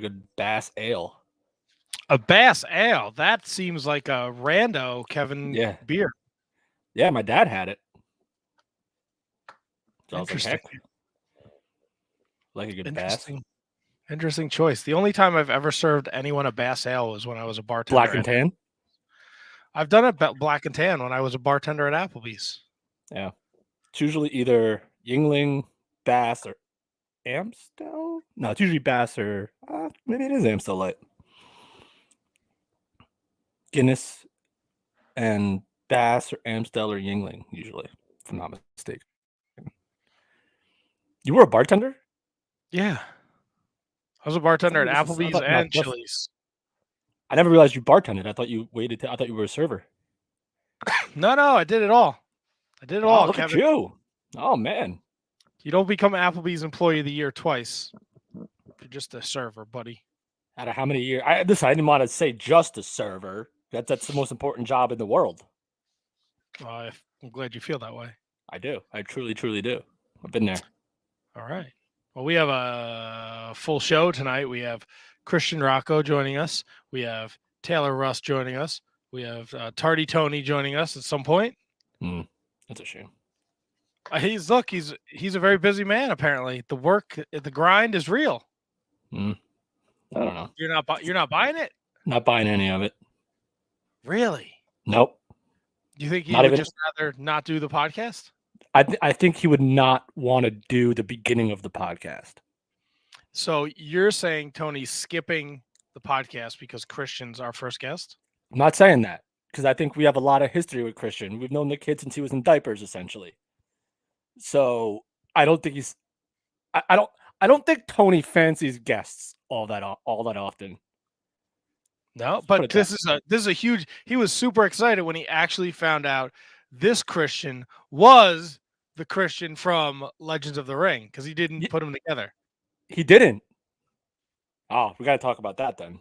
good bass ale. A Bass Ale. That seems like a rando Kevin Yeah. beer. Yeah, my dad had it. So I was like, Interesting. heck, like a good bass. Interesting choice. The only time I've ever served anyone a Bass Ale was when I was a bartender. Black and tan? I've done it black and tan when I was a bartender at Applebee's. Yeah. It's usually either Yingling, Bass, or Amstel? No, it's usually Bass or maybe it is Amstel Light. Guinness and Bass or Amstel or Yingling, usually, if I'm not mistaken. You were a bartender? Yeah. I was a bartender at Applebee's and Chili's. I never realized you bartended. I thought you waited. I thought you were a server. No, I did it all. Look Kevin. At you. Oh, man. You don't become Applebee's Employee of the Year twice. You're just a server, buddy. Out of how many years? I didn't want to say just a server. That's the most important job in the world. I'm glad you feel that way. I do. I truly, truly do. I've been there. All right. Well, we have a full show tonight. We have Christian Rocco joining us. We have Taylor Rust joining us. We have Tardy Tony joining us at some point. That's a shame. He's a very busy man. Apparently, the grind is real. I don't know. You're not buying it. Not buying any of it. Really? Nope. You think he would just rather not do the podcast? I think he would not want to do the beginning of the podcast. So you're saying Tony's skipping the podcast because Christian's our first guest? I'm not saying that because I think we have a lot of history with Christian. We've known the kid since he was in diapers, essentially. So I don't think he's. I don't think Tony fancies guests all that often. No, but this is a huge. He was super excited when he actually found out this Christian was the Christian from Legends of the Ring because he didn't put them together. He didn't. Oh, we got to talk about that then.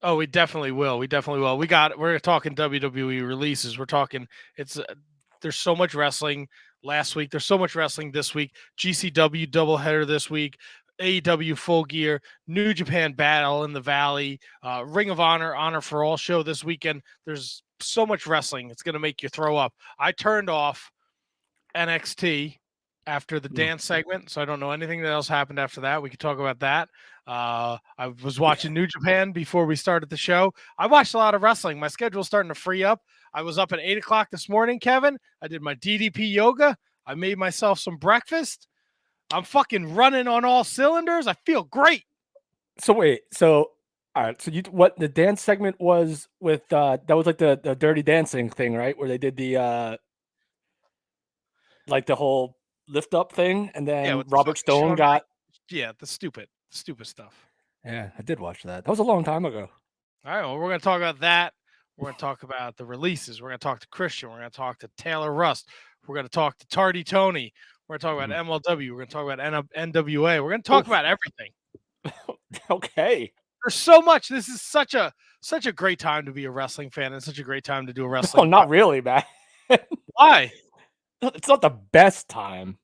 Oh, we definitely will. We're talking WWE releases. We're talking. There's so much wrestling last week. There's so much wrestling this week. GCW doubleheader this week. AEW Full Gear, New Japan Battle in the Valley, Ring of Honor for All show this weekend. There's so much wrestling. It's going to make you throw up. I turned off NXT after the dance segment, so I don't know anything that else happened after that. We could talk about that. I was watching New Japan before we started the show. I watched a lot of wrestling. My schedule's starting to free up. I was up at 8 o'clock this morning, Kevin. I did my DDP yoga. I made myself some breakfast. I'm fucking running on all cylinders. I feel great. So wait, all right. So what the dance segment was with that was like the Dirty Dancing thing, right? Where they did the like the whole lift up thing, and then Robert Stone got the stupid stuff. Yeah, I did watch that. That was a long time ago. All right, well, we're gonna talk about that. We're gonna talk about the releases. We're gonna talk to Christian. We're gonna talk to Taylor Rust. We're gonna talk to Tardy Tony. We're going to talk about MLW. We're going to talk about NWA. We're going to talk about everything. Okay. There's so much. This is such a great time to be a wrestling fan and such a great time to do a wrestling. Oh, not really, man. Why? It's not the best time.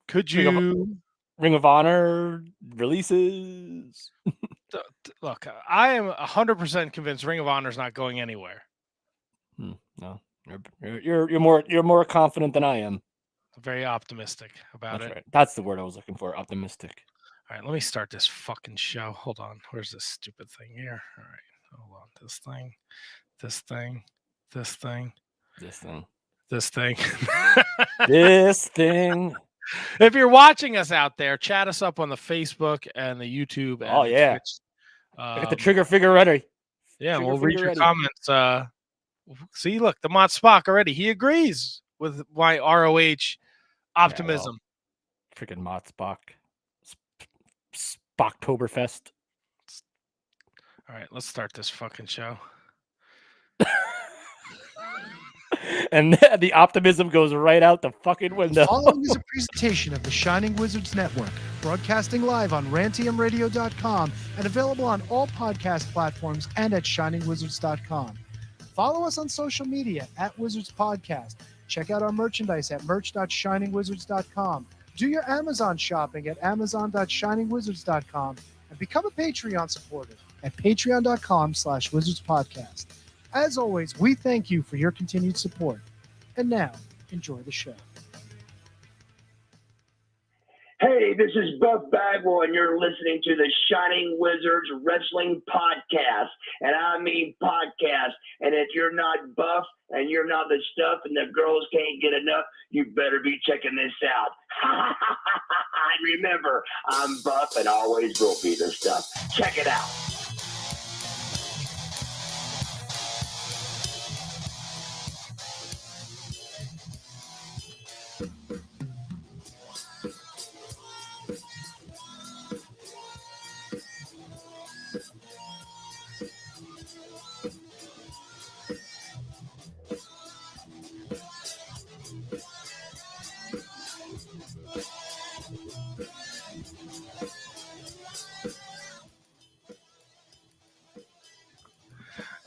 Could you? Ring of Honor releases. Look, I am 100% convinced Ring of Honor is not going anywhere. No, you're more confident than I am. Very optimistic about it. Right. That's the word I was looking for. Optimistic. All right, let me start this fucking show. Hold on. Where's this stupid thing here? All right, hold on. This thing. This thing. If you're watching us out there, chat us up on the Facebook and the YouTube. And Twitch. Get the trigger figure ready. Yeah, we'll read your comments. See, look, the Mott Spock already. He agrees with my ROH optimism. Freaking Mott Spock. Spocktoberfest. All right, let's start this fucking show. And the optimism goes right out the fucking window. Following is a presentation of the Shining Wizards Network, broadcasting live on rantiumradio.com and available on all podcast platforms and at shiningwizards.com. Follow us on social media at Wizards Podcast. Check out our merchandise at merch.shiningwizards.com. Do your Amazon shopping at amazon.shiningwizards.com. and become a Patreon supporter at patreon.com/wizardspodcast. As always, we thank you for your continued support. And now, enjoy the show. Hey, this is Buff Bagwell, and you're listening to the Shining Wizards Wrestling Podcast. And I mean podcast. And if you're not buff and you're not the stuff and the girls can't get enough, you better be checking this out. Remember, I'm buff and always will be the stuff. Check it out.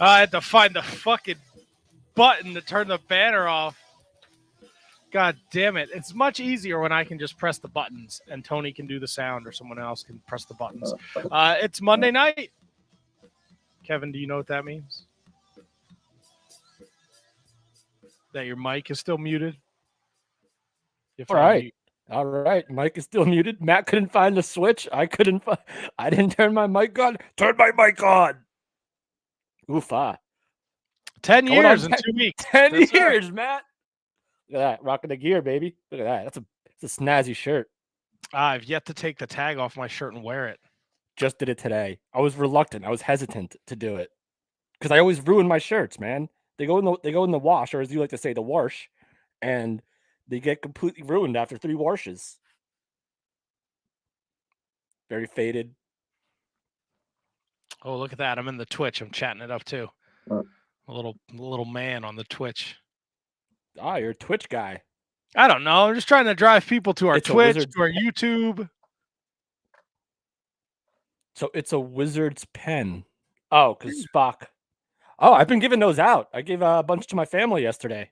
I had to find the fucking button to turn the banner off. God damn it. It's much easier when I can just press the buttons and Tony can do the sound or someone else can press the buttons. It's Monday night. Kevin, do you know what that means? That your mic is still muted? All right. All right. Mic is still muted. Matt couldn't find the switch. I didn't turn my mic on. Turn my mic on. Oofa. 10 Going years on in 2 weeks. 10 That's years, right. Matt. Look at that. Rocking the gear, baby. Look at that. That's a snazzy shirt. I've yet to take the tag off my shirt and wear it. Just did it today. I was reluctant. I was hesitant to do it because I always ruin my shirts, man. They go in the wash, or as you like to say, the wash, and they get completely ruined after 3 washes. Very faded. Oh, look at that. I'm in the Twitch. I'm chatting it up too. A little man on the Twitch. Ah, you're a Twitch guy. I don't know. I'm just trying to drive people to our It's a Twitch, Wizards to our YouTube. So it's a Wizard's pen. Oh, because Spock. Oh, I've been giving those out. I gave a bunch to my family yesterday.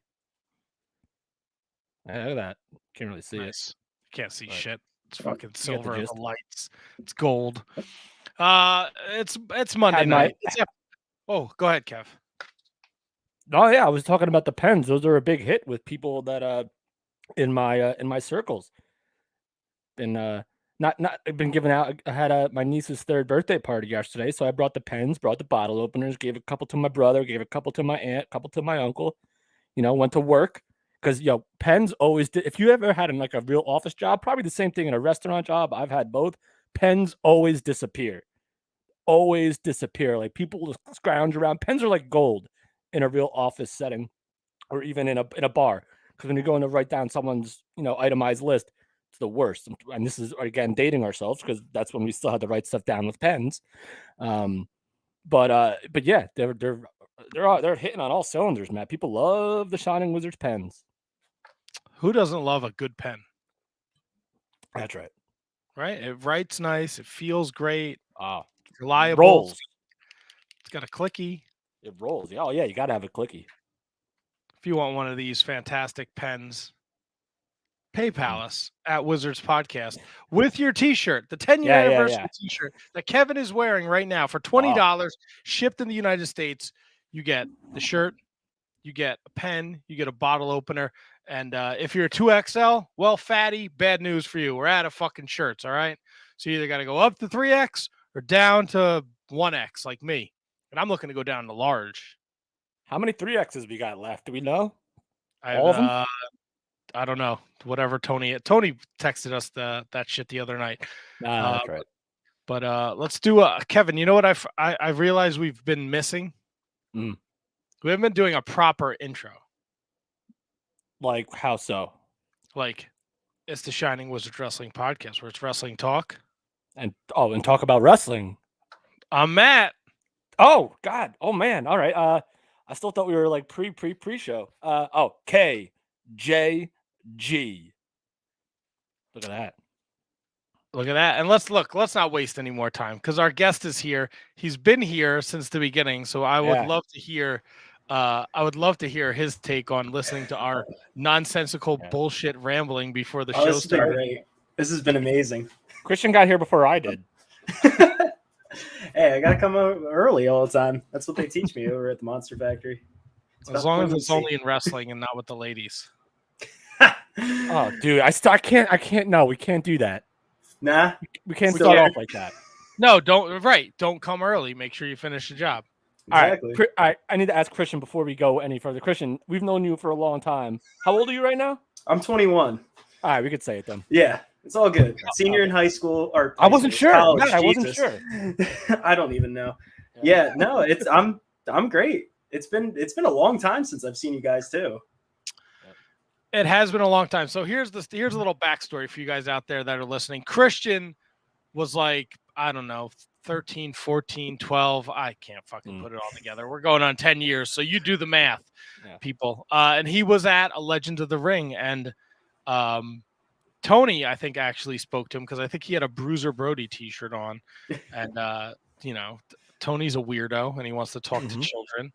Yeah, look at that. Can't really see it. Can't see But shit. It's fucking the silver in gist. the lights. It's gold. It's Monday night. Oh, go ahead, Kev. Oh yeah, I was talking about the pens. Those are a big hit with people that in my circles. Been been giving out. I had my niece's 3rd birthday party yesterday, so I brought the pens, brought the bottle openers, gave a couple to my brother, gave a couple to my aunt, a couple to my uncle. Went to work because pens always. If you ever had like a real office job, probably the same thing in a restaurant job. I've had both. Pens always disappear. Always disappear. Like people scrounge around. Pens are like gold in a real office setting, or even in a bar. Because when you're going to write down someone's itemized list, it's the worst. And this is again dating ourselves because that's when we still had to write stuff down with pens. But yeah, they're hitting on all cylinders, Matt. People love the Shining Wizards pens. Who doesn't love a good pen? That's right. Right? It writes nice. It feels great. It's Reliable. rolls. It's got a clicky. It rolls. Oh yeah, you gotta have a clicky. If you want one of these fantastic pens, PayPal us at Wizards Podcast with your T-shirt, the 10-year anniversary T-shirt that Kevin is wearing right now for $20, shipped in the United States. You get the shirt, you get a pen, you get a bottle opener, and if you're a 2XL, well, fatty, bad news for you. We're out of fucking shirts, all right? So you either got to go up to 3X or down to 1X like me, and I'm looking to go down to large. How many 3Xs we got left? Do we know? All of them? I don't know. Whatever Tony texted us that shit the other night. That's right. But let's do Kevin. You know what I realized we've been missing? We haven't been doing a proper intro. Like how so? Like it's the Shining Wizards Wrestling Podcast where it's wrestling talk and talk about wrestling. I'm Matt. Oh God. Oh man. All right. I still thought we were like pre-show. KJG. Look at that. Look at that. And let's not waste any more time because our guest is here. He's been here since the beginning. So I would love to hear his take on listening to our nonsensical bullshit rambling before the show started. Great. This has been amazing. Christian got here before I did. Hey, I gotta come over early all the time. That's what they teach me over at the Monster Factory. It's As about long as it's poignancy. only in wrestling and not with the ladies. Oh, dude, I can't. No, we can't do that. Nah. We can't Still start there? off like that. No, don't come early. Make sure you finish the job. Exactly. All right, I need to ask Christian before we go any further. Christian, we've known you for a long time. How old are you right now? I'm 21. All right, we could say it then. Yeah, it's all good. Senior in high school or I wasn't sure. college, No, I wasn't Jesus. sure. I don't even know. Yeah, no, I'm great. It's been a long time since I've seen you guys too. It has been a long time. So here's a little backstory for you guys out there that are listening. Christian was like, I don't know, 13, 14, 12. I can't fucking put it all together. We're going on 10 years. So you do the math, people. And he was at a Legend of the Ring. And Tony, I think, actually spoke to him because I think he had a Bruiser Brody t-shirt on. And, Tony's a weirdo and he wants to talk to children.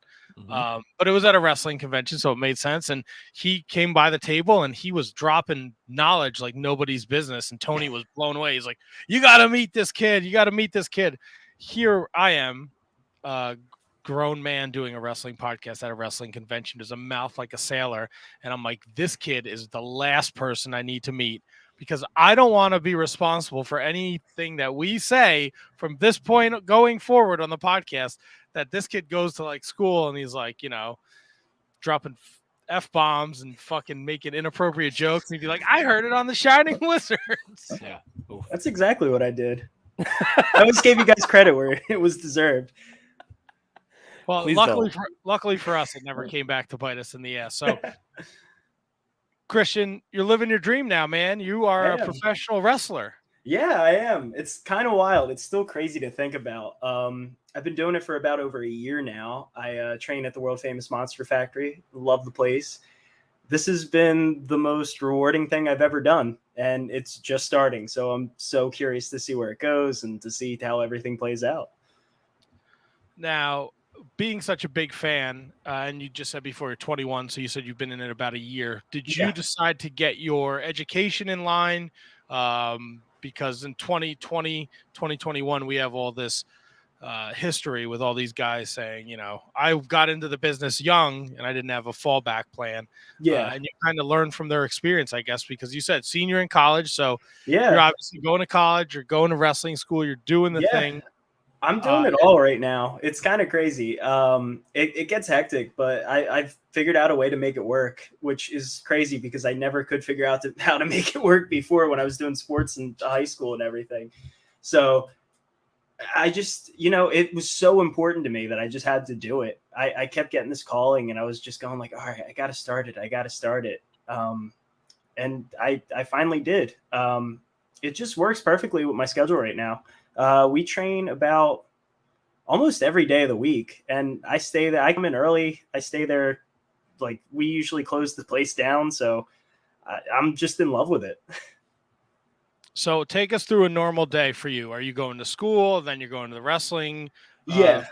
But it was at a wrestling convention, so it made sense. And he came by the table and he was dropping knowledge like nobody's business. And Tony was blown away. He's like, "You got to meet this kid. You got to meet this kid." Here I am, a grown man doing a wrestling podcast at a wrestling convention. There's a mouth like a sailor, and I'm like, this kid is the last person I need to meet because I don't want to be responsible for anything that we say from this point going forward on the podcast. That this kid goes to like school and he's like, dropping F-bombs and fucking making inappropriate jokes. And he'd be like, I heard it on the Shining Wizards. Yeah. That's exactly what I did. I always gave you guys credit where it was deserved. Well, Please luckily for us, it never came back to bite us in the ass. So, Christian, you're living your dream now, man. You are a professional wrestler. Yeah, I am. It's kind of wild. It's still crazy to think about. I've been doing it for about over a year now. I train at the world famous Monster Factory. Love the place. This has been the most rewarding thing I've ever done, and it's just starting. So I'm so curious to see where it goes and to see how everything plays out. Now, being such a big fan, and you just said before you're 21, so you said you've been in it about a year. Did you decide to get your education in line? Because in 2020, 2021, we have all this history with all these guys saying, I got into the business young and I didn't have a fallback plan. Yeah. And you kind of learn from their experience, I guess, because you said senior in college. So yeah, you're obviously going to college, you're going to wrestling school, you're doing the thing. I'm doing it all right now. It's kind of crazy. It gets hectic, but I've figured out a way to make it work, which is crazy because I never could figure out how to make it work before when I was doing sports in high school and everything. So I just, it was so important to me that I just had to do it. I kept getting this calling and I was just going like, all right, I got to start it. And I finally did. It just works perfectly with my schedule right now. We train about almost every day of the week, and I stay there. I come in early. I stay there. Like, we usually close the place down. So I'm just in love with it. So take us through a normal day for you. Are you going to school? Then you're going to the wrestling. Yeah.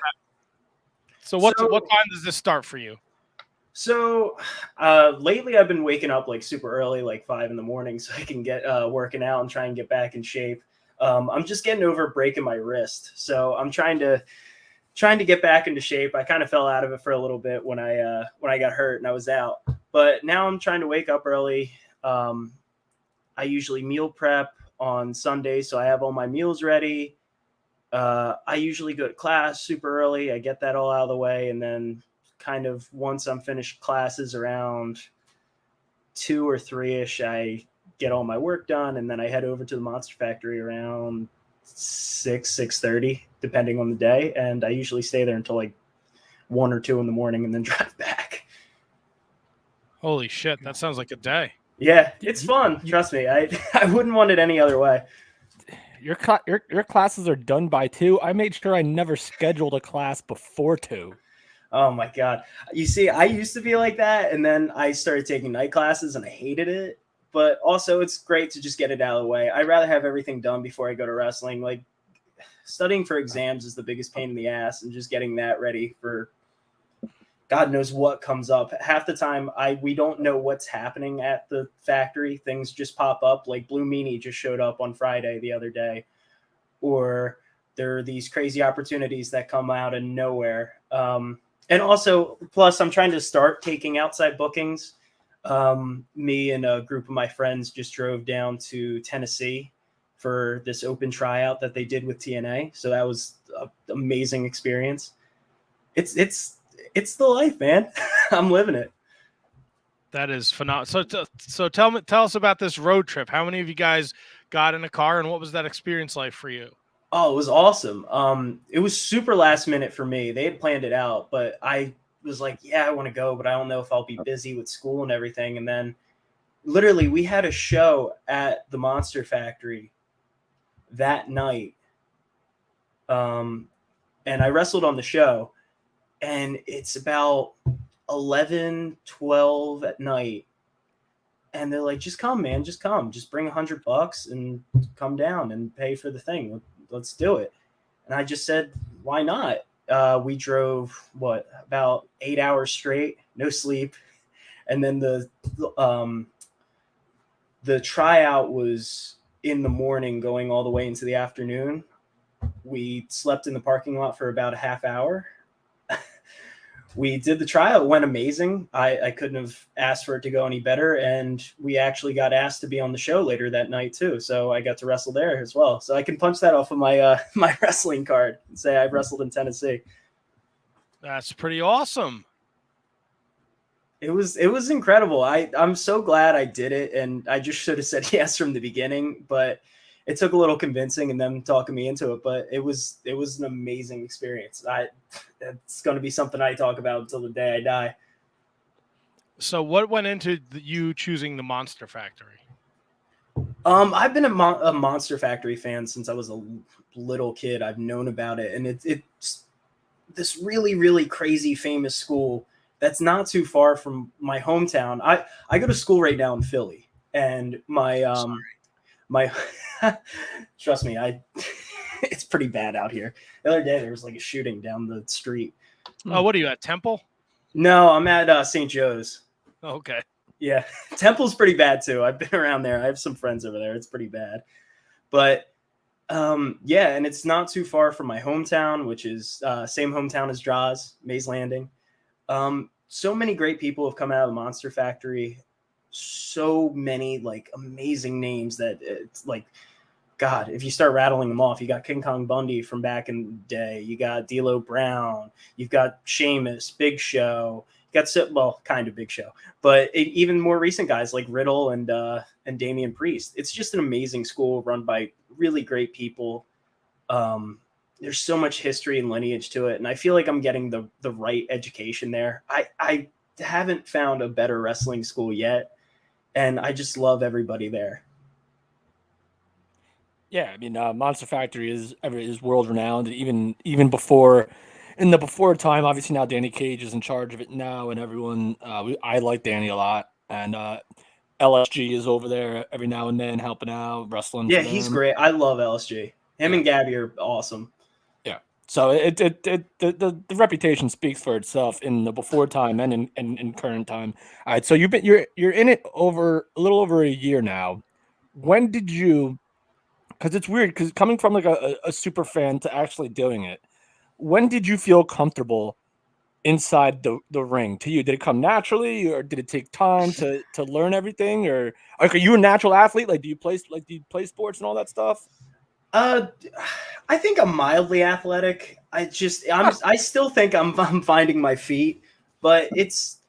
So what time does this start for you? So lately I've been waking up like super early, like 5 a.m, so I can get working out and try and get back in shape. I'm just getting over breaking my wrist. So I'm trying to get back into shape. I kind of fell out of it for a little bit when I got hurt and I was out, but now I'm trying to wake up early. I usually meal prep on Sundays, so I have all my meals ready. I usually go to class super early. I get that all out of the way. And then kind of once I'm finished classes around 2 or 3-ish, I get all my work done. And then I head over to the Monster Factory around 6:30, depending on the day. And I usually stay there until like 1 or 2 in the morning and then drive back. Holy shit. That sounds like a day. Yeah, it's fun. Trust me. I wouldn't want it any other way. Your classes are done by 2. I made sure I never scheduled a class before 2. Oh my God. You see, I used to be like that. And then I started taking night classes and I hated it. But also it's great to just get it out of the way. I'd rather have everything done before I go to wrestling. Like, studying for exams is the biggest pain in the ass, and just getting that ready for God knows what comes up. Half the time we don't know what's happening at the factory. Things just pop up. Like Blue Meanie just showed up on Friday the other day, or there are these crazy opportunities that come out of nowhere. And also, plus, I'm trying to start taking outside bookings. Me and a group of my friends just drove down to Tennessee for this open tryout that they did with TNA. So that was an amazing experience. It's the life, man. I'm living it. That is phenomenal. So tell us about this road trip. How many of you guys got in a car, and what was that experience like for you? Oh, it was awesome. It was super last minute for me. They had planned it out, but I was like, yeah, I want to go, but I don't know if I'll be busy with school and everything. And then literally we had a show at the Monster Factory that night. And I wrestled on the show, and it's about 11, 12 at night. And they're like, just come, man, just come, just bring $100 and come down and pay for the thing. Let's do it. And I just said, why not? We drove about 8 hours straight, no sleep. And then the tryout was in the morning going all the way into the afternoon. We slept in the parking lot for about a half hour. We did the trial. It went amazing. I couldn't have asked for it to go any better. And we actually got asked to be on the show later that night too. So I got to wrestle there as well. So I can punch that off of my my wrestling card and say I've wrestled in Tennessee. That's pretty awesome. It was incredible. I'm so glad I did it. And I just should have said yes from the beginning, but it took a little convincing and them talking me into it, but it was an amazing experience. It's going to be something I talk about until the day I die. So what went into you choosing the Monster Factory? I've been a Monster Factory fan since I was a little kid. I've known about it, and it's this really, really crazy famous school that's not too far from my hometown. I go to school right now in Philly, and my trust me, it's pretty bad out here. The other day there was like a shooting down the street. Oh, what are you at, Temple? No, I'm at St. Joe's. Okay. Yeah, Temple's pretty bad too. I've been around there. I have some friends over there. It's pretty bad, but yeah, and it's not too far from my hometown, which is same hometown as Draws, Mays Landing. So many great people have come out of the Monster Factory. So many like amazing names that it's like, God, if you start rattling them off, you got King Kong Bundy from back in the day. You got D'Lo Brown. You've got Sheamus, Big Show. You got kind of Big Show, but even more recent guys like Riddle and Damian Priest. It's just an amazing school run by really great people. There's so much history and lineage to it, and I feel like I'm getting the right education there. I haven't found a better wrestling school yet, and I just love everybody there. Yeah, I mean, Monster Factory is world renowned. Even before, in the before time, obviously now Danny Cage is in charge of it now, and everyone. I like Danny a lot, and LSG is over there every now and then helping out, wrestling. Yeah, he's great. I love LSG. Him and Gabby are awesome. Yeah, so the reputation speaks for itself in the before time and in current time. All right, so you're in it over a little over a year now. When did you? Because it's weird, because coming from like a super fan to actually doing it, when did you feel comfortable inside the ring to you? Did it come naturally, or did it take time to learn everything? Or like, are you a natural athlete? Like, do you play sports and all that stuff? I think I'm mildly athletic. I still think I'm finding my feet, but it's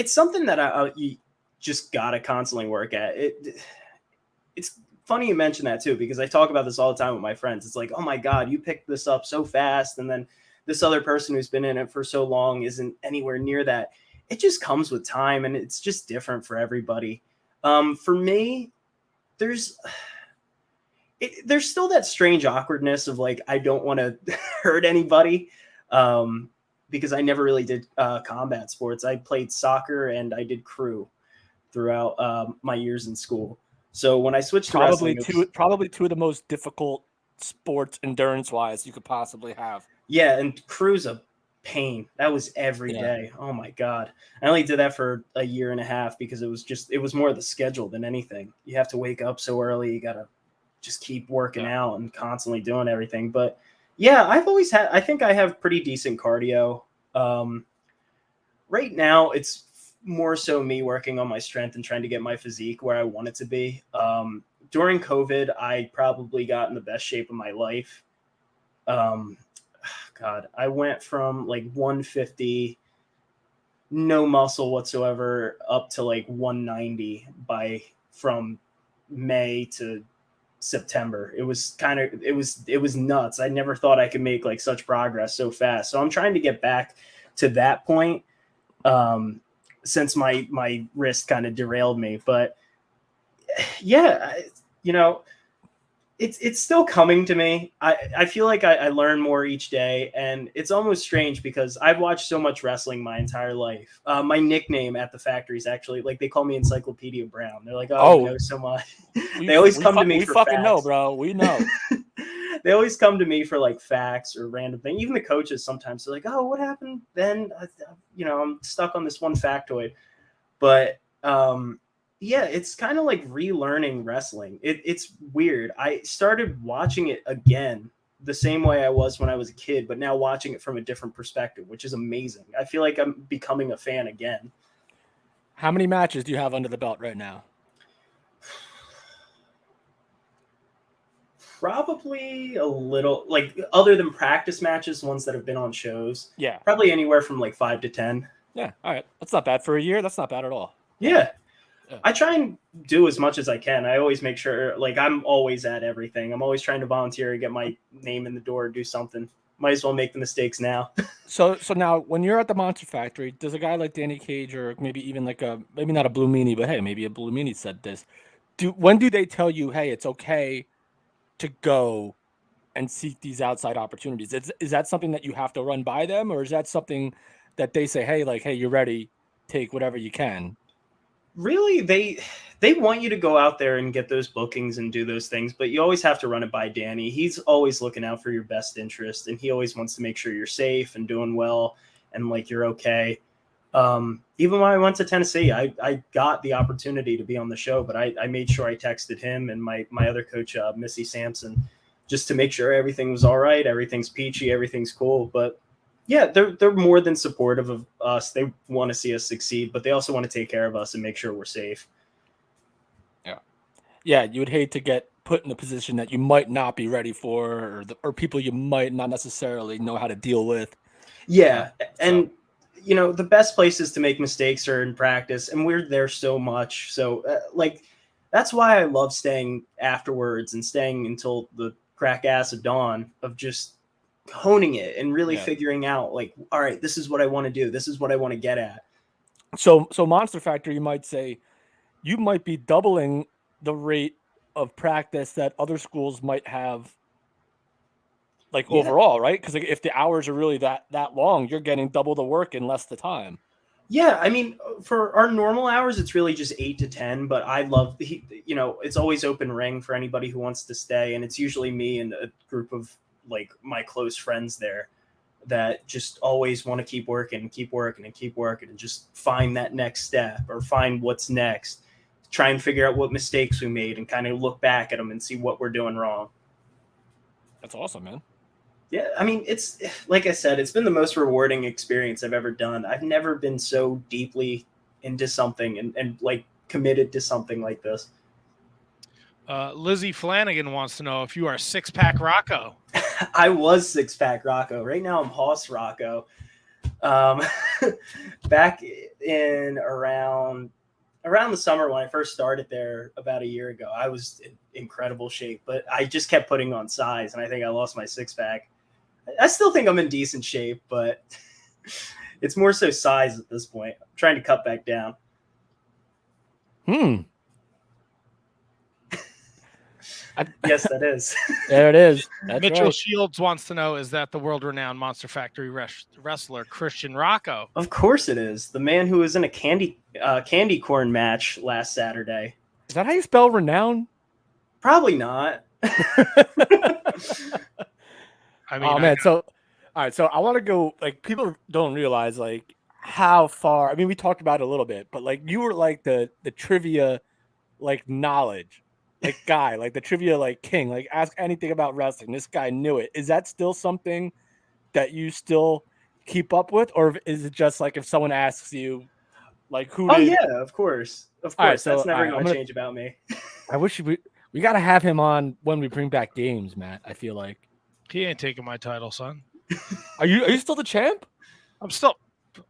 something that you just gotta constantly work at. It's funny you mention that too, because I talk about this all the time with my friends. It's like, oh my God, you picked this up so fast, and then this other person who's been in it for so long isn't anywhere near that. It just comes with time, and it's just different for everybody. For me, there's still that strange awkwardness of like, I don't want to hurt anybody, because I never really did combat sports. I played soccer and I did crew throughout my years in school. So when I switched to wrestling, probably two of the most difficult sports endurance wise you could possibly have. Yeah, and crew's a pain. That was every day. Oh my God. I only did that for a year and a half because it was more of the schedule than anything. You have to wake up so early. You gotta just keep working out and constantly doing everything. But yeah, I think I have pretty decent cardio. Right now it's more so me working on my strength and trying to get my physique where I want it to be. During COVID, I probably got in the best shape of my life. God, I went from like 150, no muscle whatsoever, up to like 190 from May to September. It was nuts. I never thought I could make like such progress so fast. So I'm trying to get back to that point. Since my wrist kind of derailed me, but yeah, it's still coming to me. I feel like I learn more each day, and it's almost strange because I've watched so much wrestling my entire life. My nickname at the factory is actually, like, they call me Encyclopedia Brown. They're like, oh, you know so much. They always come to me for fucking facts. know, bro. We know. They always come to me for like facts or random things. Even the coaches sometimes they're like, oh, what happened then? I'm stuck on this one factoid. But yeah, it's kind of like relearning wrestling. It's weird. I started watching it again the same way I was when I was a kid, but now watching it from a different perspective, which is amazing. I feel like I'm becoming a fan again. How many matches do you have under the belt right now? Probably a little, like, other than practice matches, ones that have been on shows. Yeah. Probably anywhere from like 5 to 10. Yeah. All right. That's not bad for a year. That's not bad at all. Yeah. I try and do as much as I can. I always make sure, like, I'm always at everything. I'm always trying to volunteer and get my name in the door, do something. Might as well make the mistakes now. So now when you're at the Monster Factory, does a guy like Danny Cage, or maybe even like maybe not a Blue Meanie, but hey, maybe a Blue Meanie said this. When do they tell you, hey, it's okay to go and seek these outside opportunities? Is that something that you have to run by them, or is that something that they say, hey, you're ready, take whatever you can? Really, they want you to go out there and get those bookings and do those things, but you always have to run it by Danny. He's always looking out for your best interest, and he always wants to make sure you're safe and doing well and like you're okay. Even when I went to Tennessee, I got the opportunity to be on the show, but I made sure I texted him and my other coach, Missy Sampson, just to make sure everything was all right, everything's peachy, everything's cool. But yeah, they're more than supportive of us. They want to see us succeed, but they also want to take care of us and make sure we're safe. Yeah, you would hate to get put in a position that you might not be ready for, or people you might not necessarily know how to deal with. Yeah, and the best places to make mistakes are in practice, and we're there so much. So that's why I love staying afterwards and staying until the crack ass of dawn, of just honing it and really figuring out, like, all right, this is what I want to do. This is what I want to get at. So Monster Factory, you might say, you might be doubling the rate of practice that other schools might have, like, overall, right? Because if the hours are really that long, you're getting double the work in less the time. Yeah, I mean, for our normal hours, it's really just 8 to 10. But I love, it's always open ring for anybody who wants to stay, and it's usually me and a group of like my close friends there that just always want to keep working and keep working and keep working and just find that next step or find what's next. Try and figure out what mistakes we made and kind of look back at them and see what we're doing wrong. That's awesome, man. Yeah, I mean, it's, like I said, it's been the most rewarding experience I've ever done. I've never been so deeply into something and like committed to something like this. Lizzie Flanagan wants to know if you are Six Pack Rocco. I was Six Pack Rocco. Right now I'm Hoss Rocco. Back in around the summer when I first started there about a year ago, I was in incredible shape, but I just kept putting on size, and I think I lost my six pack. I still think I'm in decent shape, but it's more so size at this point. I'm trying to cut back down. Yes, that is. There it is. That's Mitchell right. Shields wants to know, is that the world-renowned Monster Factory wrestler Christian Rocco? Of course it is. The man who was in a candy corn match last Saturday. Is that how you spell renown? Probably not. I mean, oh man, so all right, so I want to go, like, people don't realize like how far, I mean, we talked about it a little bit, but like you were like the trivia, like, knowledge like guy, like the trivia like king, like ask anything about wrestling. This guy knew it. Is that still something that you still keep up with, or is it just like if someone asks you, like who Oh did? yeah, of course. Of All right, course. so That's never I'm going to gonna. change about me. I wish we got to have him on when we bring back games, Matt. I feel like. He ain't taking my title, son. Are you still the champ? I'm still.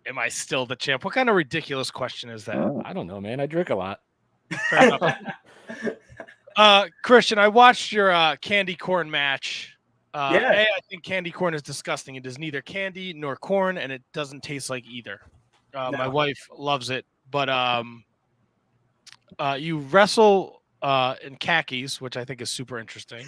Am I still the champ? What kind of ridiculous question is that? I don't know, man. I drink a lot. Fair enough. Christian, I watched your candy corn match. Yeah. I think candy corn is disgusting. It is neither candy nor corn, and it doesn't taste like either. My No. wife loves it, but you wrestle in khakis, which I think is super interesting.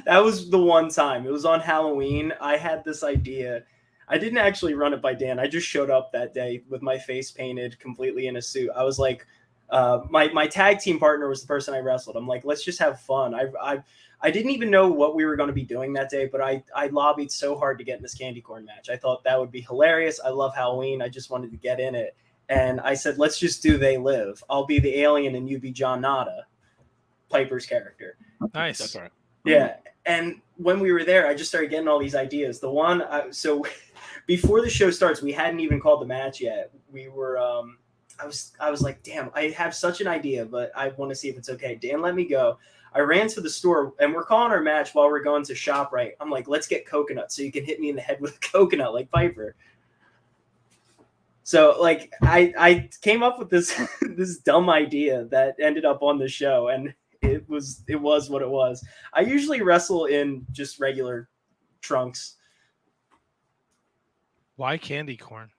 That was the one time. It was on Halloween. I had this idea. I didn't actually run it by Dan. I just showed up that day with my face painted completely in a suit. I was like, my tag team partner was the person I wrestled. I'm like, let's just have fun. I didn't even know what we were going to be doing that day, but I lobbied so hard to get in this candy corn match. I thought that would be hilarious. I love Halloween. I just wanted to get in it. And I said, let's just do They Live. I'll be the alien and you be John Nada, Piper's character. Nice. That's all right. Yeah. And when we were there, I just started getting all these ideas. The one, so before the show starts, we hadn't even called the match yet. We were, I was like, damn, I have such an idea, but I want to see if it's okay. Dan let me go. I ran to the store and we're calling our match while we're going to ShopRite. I'm like, let's get coconut so you can hit me in the head with a coconut like Piper. So like I came up with this this dumb idea that ended up on the show, and it was what it was. I usually wrestle in just regular trunks. Why candy corn?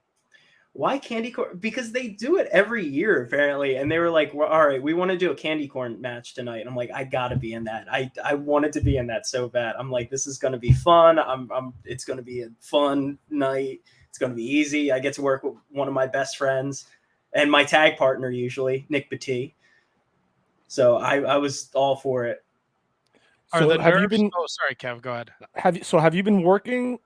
Why candy corn? Because they do it every year apparently, and they were like, well, all right, we want to do a candy corn match tonight. And I'm like, I gotta be in that. I wanted to be in that so bad. I'm like, this is gonna be fun. It's gonna be a fun night. It's gonna be easy. I get to work with one of my best friends and my tag partner usually, Nick Petit. So I was all for it. Are the nerves? Oh, sorry, Kev. Go ahead. Have you been working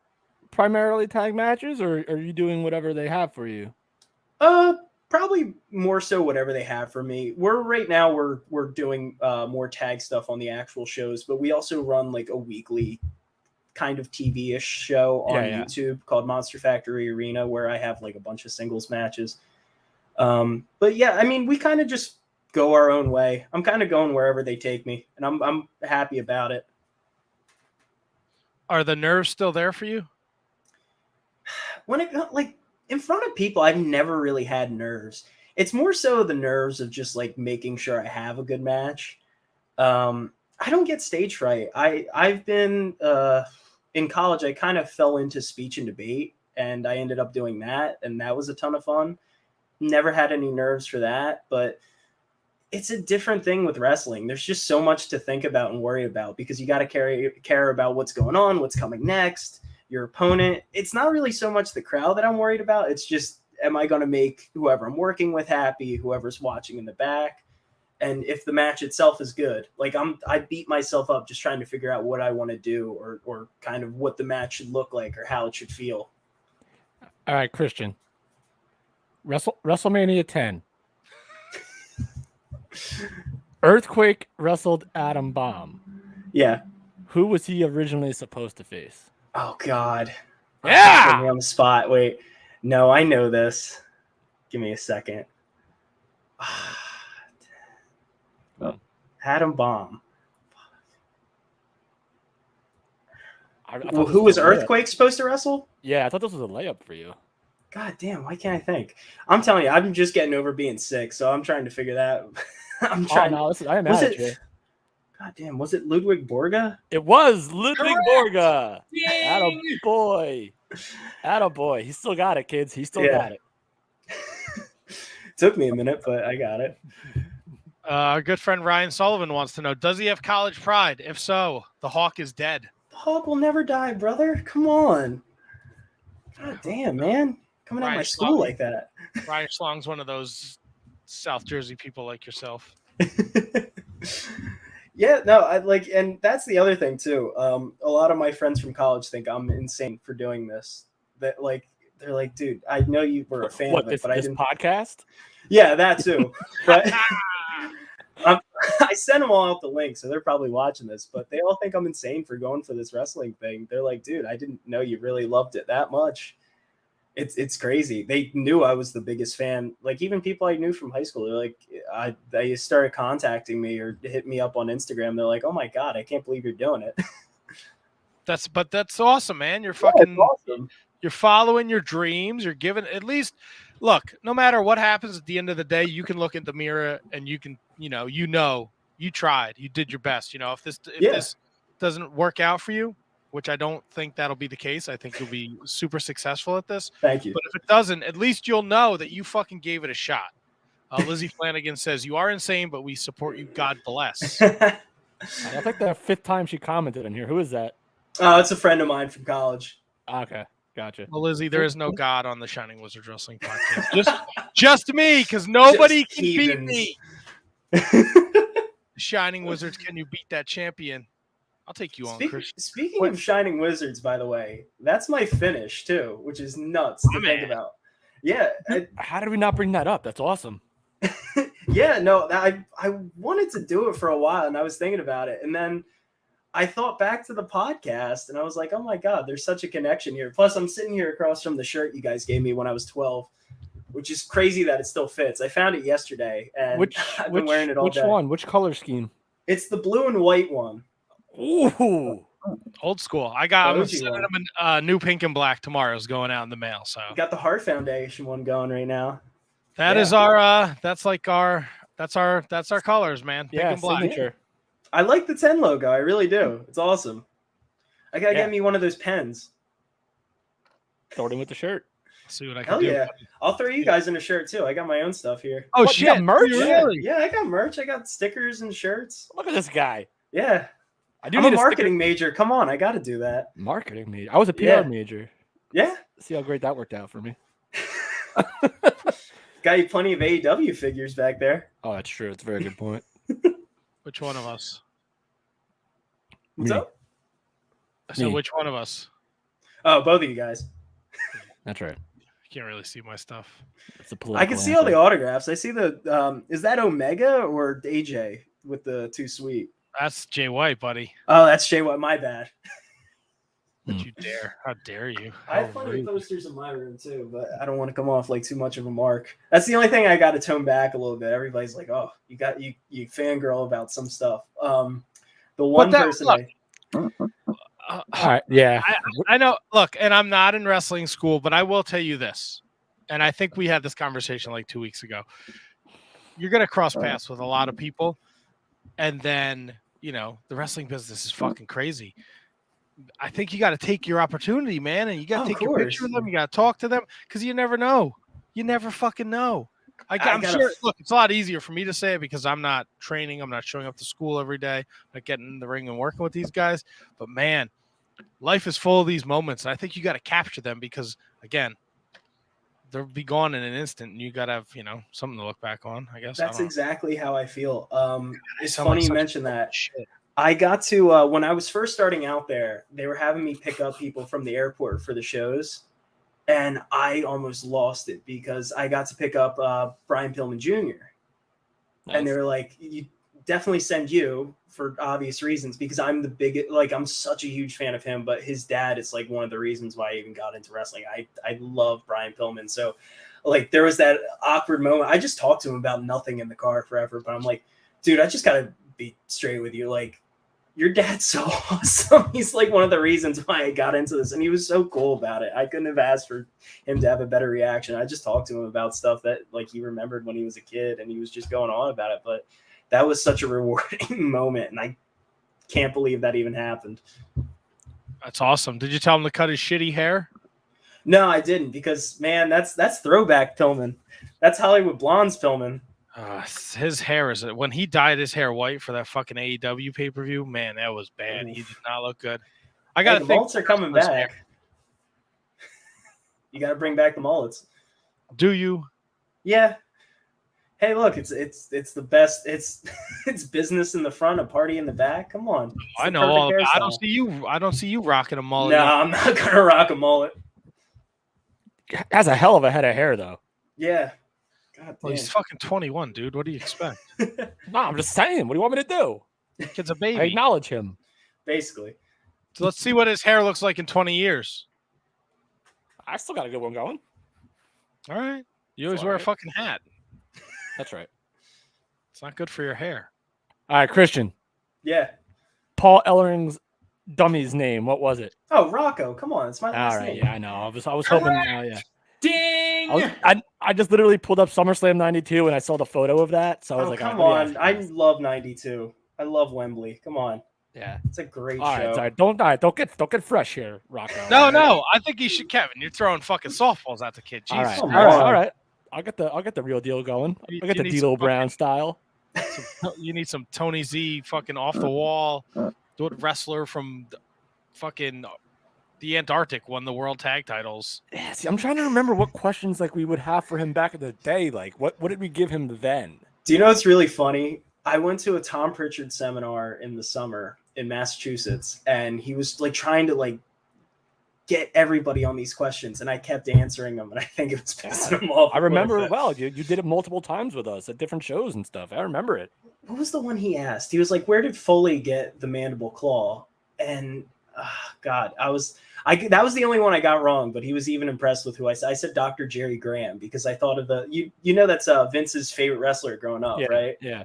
primarily tag matches, or are you doing whatever they have for you? Probably more so whatever they have for me. Right now we're doing more tag stuff on the actual shows, but we also run like a weekly kind of TV-ish show on YouTube called Monster Factory Arena, where I have like a bunch of singles matches. But yeah, I mean, we kind of just go our own way. I'm kind of going wherever they take me, and I'm happy about it. Are the nerves still there for you? When it like in front of people, I've never really had nerves. It's more so the nerves of just like making sure I have a good match. I don't get stage fright. I've been in college. I kind of fell into speech and debate, and I ended up doing that, and that was a ton of fun. Never had any nerves for that, but it's a different thing with wrestling. There's just so much to think about and worry about because you got to care about what's going on, what's coming next, your opponent. It's not really so much the crowd that I'm worried about. It's just, am I going to make whoever I'm working with happy, whoever's watching in the back? And if the match itself is good, like I beat myself up just trying to figure out what I want to do or kind of what the match should look like or how it should feel. All right, Christian. WrestleMania 10. Earthquake wrestled Adam Bomb. Yeah. Who was he originally supposed to face? Oh God. Yeah. Put me on the spot. Wait. No, I know this. Give me a second. Adam Bomb. Who was Earthquake supposed to wrestle? Yeah, I thought this was a layup for you. God damn, why can't I think? I'm telling you, I'm just getting over being sick, so I'm trying to figure that. I'm trying. Oh, no, I am mad at you. God damn, was it Ludwig Borga? It was Ludwig Borga. Yay! Attaboy. He still got it, kids. He still got it. Took me a minute, but I got it. Our good friend Ryan Sullivan wants to know, does he have college pride? If so, the Hawk is dead. The Hawk will never die, brother. Come on. God damn, man. Coming out of my school like that. Ryan Schlong's one of those South Jersey people like yourself. Yeah, no, and that's the other thing too. A lot of my friends from college think I'm insane for doing this. That like they're like, dude, I know you were a fan of it, but I didn't. Podcast? Yeah, that too. But I sent them all out the link, so they're probably watching this, but they all think I'm insane for going for this wrestling thing. They're like, dude, I didn't know you really loved it that much. It's crazy. They knew I was the biggest fan. Like even people I knew from high school, they're like, they started contacting me or hit me up on Instagram. They're like, oh my God, I can't believe you're doing it. That's awesome, man. You're fucking awesome. You're following your dreams. You're giving at least look, no matter what happens at the end of the day, you can look in the mirror and you can, you tried, you did your best. If this doesn't work out for you, which I don't think that'll be the case. I think you'll be super successful at this. Thank you. But if it doesn't, at least you'll know that you fucking gave it a shot. Lizzie Flanagan says, you are insane, but we support you. God bless. I think the 5th time she commented in here. Who is that? It's a friend of mine from college. Okay, gotcha. Well, Lizzie, there is no God on the Shining Wizards Wrestling Podcast. Just me, because nobody can beat me. Shining Wizards, can you beat that champion? I'll take you on, Christian. Speaking of Shining Wizards, by the way, that's my finish too, which is nuts to think about. Yeah. How did we not bring that up? That's awesome. Yeah, no, I wanted to do it for a while, and I was thinking about it, and then I thought back to the podcast, and I was like, oh my God, there's such a connection here. Plus, I'm sitting here across from the shirt you guys gave me when I was 12, which is crazy that it still fits. I found it yesterday, and I've been wearing it all day. Which one? Which color scheme? It's the blue and white one. Ooh, old school. I'm sending them a new pink and black tomorrow. Is going out in the mail. So we got the Heart Foundation one going right now. Is our that's our colors, man. Pink and black. Signature. I like the 10 logo. I really do. It's awesome. I gotta get me one of those pens. Throw it in with the shirt. See what I can do. Yeah, I'll throw you guys in a shirt too. I got my own stuff here. Oh, shit! You got merch? Really? Yeah, I got merch. I got stickers and shirts. Look at this guy. Yeah. I'm a marketing major. Come on, I got to do that. Marketing major. I was a PR major. Yeah. See how great that worked out for me. Got you plenty of AEW figures back there. Oh, that's true. It's a very good point. Which one of us? What's up? So which one of us? Oh, both of you guys. That's right. I can't really see my stuff. I can see all the autographs. I see the is that Omega or AJ with the Too Sweet? That's Jay White, buddy. Oh, that's Jay White. My bad. Don't you dare. How dare you? I have plenty of posters in my room too, but I don't want to come off like too much of a mark. That's the only thing I got to tone back a little bit. Everybody's like, oh, you fangirl about some stuff. The one person all right, yeah. I know. Look, and I'm not in wrestling school, but I will tell you this. And I think we had this conversation like 2 weeks ago. You're going to cross paths with a lot of people. And then, the wrestling business is fucking crazy. I think you got to take your opportunity, man. And you got to take your picture with them. You got to talk to them because you never know. You never fucking know. I'm sure. Look, it's a lot easier for me to say it because I'm not training. I'm not showing up to school every day. I'm not getting in the ring and working with these guys. But man, life is full of these moments, and I think you got to capture them because, again, they'll be gone in an instant, and you got to have something to look back on. I guess that's exactly how I feel. It's funny you mention that. Shit. I got to when I was first starting out there, they were having me pick up people from the airport for the shows. And I almost lost it because I got to pick up Brian Pillman Jr. Nice. And they were like, you definitely send you for obvious reasons because I'm the biggest, I'm such a huge fan of him, but his dad is like one of the reasons why I even got into wrestling. I love Brian Pillman. So there was that awkward moment. I just talked to him about nothing in the car forever, but I'm like, dude, I just got to be straight with you. Your dad's so awesome. He's one of the reasons why I got into this. And he was so cool about it. I couldn't have asked for him to have a better reaction. I just talked to him about stuff that he remembered when he was a kid and he was just going on about it. But that was such a rewarding moment. And I can't believe that even happened. That's awesome. Did you tell him to cut his shitty hair? No, I didn't because, man, that's throwback Pillman. That's Hollywood Blondes Pillman. His hair is when he dyed his hair white for that fucking AEW pay-per-view. Man, that was bad. Oof. He did not look good. I got the mullets are coming back. You got to bring back the mullets. Do you? Yeah. Hey, look, it's the best. It's business in the front, a party in the back. Come on. I know all about. I don't see you rocking a mullet. No, I'm not gonna rock a mullet. Has a hell of a head of hair though. Yeah. God Well, he's damn. fucking 21, dude. What do you expect? No, I'm just saying. What do you want me to do? Kid's a I baby. acknowledge him. Basically. So let's see what his hair looks like in 20 years. I still got a good one going. All right. You always all wear a right. fucking hat. That's right. It's not good for your hair. All right, Christian. Yeah. Paul Ellering's dummy's name. What was it? Oh, Rocco. Come on. It's my All last right. name. Yeah, I know. I was hoping. Yeah. Ding! I just literally pulled up SummerSlam '92 and I saw the photo of that. So I was Oh, like, come all right, on. I love 92. I love Wembley. Come on. Yeah. It's a great All show. right. Sorry. Don't get fresh here, Rocco. No. I think you should, Kevin. You're throwing fucking softballs at the kid. Jesus. All right. Come All on. right. I'll get the real deal going. You- I'll get you the need D'Lo some Brown style. You need some Tony Z fucking off the wall. Wrestler from fucking the Antarctic won the world tag titles. Yeah, see, I'm trying to remember what questions like we would have for him back in the day. Like, what did we give him then? Do you know what's really funny? I went to a Tom Pritchard seminar in the summer in Massachusetts, and he was like trying to like get everybody on these questions, and I kept answering them, and I think it was pissing him off. I remember a little bit. well. You did it multiple times with us at different shows and stuff. I remember it. What was the one he asked? He was like, "Where did Foley get the mandible claw?" And God, that was the only one I got wrong. But he was even impressed with who I said. I said Dr. Jerry Graham because I thought of you know that's Vince's favorite wrestler growing up, right? Yeah.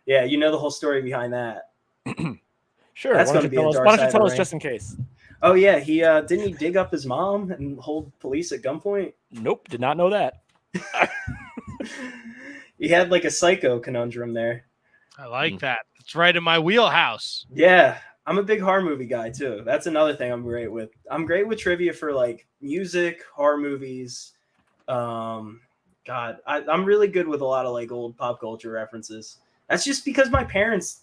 Yeah, you know the whole story behind that. Sure. That's Why don't gonna you be tell a us, dark why don't you side tell of us the just in case? Oh yeah, he didn't he dig up his mom and hold police at gunpoint? Nope. Did not know that. He had like a psycho conundrum there. I like that. It's right in my wheelhouse. Yeah, I'm a big horror movie guy too. That's another thing I'm great with. I'm great with trivia for like music, horror movies. God, I'm really good with a lot of like old pop culture references. That's just because my parents,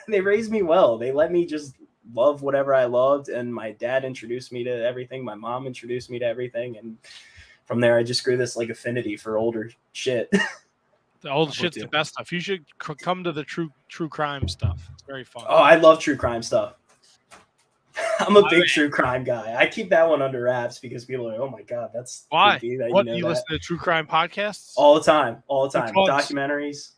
they raised me well. They let me just love whatever I loved, and my dad introduced me to everything. My mom introduced me to everything, and from there I just grew this like affinity for older shit. The old shit's the best stuff. You should come to the true crime stuff. It's very fun. Oh, I love true crime stuff. I'm a big true crime guy. I keep that one under wraps because people are like, "Oh my god, that's why." creepy that What you know you that." listen to true crime podcasts? All the time. Which ones? Documentaries.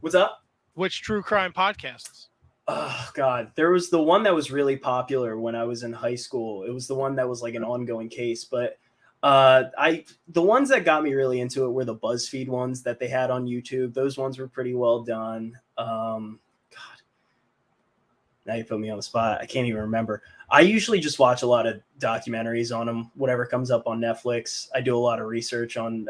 What's up? Which true crime podcasts? Oh god, there was the one that was really popular when I was in high school. It was the one that was like an ongoing case, but the ones that got me really into it were the BuzzFeed ones that they had on YouTube. Those ones were pretty well done. God, now you put me on the spot. I can't even remember. I usually just watch a lot of documentaries on them, whatever comes up on Netflix. I do a lot of research on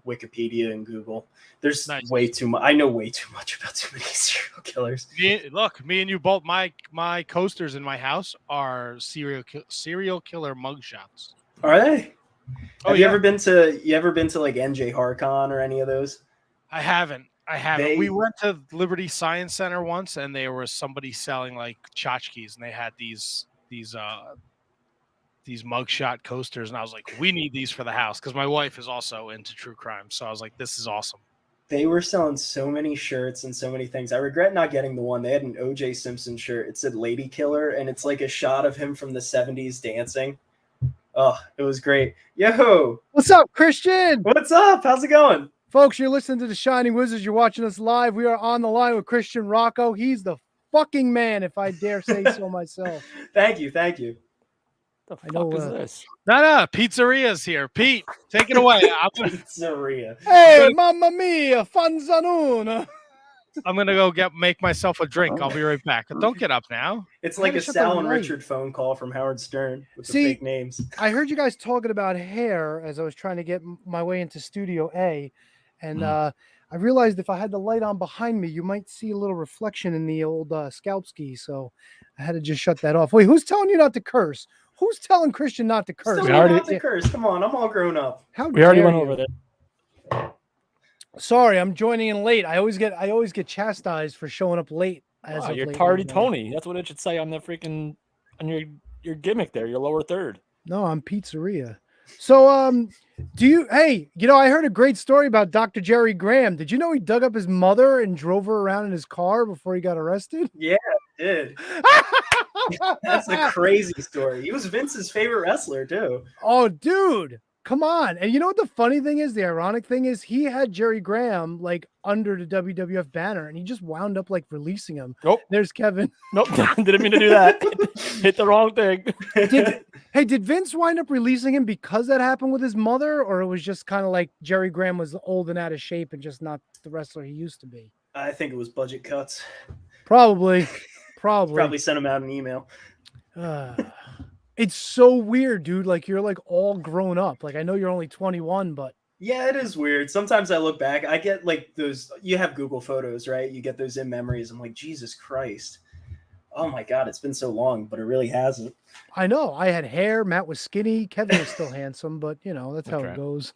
Wikipedia and Google. There's way too much. I know way too much about too many serial killers. Me and you both. My coasters in my house are serial killer mugshots. Are they? Oh, Have you ever been to like NJ HorrorCon or any of those? I haven't. We went to Liberty Science Center once, and there was somebody selling like tchotchkes, and they had these mugshot coasters, and I was like, we need these for the house because my wife is also into true crime. So I was like, this is awesome. They were selling so many shirts and so many things. I regret not getting the one. They had an OJ Simpson shirt. It said Lady Killer, and it's like a shot of him from the 70s dancing. Oh, it was great. Yo! What's up, Christian? What's up? How's it going? Folks, you're listening to the Shining Wizards. You're watching us live. We are on the line with Christian Rocco. He's the fucking man, if I dare say so myself. Thank you. The fuck is this? No, pizzeria's here. Pete, take it away. Pizzeria. Hey, mamma mia, fanzanuna. I'm gonna go make myself a drink. I'll be right back. Don't get up now. It's like a shut Sal the and light. Richard phone call from Howard Stern with the See, fake names. I heard you guys talking about hair as I was trying to get my way into Studio A, and I realized if I had the light on behind me, you might see a little reflection in the old scalp ski, so I had to just shut that off. Wait, who's telling you not to curse? Who's telling Christian not to curse? Still not to curse. Come on, I'm all grown up. We already went over there. Sorry, I'm joining in late. I always get chastised for showing up late. You're tardy Tony. That's what it should say on the freaking on your gimmick there. Your lower third. No, I'm pizzeria. So, I heard a great story about Dr. Jerry Graham. Did you know he dug up his mother and drove her around in his car before he got arrested? Yeah, I did. That's a crazy story. He was Vince's favorite wrestler too. Oh, dude. Come on. And you know what the funny thing is? The ironic thing is he had Jerry Graham like under the WWF banner and he just wound up like releasing him. Nope. There's Kevin. Nope. Didn't mean to do that. Hit the wrong thing. Did Vince wind up releasing him because that happened with his mother, or it was just kind of like Jerry Graham was old and out of shape and just not the wrestler he used to be? I think it was budget cuts. Probably. Probably sent him out an email. It's so weird, dude. Like you're like all grown up. Like I know you're only 21, but yeah, it is weird. Sometimes I look back, I get like those, you have Google Photos, right? You get those in memories. I'm like, Jesus Christ. Oh my God, it's been so long, but it really hasn't. I know. I had hair. Matt was skinny. Kevin was still handsome, but you know, that's how it goes.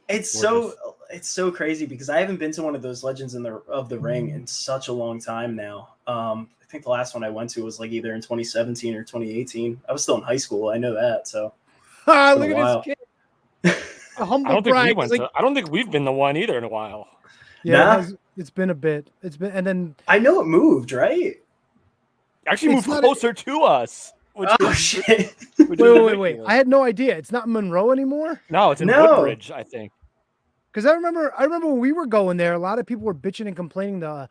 It's so crazy because I haven't been to one of those Legends of the Ring in such a long time now. I think the last one I went to was like either in 2017 or 2018. I was still in high school. I know that. So look at this kid. A humble brag. I don't think we've been the one either in a while. Yeah, it's been a bit. It's been, and then I know it moved, right? Actually moved closer to us. Shit. Wait. I had no idea. It's not in Monroe anymore? No, it's in Woodbridge, I think. Because I remember when we were going there, a lot of people were bitching and complaining the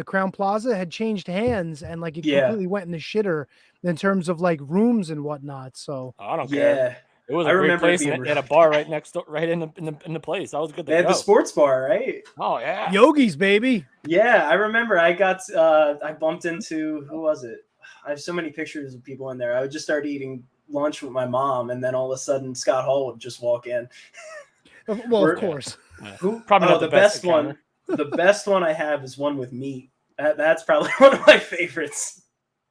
Crown Plaza had changed hands and like it completely went in the shitter in terms of like rooms and whatnot. So I don't care. It was a great place and had a bar right next door, right in the place. That was good. They had the sports bar, right? Oh yeah, Yogi's, baby. Yeah, I remember. I bumped into, who was it? I have so many pictures of people in there. I would just start eating lunch with my mom, and then all of a sudden Scott Hall would just walk in. Well, of course. Probably not the best one. The best one I have is one with meat. That's probably one of my favorites.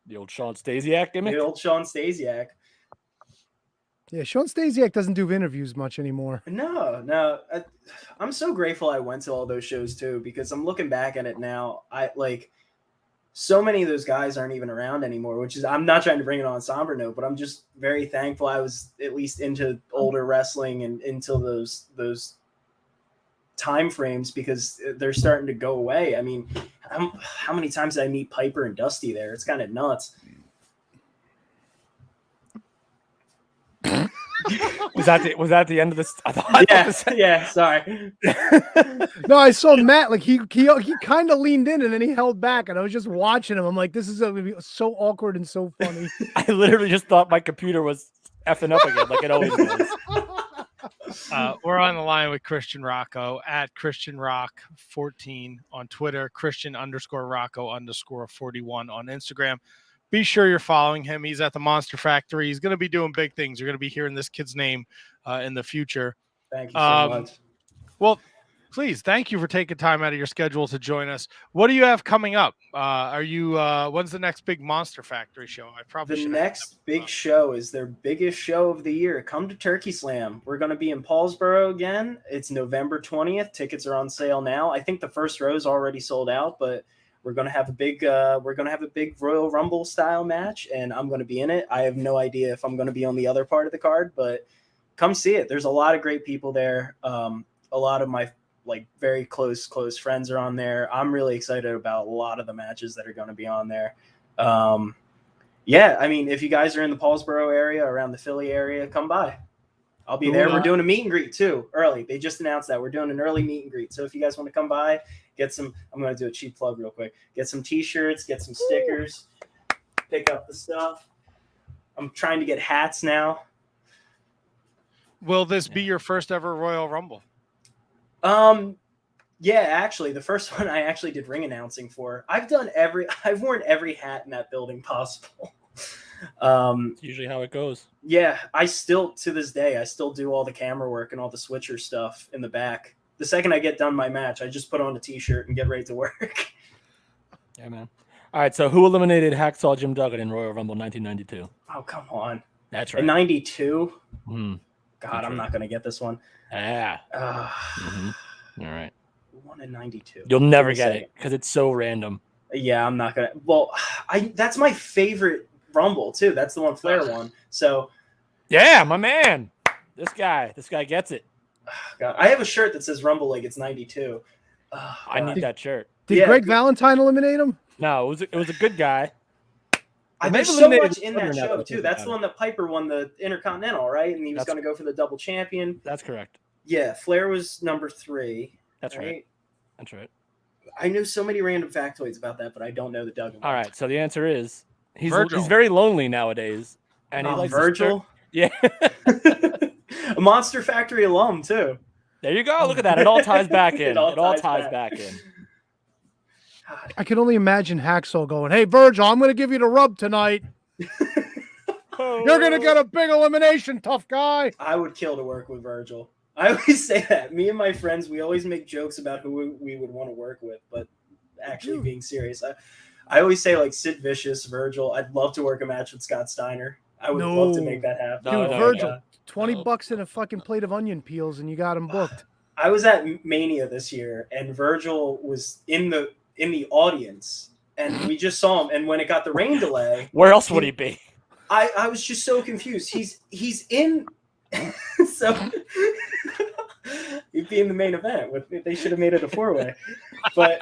The old Sean Stasiak gimmick. The old Sean Stasiak. Yeah, Sean Stasiak doesn't do interviews much anymore. No. I'm so grateful I went to all those shows too, because I'm looking back at it now. I like so many of those guys aren't even around anymore, which is, I'm not trying to bring it on a somber note, but I'm just very thankful I was at least into older wrestling and into those time frames, because they're starting to go away. I mean, how many times did I meet Piper and Dusty there? It's kind of nuts. Was that the end of this? Yeah. Sorry. No, I saw Matt like he kind of leaned in and then he held back, and I was just watching him. I'm like, this is gonna be so awkward and so funny. I literally just thought my computer was effing up again, like it always does. We're on the line with Christian Rocco at Christian Rock 14 on Twitter, Christian_Rocco_41 on Instagram. Be sure you're following him. He's at the Monster Factory. He's going to be doing big things. You're going to be hearing this kid's name in the future. Thank you so much. Well, please, thank you for taking time out of your schedule to join us. What do you have coming up? Are you? When's the next big Monster Factory show? The next big show is their biggest show of the year. Come to Turkey Slam. We're going to be in Paulsboro again. It's November 20th. Tickets are on sale now. I think the first row is already sold out, but we're going to have a big Royal Rumble style match, and I'm going to be in it. I have no idea if I'm going to be on the other part of the card, but come see it. There's a lot of great people there. A lot of my like very close friends are on there. I'm really excited about a lot of the matches that are going to be on there. Yeah, I mean, if you guys are in the Paulsboro area, around the Philly area, come by. I'll be there. We're doing a meet and greet too, early. They just announced that we're doing an early meet and greet. So if you guys want to come by, get some, I'm going to do a cheap plug real quick. Get some t-shirts, get some stickers, pick up the stuff. I'm trying to get hats now. Will this be your first ever Royal Rumble? Yeah, actually, the first one I actually did ring announcing for. I've worn every hat in that building possible. It's usually how it goes. Yeah, I still, to this day, I still do all the camera work and all the switcher stuff in the back. The second I get done my match, I just put on a t-shirt and get ready to work. Yeah, man. All right, so who eliminated Hacksaw Jim Duggan in Royal Rumble 1992? Oh, come on. That's right. In 92? God, I'm not going to get this one. Yeah. All right. One in 92. You'll never get it because it's so random. Yeah, I'm not going to. Well, that's my favorite Rumble, too. That's the one Flair won. So. Yeah, my man. This guy gets it. God, I have a shirt that says Rumble like it's 92. I need that shirt. Did Greg Valentine eliminate him? No, it was a good guy. may There's have so eliminated much in Hunter that now that I show think too. That's about the it. one that Piper won the Intercontinental, right? And he was That's- going to go for the double champion. That's correct. Yeah, Flair was number 3. That's right. That's right. I know so many random factoids about that, but I don't know the Duggan. All right. So the answer is he's Virgil. very lonely nowadays, and he likes Virgil. Yeah. A Monster Factory alum too. There you go. Look at that. It all ties back in. It all It all ties ties back. back in. I can only imagine Hacksaw going, "Hey, Virgil, I'm going to give you the rub tonight. You're going to get a big elimination, tough guy." I would kill to work with Virgil. I always say that. Me and my friends, we always make jokes about who we would want to work with, but actually being serious, I always say like Sid Vicious, Virgil. I'd love to work a match with Scott Steiner. I would love to make that happen. Dude, No, Virgil, yeah. $20 in a fucking plate of onion peels, and you got him booked. I was at Mania this year, and Virgil was in the audience, and we just saw him. And when it got the rain delay, Where else would he be? I was just so confused. He's in, so he'd be in the main event. They should have made it a 4-way. But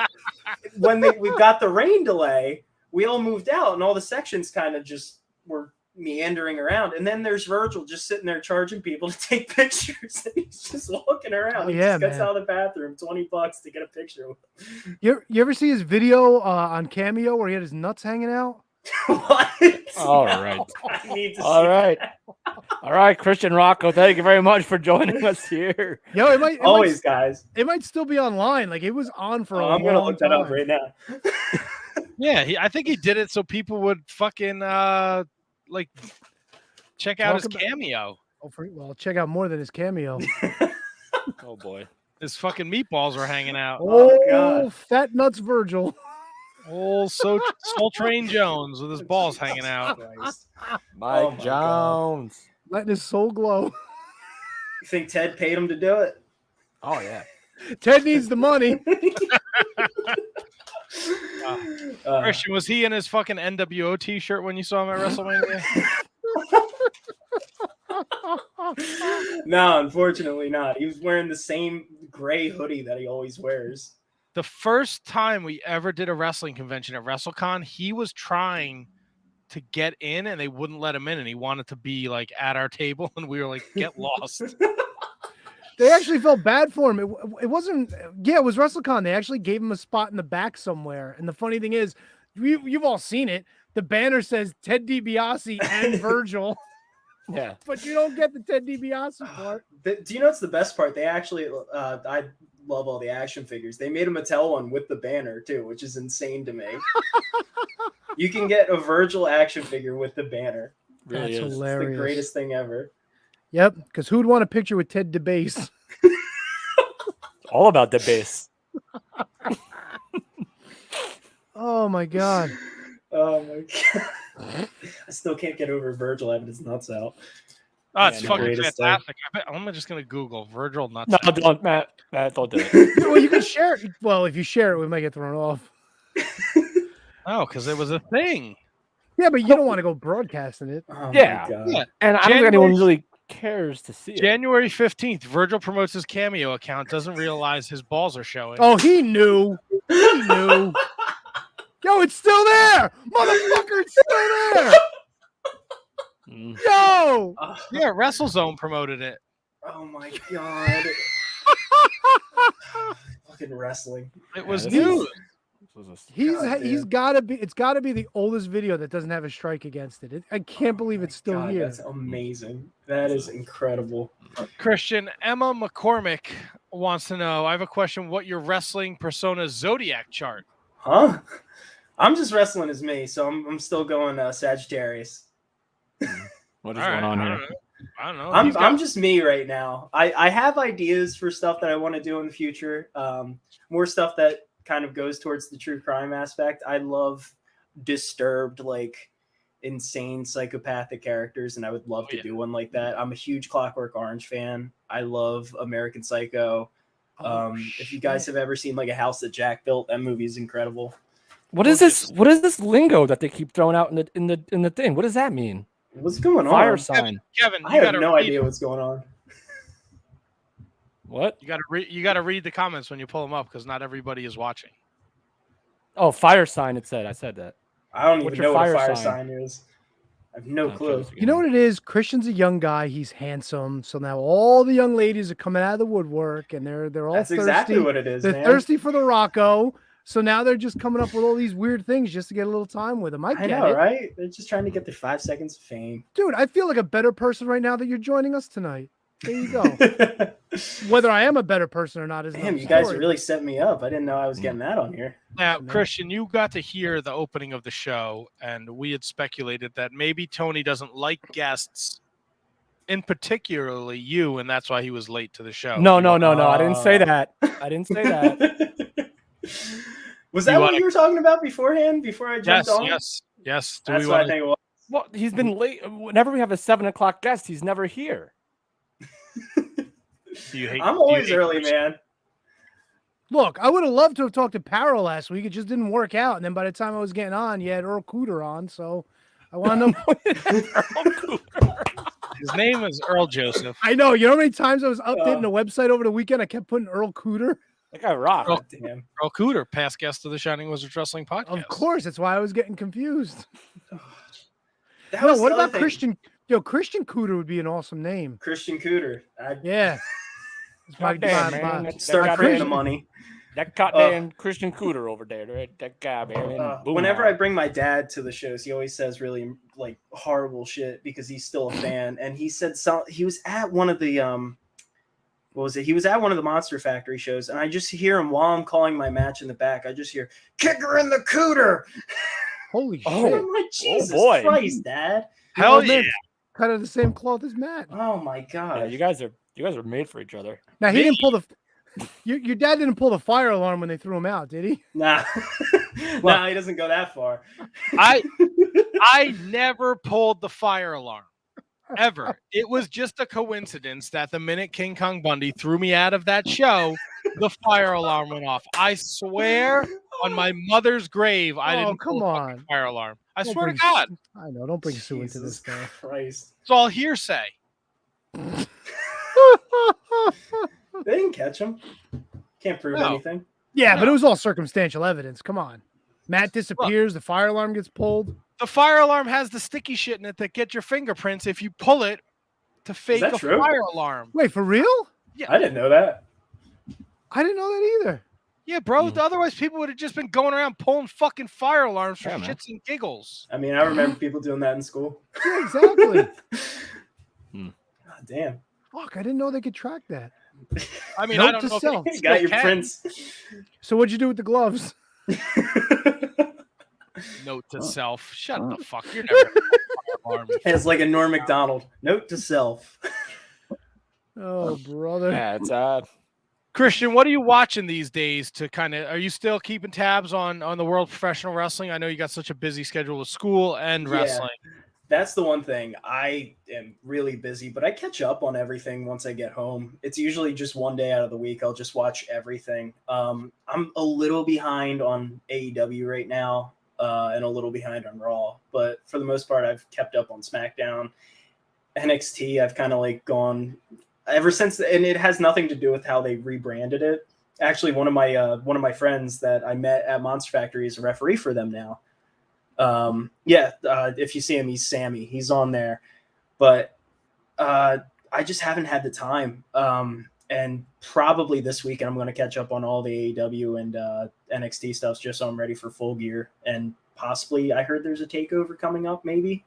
when we got the rain delay, we all moved out, and all the sections kind of just were meandering around. And then there's Virgil just sitting there charging people to take pictures, and he's just walking around. Oh, He yeah, just gets man. out of the bathroom, $20 to get a picture with him. You ever see his video on Cameo where he had his nuts hanging out? What? All right. I need to All see right. that. All right, Christian Rocco. Thank you very much for joining us here. Yo, it Always, guys. might still be online. Like, it was on for a I'm gonna long look that up time. right now. Yeah, I think he did it so people would fucking like check out his Talk about- cameo. Oh, well, check out more than his Cameo. Oh boy. His fucking meatballs were hanging out. Oh, God. Fat Nuts Virgil. Old Soul Train Jones with his balls hanging out. Christ. Mike Oh my Jones. Letting his soul glow. You think Ted paid him to do it? Oh yeah. Ted needs the money. Christian, was he in his fucking NWO t-shirt when you saw him at WrestleMania? No, unfortunately not. He was wearing the same gray hoodie that he always wears. The first time we ever did a wrestling convention at WrestleCon, he was trying to get in and they wouldn't let him in, and he wanted to be like at our table, and we were like, get lost. They actually felt bad for him. It wasn't. Yeah, it was WrestleCon. They actually gave him a spot in the back somewhere. And the funny thing is, you've all seen it. The banner says Ted DiBiase and Virgil, Yeah. but you don't get the Ted DiBiase part. Do you know what's the best part? They actually, I love all the action figures. They made a Mattel one with the banner too, which is insane to me. You can get a Virgil action figure with the banner. Really That's is. hilarious. It's the greatest thing ever. Yep, because who'd want a picture with Ted DiBiase? All about the base. Oh my God. Oh my god! I still can't get over Virgil having his nuts out. Oh, it's Yeah, fucking greatest thing. fantastic. I'm just gonna Google Virgil nuts. No, don't, Matt. Don't do it. Well, you can share it. Well, if you share it, we might get thrown off. Oh, because it was a thing. Yeah, but you don't want to go broadcasting it. Oh Yeah. my god! Yeah. And I don't think anyone really cares to see it. January 15th, Virgil promotes his Cameo account, doesn't realize his balls are showing. Oh, he knew. He knew. Yo, it's still there. Motherfucker, it's still there. Mm. Yo. Yeah, WrestleZone promoted it. Oh my god! Fucking wrestling. It was this news. is- this was a- He's God, gotta be. It's gotta be the oldest video that doesn't have a strike against it. I can't believe it's still God, here. That's amazing. That is incredible. Christian, Emma McCormick wants to know, I have a question, what your wrestling persona zodiac chart? Huh? I'm just wrestling as me, so I'm still going Sagittarius. What is All going right, on I here? don't know. I don't know. He's got- I'm just me right now. I have ideas for stuff that I want to do in the future. More stuff that kind of goes towards the true crime aspect. I love disturbed, like insane psychopathic characters, and I would love to do one like that. I'm a huge Clockwork Orange fan. I love American Psycho. If you guys have ever seen like A House That Jack Built, that movie is incredible. What is this? What is this lingo that they keep throwing out in the thing? What does that mean? What's going on? Fire sign. Kevin, I have no idea what's going on. What? You gotta read the comments when you pull them up because not everybody is watching. Oh, fire sign. It said. I said that. I don't What's even your know what a fire fire sign? sign is. I have no I'll try clue. this You know again. what it is? Christian's a young guy. He's handsome. So now all the young ladies are coming out of the woodwork, and they're all That's thirsty. exactly what it is, They're man. thirsty for the Rocco. So now they're just coming up with all these weird things just to get a little time with him. I I get know, it. right? They're just trying to get their 5 seconds of fame. Dude, I feel like a better person right now that you're joining us tonight. There you go. Whether I am a better person or not is Damn, another you guys story, really but- set me up. I didn't know I was getting that on here. Now, man. Christian, you got to hear the opening of the show, and we had speculated that maybe Tony doesn't like guests, in particularly you, and that's why he was late to the show. No, You no, want- no, no. I didn't say Oh. that. I didn't say that. Was that You what wanna- you were talking about beforehand? Before I jumped Yes, on? yes. Do That's we what I want think it was. Well, he's been late. Whenever we have a 7:00 guest, he's never here. do you hate? I'm do you always hate early, Christian? man. Look, I would have loved to have talked to Paro last week. It just didn't work out. And then by the time I was getting on, you had Earl Cooter on. So I wound up. His name is Earl Joseph. I know. You know how many times I was updating the website over the weekend? I kept putting Earl Cooter. That guy rocked. Earl, Damn. Earl Cooter, past guest of the Shining Wizards Wrestling Podcast. Of course. That's why I was getting confused. That No, was what the other about thing. Christian? Yo, Christian Cooter would be an awesome name. Christian Cooter? Yeah. It's my- Goddamn, my- man. my- That Start guy creating the Christian- money. That goddamn Christian Cooter over there. That guy, man. Boom Whenever out. I bring my dad to the shows, he always says really like horrible shit because he's still a fan. And he said he was at one of the what was it? He was at one of the Monster Factory shows, and I just hear him while I'm calling my match in the back. I just hear "Kicker in the Cooter." Holy Oh. shit. I'm like, Jesus boy. Christ, Dad! Hell man. yeah. Cut of the same cloth as Matt. Oh my God! Yeah, you guys are made for each other. Now, he Me? didn't pull the. Your dad didn't pull the fire alarm when they threw him out, did he? Nah, nah, he doesn't go that far. I never pulled the fire alarm. Ever. It was just a coincidence that the minute King Kong Bundy threw me out of that show, the fire alarm went off. I swear on my mother's grave, I didn't come pull the fucking on. fire alarm. I Don't swear to bring God. I know. Don't bring Sue into this Jesus stuff. Christ! It's all hearsay. They didn't catch him. Can't prove No. anything. Yeah, but No. it was all circumstantial evidence. Come on. Matt disappears. The fire alarm gets pulled. The fire alarm has the sticky shit in it that gets your fingerprints if you pull it to fake that a true? fire alarm. Wait, for real? I didn't know that. I didn't know that either. Yeah, bro. Hmm. Otherwise, people would have just been going around pulling fucking fire alarms for Yeah, man. shits and giggles. I mean, I remember people doing that in school. Yeah, exactly. God damn. Fuck, I didn't know they could track that. I mean, Note I don't to know if self. they You got your can. prints. So what'd you do with the gloves? Note to self. Shut the fuck. You're never gonna fire alarm. It's like a Norm Macdonald. Note to self. Oh, brother. Yeah, it's Christian, what are you watching these days to kind of, are you still keeping tabs on the world of professional wrestling? I know you got such a busy schedule with school and Yeah. wrestling. That's the one thing. I am really busy, but I catch up on everything once I get home. It's usually just one day out of the week. I'll just watch everything. I'm a little behind on AEW right now and a little behind on Raw, but for the most part, I've kept up on SmackDown. NXT, I've kind of like gone ever since, and it has nothing to do with how they rebranded it. Actually, one of my friends that I met at Monster Factory is a referee for them now. If you see him, he's Sammy. He's on there, but I just haven't had the time. And probably this weekend I'm going to catch up on all the AEW and NXT stuff just so I'm ready for Full Gear. And possibly, I heard there's a takeover coming up. Maybe.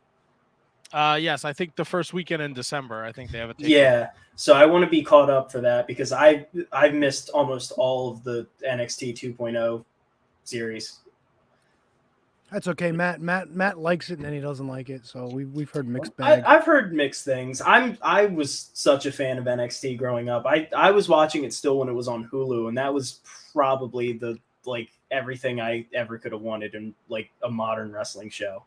Yes, I think the first weekend in December. I think they have a takeover. Yeah, so I want to be caught up for that because I've missed almost all of the NXT 2.0 series. That's okay. Matt likes it and then he doesn't like it. So we've heard mixed bag. I've heard mixed things. I was such a fan of NXT growing up. I was watching it still when it was on Hulu, and that was probably the everything I ever could have wanted in like a modern wrestling show.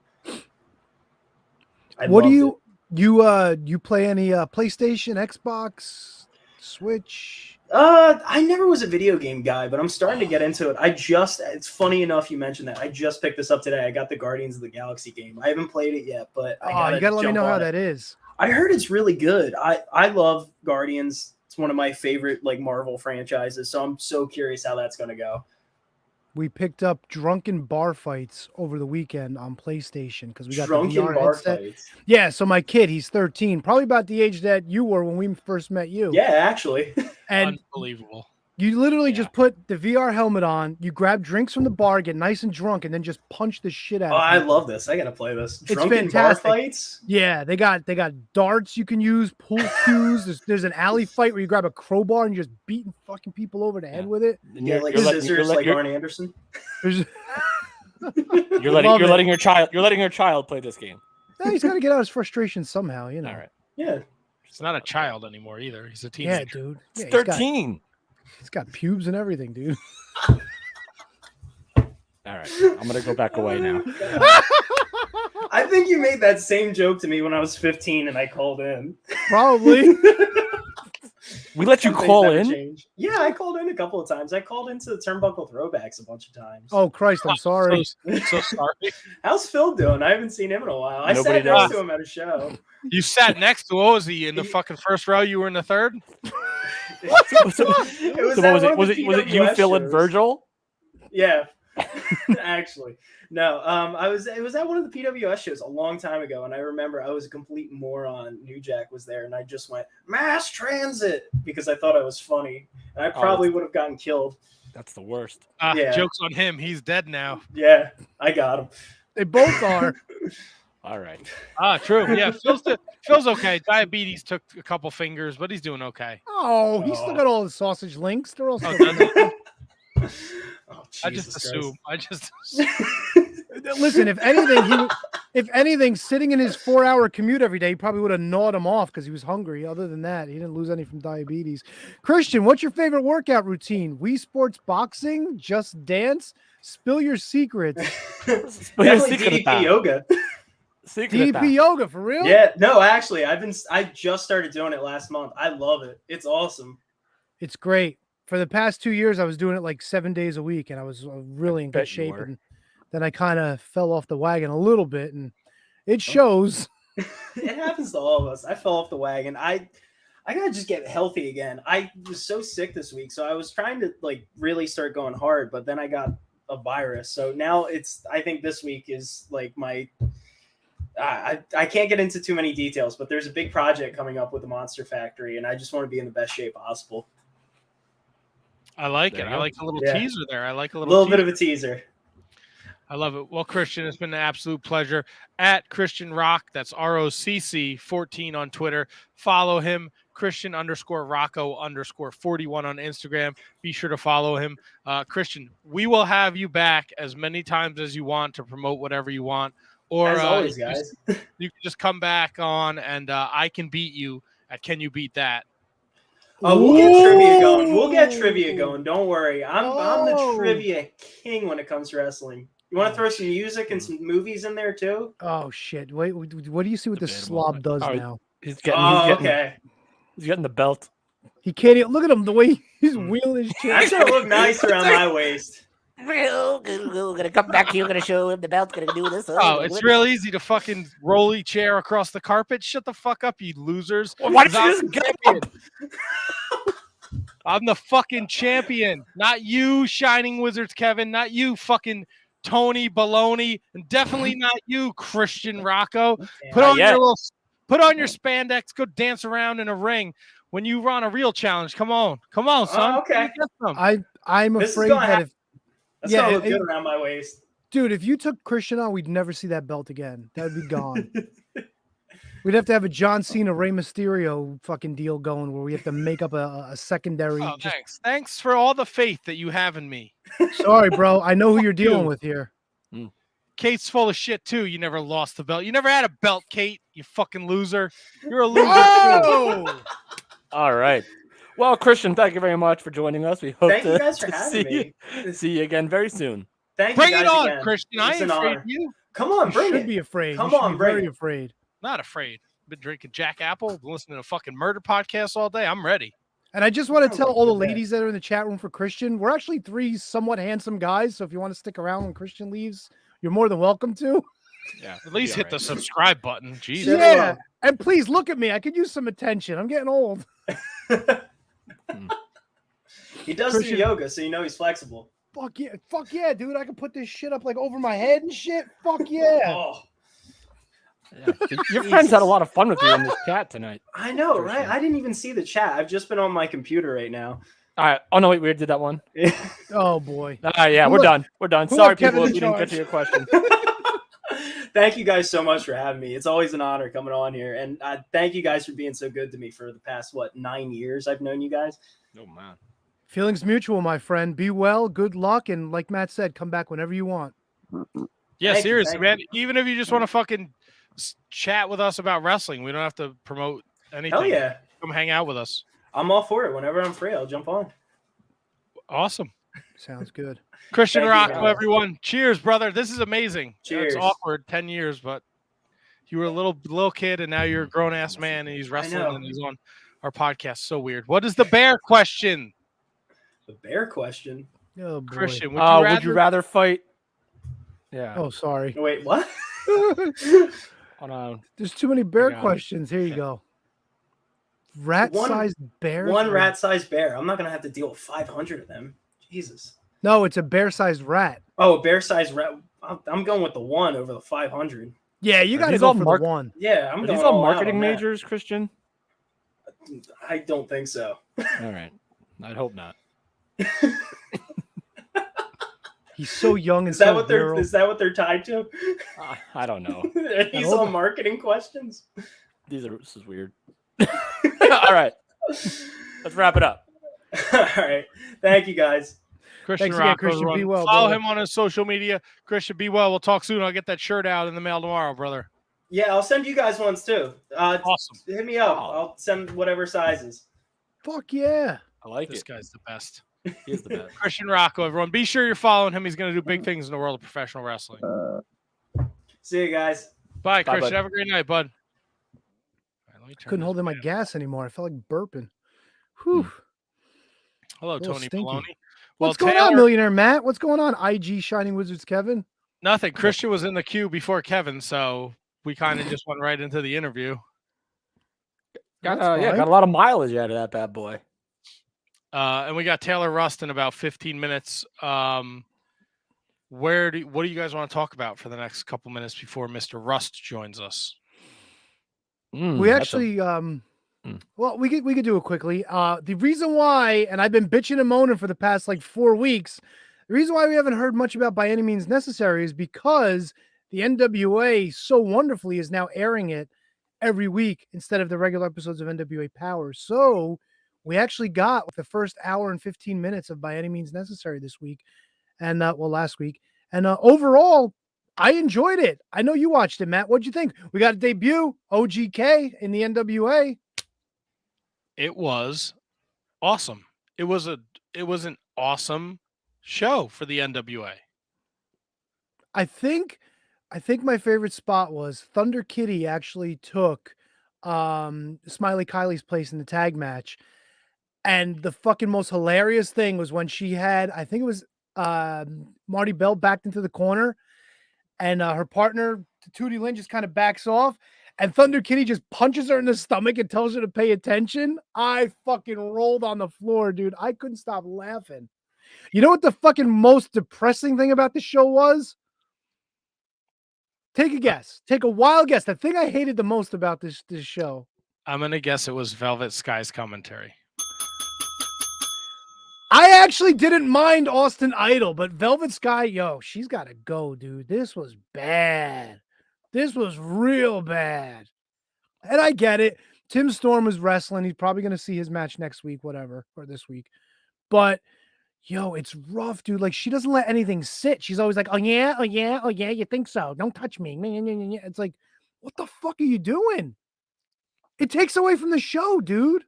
What do you play any PlayStation, Xbox, Switch? I never was a video game guy, but I'm starting to get into it. It's funny enough you mentioned that. I just picked this up today. I got the Guardians of the Galaxy game. I haven't played it yet, but You gotta let me know how that is. I heard it's really good. I love Guardians. It's one of my favorite like Marvel franchises, so I'm so curious how that's going to go. We picked up drunken bar fights over the weekend on PlayStation because we got Drunken the VR bar headset. fights. Yeah, so my kid, he's 13, probably about the age that you were when we first met you. Yeah, actually. And Unbelievable. you literally Yeah. just put the VR helmet on, you grab drinks from the bar, get nice and drunk, and then just punch the shit out Oh, of I people. love this. I gotta play this. It's Drunken bar fantastic. fights. Yeah, they got darts you can use, pool cues. There's an alley fight where you grab a crowbar and you're just beating fucking people over the head with it. And Yeah, like scissors, like Arn Anderson. There's you're Love it. letting your child play this game. Yeah, he's got to get out his frustration somehow, you know. All right. Yeah. He's not a child anymore either. He's a Yeah, teenager. dude. It's Yeah, 13. He's got pubes and everything, dude. All right. I'm gonna go back away now. I think you made that same joke to me when I was 15 and I called in. Probably. We let you Some things call never in. change. Yeah, I called in a couple of times. I called into the Turnbuckle Throwbacks a bunch of times. Oh Christ, I'm sorry. So sorry. How's Phil doing? I haven't seen him in a while. I Nobody sat next does. to him at a show. You sat next to, what was he, in the fucking first row? You were in the third? It was So at was one of it the was it you, PWS Phil, and shows. Virgil? Yeah. Actually. No, it was at one of the PWS shows a long time ago, and I remember I was a complete moron. New Jack was there, and I just went mass transit because I thought I was funny. And I probably would have gotten killed. That's the worst. Yeah. Jokes on him. He's dead now. Yeah, I got him. They both are. All right. True. Yeah, Phil's okay. Diabetes took a couple fingers, but he's doing okay. Oh, he's still got all the sausage links. They're all still does he? Oh, I just Jesus assume. Christ. Listen, if anything, sitting in his 4-hour commute every day, he probably would have gnawed him off because he was hungry. Other than that, he didn't lose any from diabetes. Christian, what's your favorite workout routine? Wii Sports Boxing, Just Dance, Spill Your Secrets. Definitely DDP yoga. DDP yoga, for real? Yeah, no, actually, I just started doing it last month. I love it. It's awesome. It's great. For the past 2 years, I was doing it like 7 days a week, and I was really in good bet you shape. were. And then I kind of fell off the wagon a little bit, and it shows. It happens to all of us. I fell off the wagon. I gotta just get healthy again. I was so sick this week, so I was trying to like really start going hard, but then I got a virus. So now I think this week is like my. I can't get into too many details, but there's a big project coming up with the Monster Factory, and I just want to be in the best shape possible. I like There it. you I go. like a little Yeah. teaser there. I like a A little little teaser. bit of a teaser. I love it. Well, Christian, it's been an absolute pleasure. At Christian Rock, that's ROCC14 on Twitter. Follow him, Christian_Rocco_41 on Instagram. Be sure to follow him. Christian, we will have you back as many times as you want to promote whatever you want. Or As always, you can guys. you can just come back on and I can beat you at Can You Beat That? Oh, we'll get trivia going. We'll get trivia going. Don't worry. I'm the Oh. trivia king when it comes to wrestling. You want to throw some music and some movies in there too? Oh, shit. Wait, what do you see what this Debatable. slob does Oh, now? He's Okay. getting the belt. He can't even look at him the way he's Hmm. wheeling his chair. That's gonna look nice around my waist. Gonna come back here, gonna show him the belt, gonna do this. Oh, it's real easy to fucking roll your chair across the carpet. Shut the fuck up, you losers. Why did I'm you just the get champion. I'm the fucking champion. Not you, Shining Wizards, Kevin. Not you, fucking Tony Baloney. And definitely not you, Christian Rocco. Put Not on yet. put on your spandex. Go dance around in a ring when you run a real challenge. Come on, son. Oh, okay. Get some. I'm This is afraid gonna that if That's Yeah, gonna look it- good around my waist. dude, if you took Christian on, we'd never see that belt again. That would be gone. We'd have to have a John Cena, Rey Mysterio fucking deal going where we have to make up a secondary. Oh, thanks for all the faith that you have in me. Sorry, bro. I know who you're dealing you. with here. Kate's full of shit too. You never lost the belt. You never had a belt, Kate. You fucking loser. You're a loser. Oh! All right. Well, Christian, thank you very much for joining us. We hope Thank you to, guys for to having see me. see you again very soon. Thank Bring you it guys on, again. Christian. I It's ain't an afraid honor. of you. Come on, You bring should it. be afraid. Come You should on, be bring very it. afraid. Not afraid. Been drinking Jack Apple, been listening to fucking murder podcasts all day. I'm ready. And I just want to tell all the look at that. ladies that are in the chat room for Christian, we're actually 3 somewhat handsome guys. So if you want to stick around when Christian leaves, you're more than welcome to. Yeah. At least hit the subscribe button. Jesus. Shut Yeah. up. And please look at me. I could use some attention. I'm getting old. He does do Christian- yoga, so you know he's flexible. Fuck yeah, dude! I can put this shit up like over my head and shit. Fuck yeah! Oh, Yeah. Your friends had a lot of fun with you in this chat tonight. I know, For right? sure. I didn't even see the chat. I've just been on my computer right now. All right. Oh no, wait, we did that one. Oh boy. Yeah, Who we're let- done. We're done. who Sorry, let Kevin people, if in we didn't get charge? to your question. Thank you guys so much for having me. It's always an honor coming on here, and thank you guys for being so good to me for the past 9 years I've known you guys. Oh man. Feelings mutual, my friend. Be well. Good luck, and like Matt said, come back whenever you want. Yeah, Thank you, seriously, thank man. you. Even if you just want to fucking chat with us about wrestling, we don't have to promote anything. Hell yeah, Come hang out with us. I'm all for it. Whenever I'm free, I'll jump on. Awesome. Sounds good. Christian Thank you, Rocco, guys. everyone. Cheers, brother. This is amazing. Cheers. It's awkward. 10 years, but you were a little kid and now you're a grown ass man and he's wrestling know. and he's on our podcast. So weird. What is the bear question? The bear question. Oh boy. Christian, would you rather fight? Yeah. Oh, sorry. Wait, what? Hold on. There's too many bear got it. questions. Here you go. Rat-sized bear. One rat-sized bear. I'm not gonna have to deal with 500 of them. Jesus. No, it's a bear-sized rat. Oh, bear-sized rat. I'm going with the one over the 500. Yeah, you Are got to these go all for mark- the one. Yeah, I'm Are going these all all out marketing on that. majors, Christian? I don't think so. All right. I'd hope not. He's so young and Is that so what they're virile. is that what they're tied to? I don't know. Are these all marketing questions? This is weird. All right. Let's wrap it up. All right. Thank you guys. Christian Thanks again, Rocco, Christian. everyone. Be well, Follow brother. him on his social media. Christian, be well. We'll talk soon. I'll get that shirt out in the mail tomorrow, brother. Yeah, I'll send you guys ones too. Awesome. Hit me up. Oh. I'll send whatever sizes. Fuck yeah. I like This it. guy's the best. He is the best. Christian Rocco, everyone. Be sure you're following him. He's going to do big things in the world of professional wrestling. See you guys. Bye, Bye, Christian. bud. Have a great night, bud. All right, let me turn Couldn't this hold in my down. gas anymore. I felt like burping. Whew. Hello, little Tony stinky. Maloney. What's going on, Millionaire Matt? What's going on, IG Shining Wizards Kevin? Nothing. Christian was in the queue before Kevin, so we kind of just went right into the interview. Got, That's yeah, fine. got a lot of mileage out of that bad boy. And we got Taylor Rust in about 15 minutes. What do you guys want to talk about for the next couple minutes before Mr. Rust joins us? We actually well, we could do it quickly. The reason why, and I've been bitching and moaning for the past like 4 weeks, the reason why we haven't heard much about By Any Means Necessary is because the NWA so wonderfully is now airing it every week instead of the regular episodes of NWA Power. So we actually got the first hour and 15 minutes of By Any Means Necessary this week, and last week. And overall, I enjoyed it. I know you watched it, Matt. What'd you think? We got a debut, OGK in the NWA. It was awesome. It was an awesome show for the NWA. I think my favorite spot was Thunder Kitty actually took Smiley Kylie's place in the tag match. And the fucking most hilarious thing was when she had, I think it was Marty Bell backed into the corner, and her partner, Tootie Lynn, just kind of backs off, and Thunder Kitty just punches her in the stomach and tells her to pay attention. I fucking rolled on the floor, dude. I couldn't stop laughing. You know what the fucking most depressing thing about the show was? Take a guess. Take a wild guess. The thing I hated the most about this show. I'm gonna guess it was Velvet Sky's commentary. I actually didn't mind Austin Idol, but Velvet Sky, yo, she's got to go, dude. This was bad. This was real bad. And I get it. Tim Storm was wrestling. He's probably going to see his match next week, whatever, or this week. But, yo, it's rough, dude. Like, she doesn't let anything sit. She's always like, oh, yeah, you think so. Don't touch me. It's like, what the fuck are you doing? It takes away from the show, dude.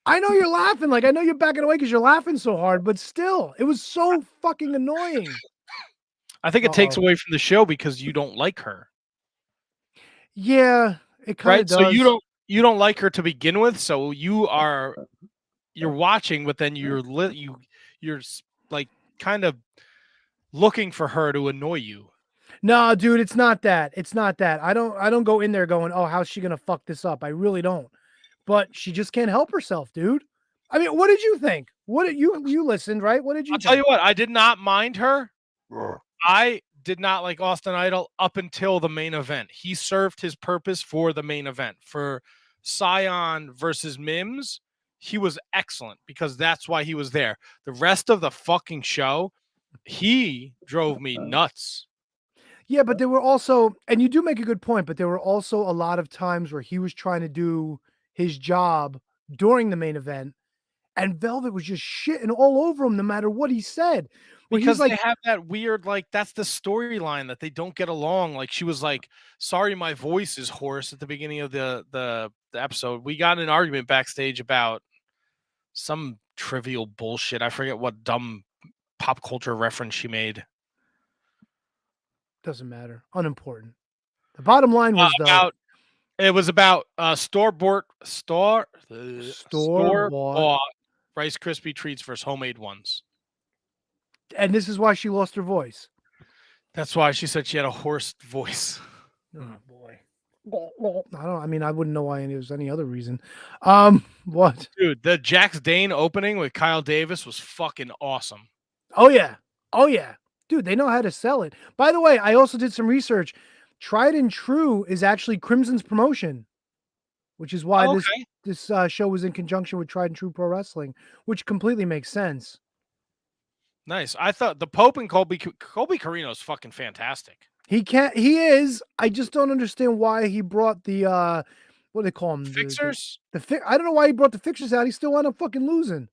I know you're laughing. Like, I know you're backing away because you're laughing so hard, but still, it was so fucking annoying. I think it takes away from the show because you don't like her. Yeah, it kind of Right? does. So you don't like her to begin with, so you're watching, but then you're like kind of looking for her to annoy you. No, dude, it's not that. It's not that. I don't go in there going, oh, how's she gonna fuck this up? I really don't. But she just can't help herself, dude. I mean, what did you think? What did you listened, right? What did you I'll tell you what, I did not mind her. Ugh. I did not like Austin Idol up until the main event. He served his purpose for the main event. For Scion versus Mims, he was excellent because that's why he was there. The rest of the fucking show, he drove me nuts. Yeah, but there were also, and you do make a good point, but there were also a lot of times where he was trying to do his job during the main event, and Velvet was just shitting all over him no matter what he said. Where Because he's like, they have that weird, like, that's the storyline that they don't get along. Like, she was like, sorry, my voice is hoarse at the beginning of the episode. We got in an argument backstage about some trivial bullshit. I forget what dumb pop culture reference she made. doesn't matter, unimportant. The bottom line was It was about store-bought Rice Krispie treats versus homemade ones. and this is why she lost her voice. That's why she said she had a hoarse voice. Oh boy. I wouldn't know why there was any other reason. What? Dude, the Jax Dane opening with Kyle Davis was fucking awesome. Oh yeah. Dude, they know how to sell it. By the way, I also did some research. Tried and True is actually Crimson's promotion, which is why this show was in conjunction with Tried and True Pro Wrestling, which completely makes sense. Nice. I thought the Pope and Colby Carino is fucking fantastic. He is. I just don't understand why he brought the what do they call them? Fixers? I don't know why he brought the fixers out. He still wound up fucking losing.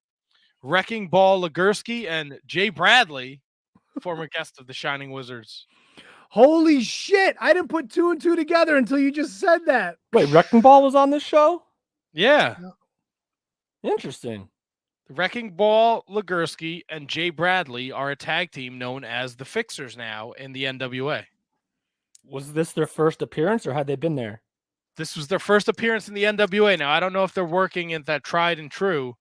Wrecking Ball Legursky and Jay Bradley, former guest of the Shining Wizards. Holy shit. I didn't put 2 and 2 together until you just said that. Wait, Wrecking Ball was on this show? Yeah. Interesting. Wrecking Ball Legursky and Jay Bradley are a tag team known as the Fixers now in the NWA. Was this their first appearance or had they been there? This was their first appearance in the NWA. Now, I don't know if they're working in that Tried and True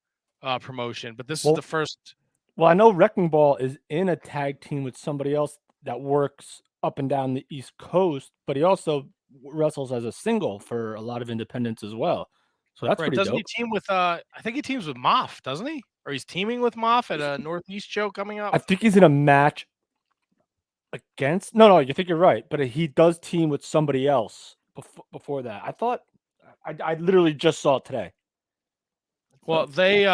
promotion, but this is the first. Well, I know Wrecking Ball is in a tag team with somebody else that works up and down the East Coast, but he also wrestles as a single for a lot of independents as well. So that's pretty doesn't dope. he team with I think he teams with Moff, doesn't he? Or he's teaming with Moff at a Northeast show coming up. I think he's in a match against no, you think you're right, but he does team with somebody else before that. I thought I literally just saw it today. Well, they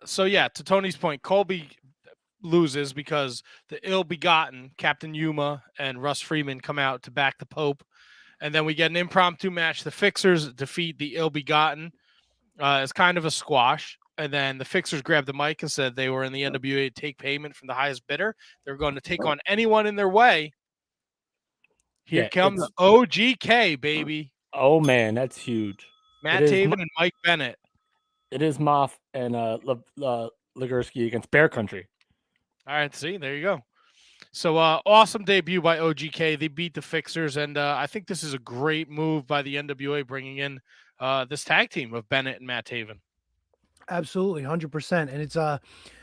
so yeah, to Tony's point, Colby loses because the ill-begotten Captain Yuma and Russ Freeman come out to back the Pope, and then we get an impromptu match. The Fixers defeat the ill-begotten. It's kind of a squash, and then the Fixers grabbed the mic and said they were in the NWA to take payment from the highest bidder. They're going to take on anyone in their way. Here comes OGK, baby. Oh man, that's huge. Matt Taven and Mike Bennett. It is Moff and Legursky against Bear Country. All right, see, there you go. So awesome debut by OGK. They beat the Fixers, and I think this is a great move by the NWA bringing in this tag team of Bennett and Matt Taven. Absolutely, 100%. And it's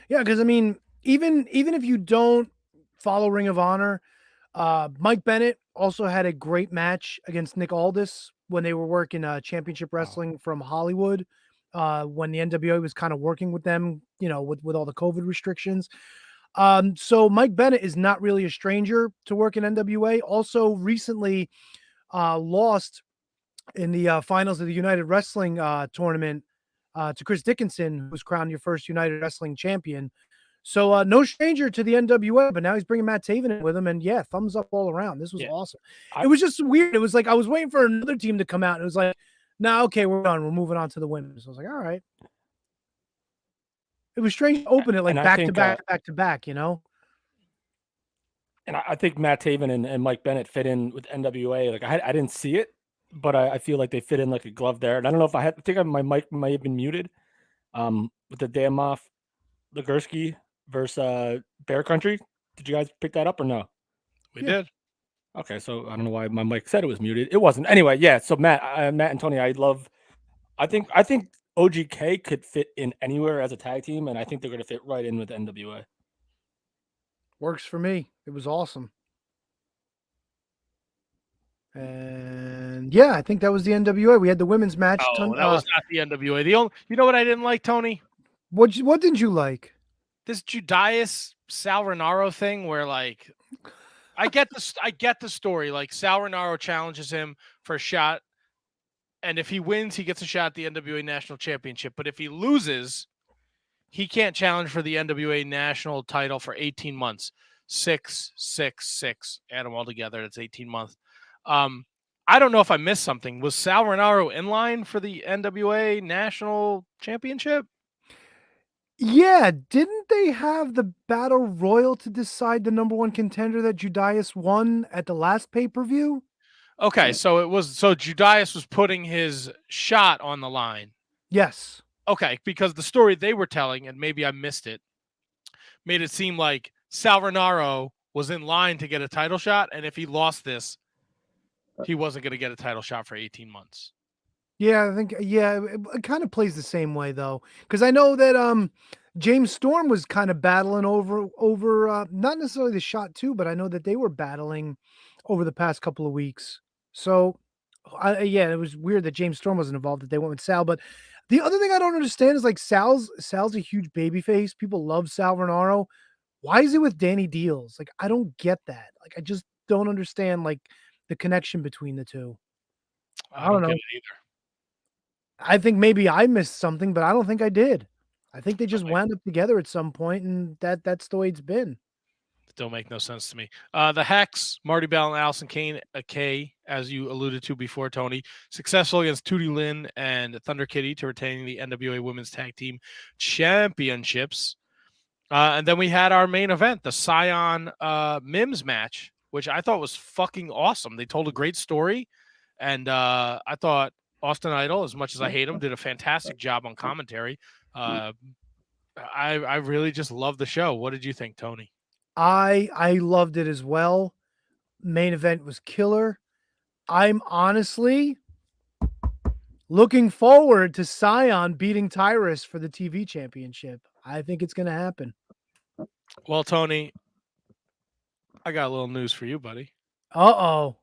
because I mean, even if you don't follow Ring of Honor, Mike Bennett also had a great match against Nick Aldis when they were working championship wrestling from Hollywood. When the NWA was kind of working with them, with all the COVID restrictions. So Mike Bennett is not really a stranger to work in NWA. Also recently lost in the finals of the United Wrestling tournament to Chris Dickinson, who was crowned your first United Wrestling champion. So no stranger to the NWA, but now he's bringing Matt Taven in with him. And yeah, thumbs up all around. This was awesome. It was just weird. It was like I was waiting for another team to come out. And it was like, no, okay, we're done. We're moving on to the women's. I was like, all right. It was strange to open it like back to back, And I think Matt Taven and Mike Bennett fit in with NWA. Like I didn't see it, but I feel like they fit in like a glove there. And I don't know if I think my mic might have been muted with the damn off Legursky versus Bear Country. Did you guys pick that up or no? We did. Okay, so I don't know why my mic said it was muted. It wasn't. Anyway, yeah. So Matt and Tony, I think OGK could fit in anywhere as a tag team, and I think they're going to fit right in with NWA. Works for me. It was awesome. And yeah, I think that was the NWA. We had the women's match. Oh, that was not the NWA. You know what I didn't like, Tony? What didn't you like? this Judas Sal Rinauro thing where like I get the story. Like Sal Rinauro challenges him for a shot, and if he wins, he gets a shot at the NWA National Championship. But if he loses, he can't challenge for the NWA National title for 18 months. 6, 6, 6. Add them all together. That's 18 months. I don't know if I missed something. Was Sal Rinauro in line for the NWA National Championship? Yeah, didn't they have the Battle Royal to decide the number one contender that Judas won at the last pay-per-view? Okay, so Judas was putting his shot on the line. Yes. Okay, because the story they were telling, and maybe I missed it, made it seem like Sal Rinauro was in line to get a title shot, and if he lost this, he wasn't going to get a title shot for 18 months. Yeah, I think it kind of plays the same way though, because I know that James Storm was kind of battling over not necessarily the shot too, but I know that they were battling over the past couple of weeks. So, yeah, it was weird that James Storm wasn't involved. That they went with Sal, but the other thing I don't understand is like Sal's a huge baby face. People love Sal Rinauro. Why is he with Danny Deals? Like I don't get that. Like I just don't understand like the connection between the two. I don't know. get it either. I think maybe I missed something, but I don't think I did. I think they just Okay. wound up together at some point, and that's the way it's been. Don't make no sense to me. The Hex, Marty Bell and Allison Kane, Kay, as you alluded to before, Tony, successful against Tootie Lynn and Thunder Kitty to retain the NWA Women's Tag Team Championships. And then we had our main event, the Scion Mims match, which I thought was fucking awesome. They told a great story, and I thought Austin Idol, as much as I hate him, did a fantastic job on commentary. I really just love the show. What did you think, Tony? I loved it as well. Main event was killer. I'm honestly looking forward to Scion beating Tyrus for the TV championship. I think it's going to happen. Well, Tony, I got a little news for you, buddy. Uh-oh.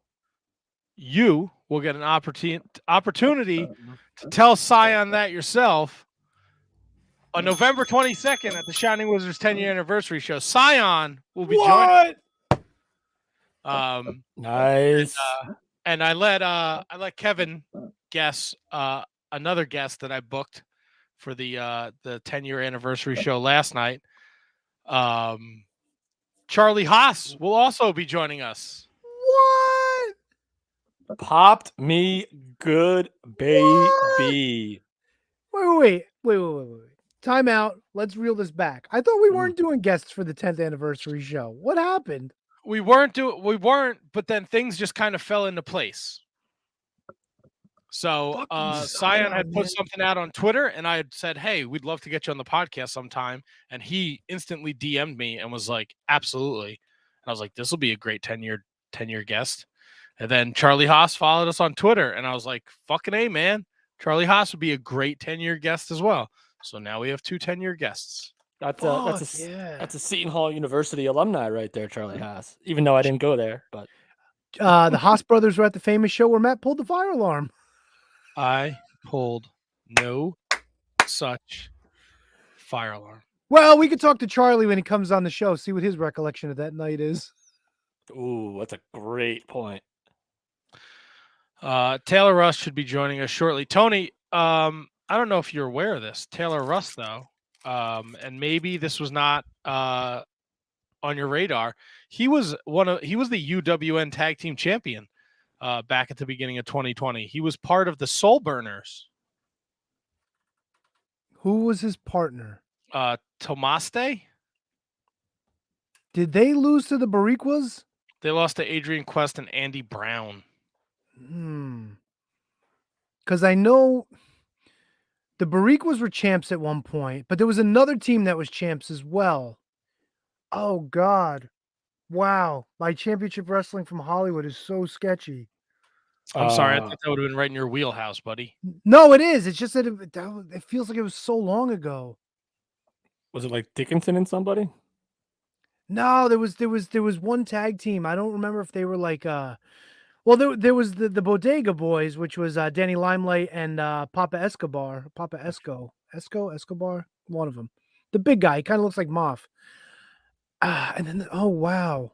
You will get an opportunity to tell Scion that yourself on November 22nd at the Shining Wizards 10-year anniversary show. Scion will be joining. Nice. And I let Kevin guess another guest that I booked for the 10-year anniversary show last night. Charlie Haas will also be joining us. What? Popped me good, baby. Wait. Time out. Let's reel this back. I thought we weren't doing guests for the 10th anniversary show. What happened? We weren't, but then things just kind of fell into place. So Scion had put something out on Twitter, and I had said, hey, we'd love to get you on the podcast sometime. And he instantly DM'd me and was like, absolutely. And I was like, this will be a great 10-year guest. And then Charlie Haas followed us on Twitter, and I was like, fucking A, man. Charlie Haas would be a great 10-year guest as well. So now we have 2 10-year guests. That's a Seton Hall University alumni right there, Charlie Haas. Even though I didn't go there, but The Haas brothers were at the famous show where Matt pulled the fire alarm. I pulled no such fire alarm. Well, we could talk to Charlie when he comes on the show, see what his recollection of that night is. ooh, that's a great point. Taylor Russ should be joining us shortly. Tony, I don't know if you're aware of this. Taylor Russ, though, and maybe this was not on your radar. He was the UWN Tag Team Champion back at the beginning of 2020. He was part of the Soul Burners. Who was his partner? Tomaste. Did they lose to the Bariquas? They lost to Adrian Quest and Andy Brown. Because I know the Bariquas were champs at one point, but there was another team that was champs as well. Oh, God. Wow. My championship wrestling from Hollywood is so sketchy. I'm sorry. I thought that would have been right in your wheelhouse, buddy. No, it is. It's just that it feels like it was so long ago. Was it like Dickinson and somebody? No, there was one tag team. I don't remember if they were like well, there was the Bodega Boys, which was Danny Limelight and Escobar, one of them. the big guy. He kind of looks like Moff. And then oh wow,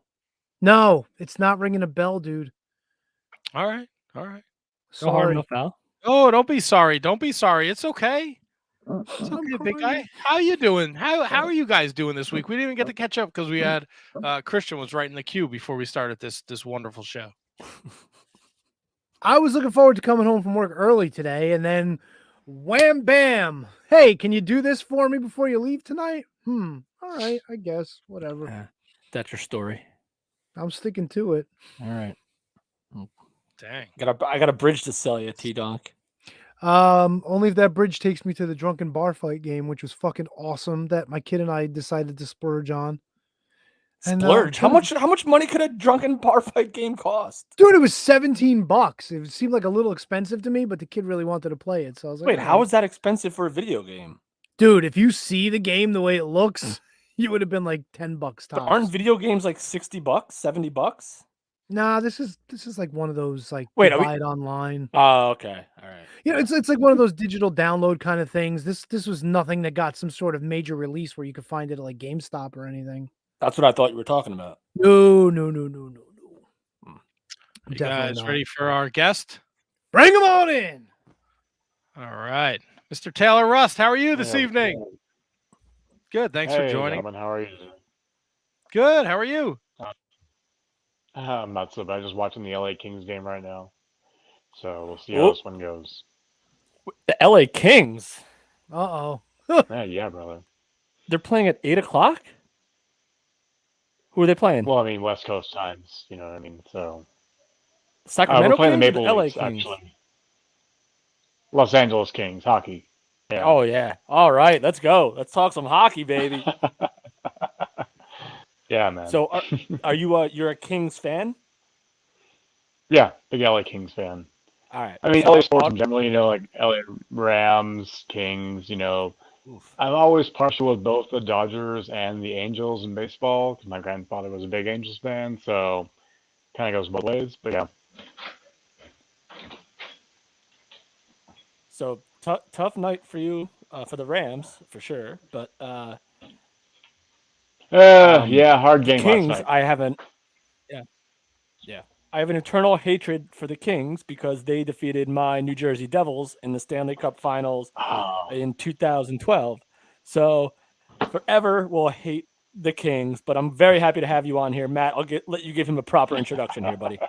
no, it's not ringing a bell, dude. All right. All right. No harm, Sorry. no foul. Oh, don't be sorry. Don't be sorry. It's okay. It's I'm okay, big crying. guy. How you doing? How are you guys doing this week? We didn't even get to catch up because we had Christian was right in the queue before we started this wonderful show. I was looking forward to coming home from work early today, and then wham bam. Hey, can you do this for me before you leave tonight? All right, I guess. Whatever. Yeah, that's your story. I'm sticking to it. All right. Dang. I got a bridge to sell you, T-Donk. Only if that bridge takes me to the drunken bar fight game, which was fucking awesome, that my kid and I decided to splurge on. And, Splurge. How much money could a drunken bar fight game cost? Dude, it was $17. It seemed like a little expensive to me, but the kid really wanted to play it. So I was like, Wait, "All how right." is that expensive for a video game? Dude, if you see the game the way it looks, you would have been like $10 tops. Aren't video games like $60, $70? Nah, this is like one of those like Wait, buy it online. Oh, okay. All right. You know, it's like one of those digital download kind of things. This was nothing that got some sort of major release where you could find it at like GameStop or anything. That's what I thought you were talking about. No. You guys ready for our guest? Bring him on in. All right. Mr. Taylor Rust, how are you this evening? Good. Thanks for joining. Gentlemen, how are you? Good. How are you? I'm not so bad. I'm just watching the LA Kings game right now. So we'll see how this one goes. The LA Kings. Uh-oh. Yeah, brother. They're playing at 8:00? Who are they playing? Well, I mean, West Coast times, you know what I mean? So Sacramento we're playing Kings the or Maple LA Leafs, Kings? actually. Los Angeles Kings, hockey. Yeah. Oh yeah. All right, let's go. Let's talk some hockey, baby. Yeah, man. So are you you're a Kings fan? Yeah, big LA Kings fan. All right. I mean, So LA sports in general, you know, like LA Rams, Kings, you know. Oof. I'm always partial with both the Dodgers and the Angels in baseball because my grandfather was a big Angels fan, so kind of goes both ways. But yeah. So tough night for you for the Rams for sure, but yeah, hard game Kings. last night. I have an eternal hatred for the Kings because they defeated my New Jersey Devils in the Stanley Cup Finals in 2012. So forever will hate the Kings, but I'm very happy to have you on here, Matt. Let you give him a proper introduction here, buddy.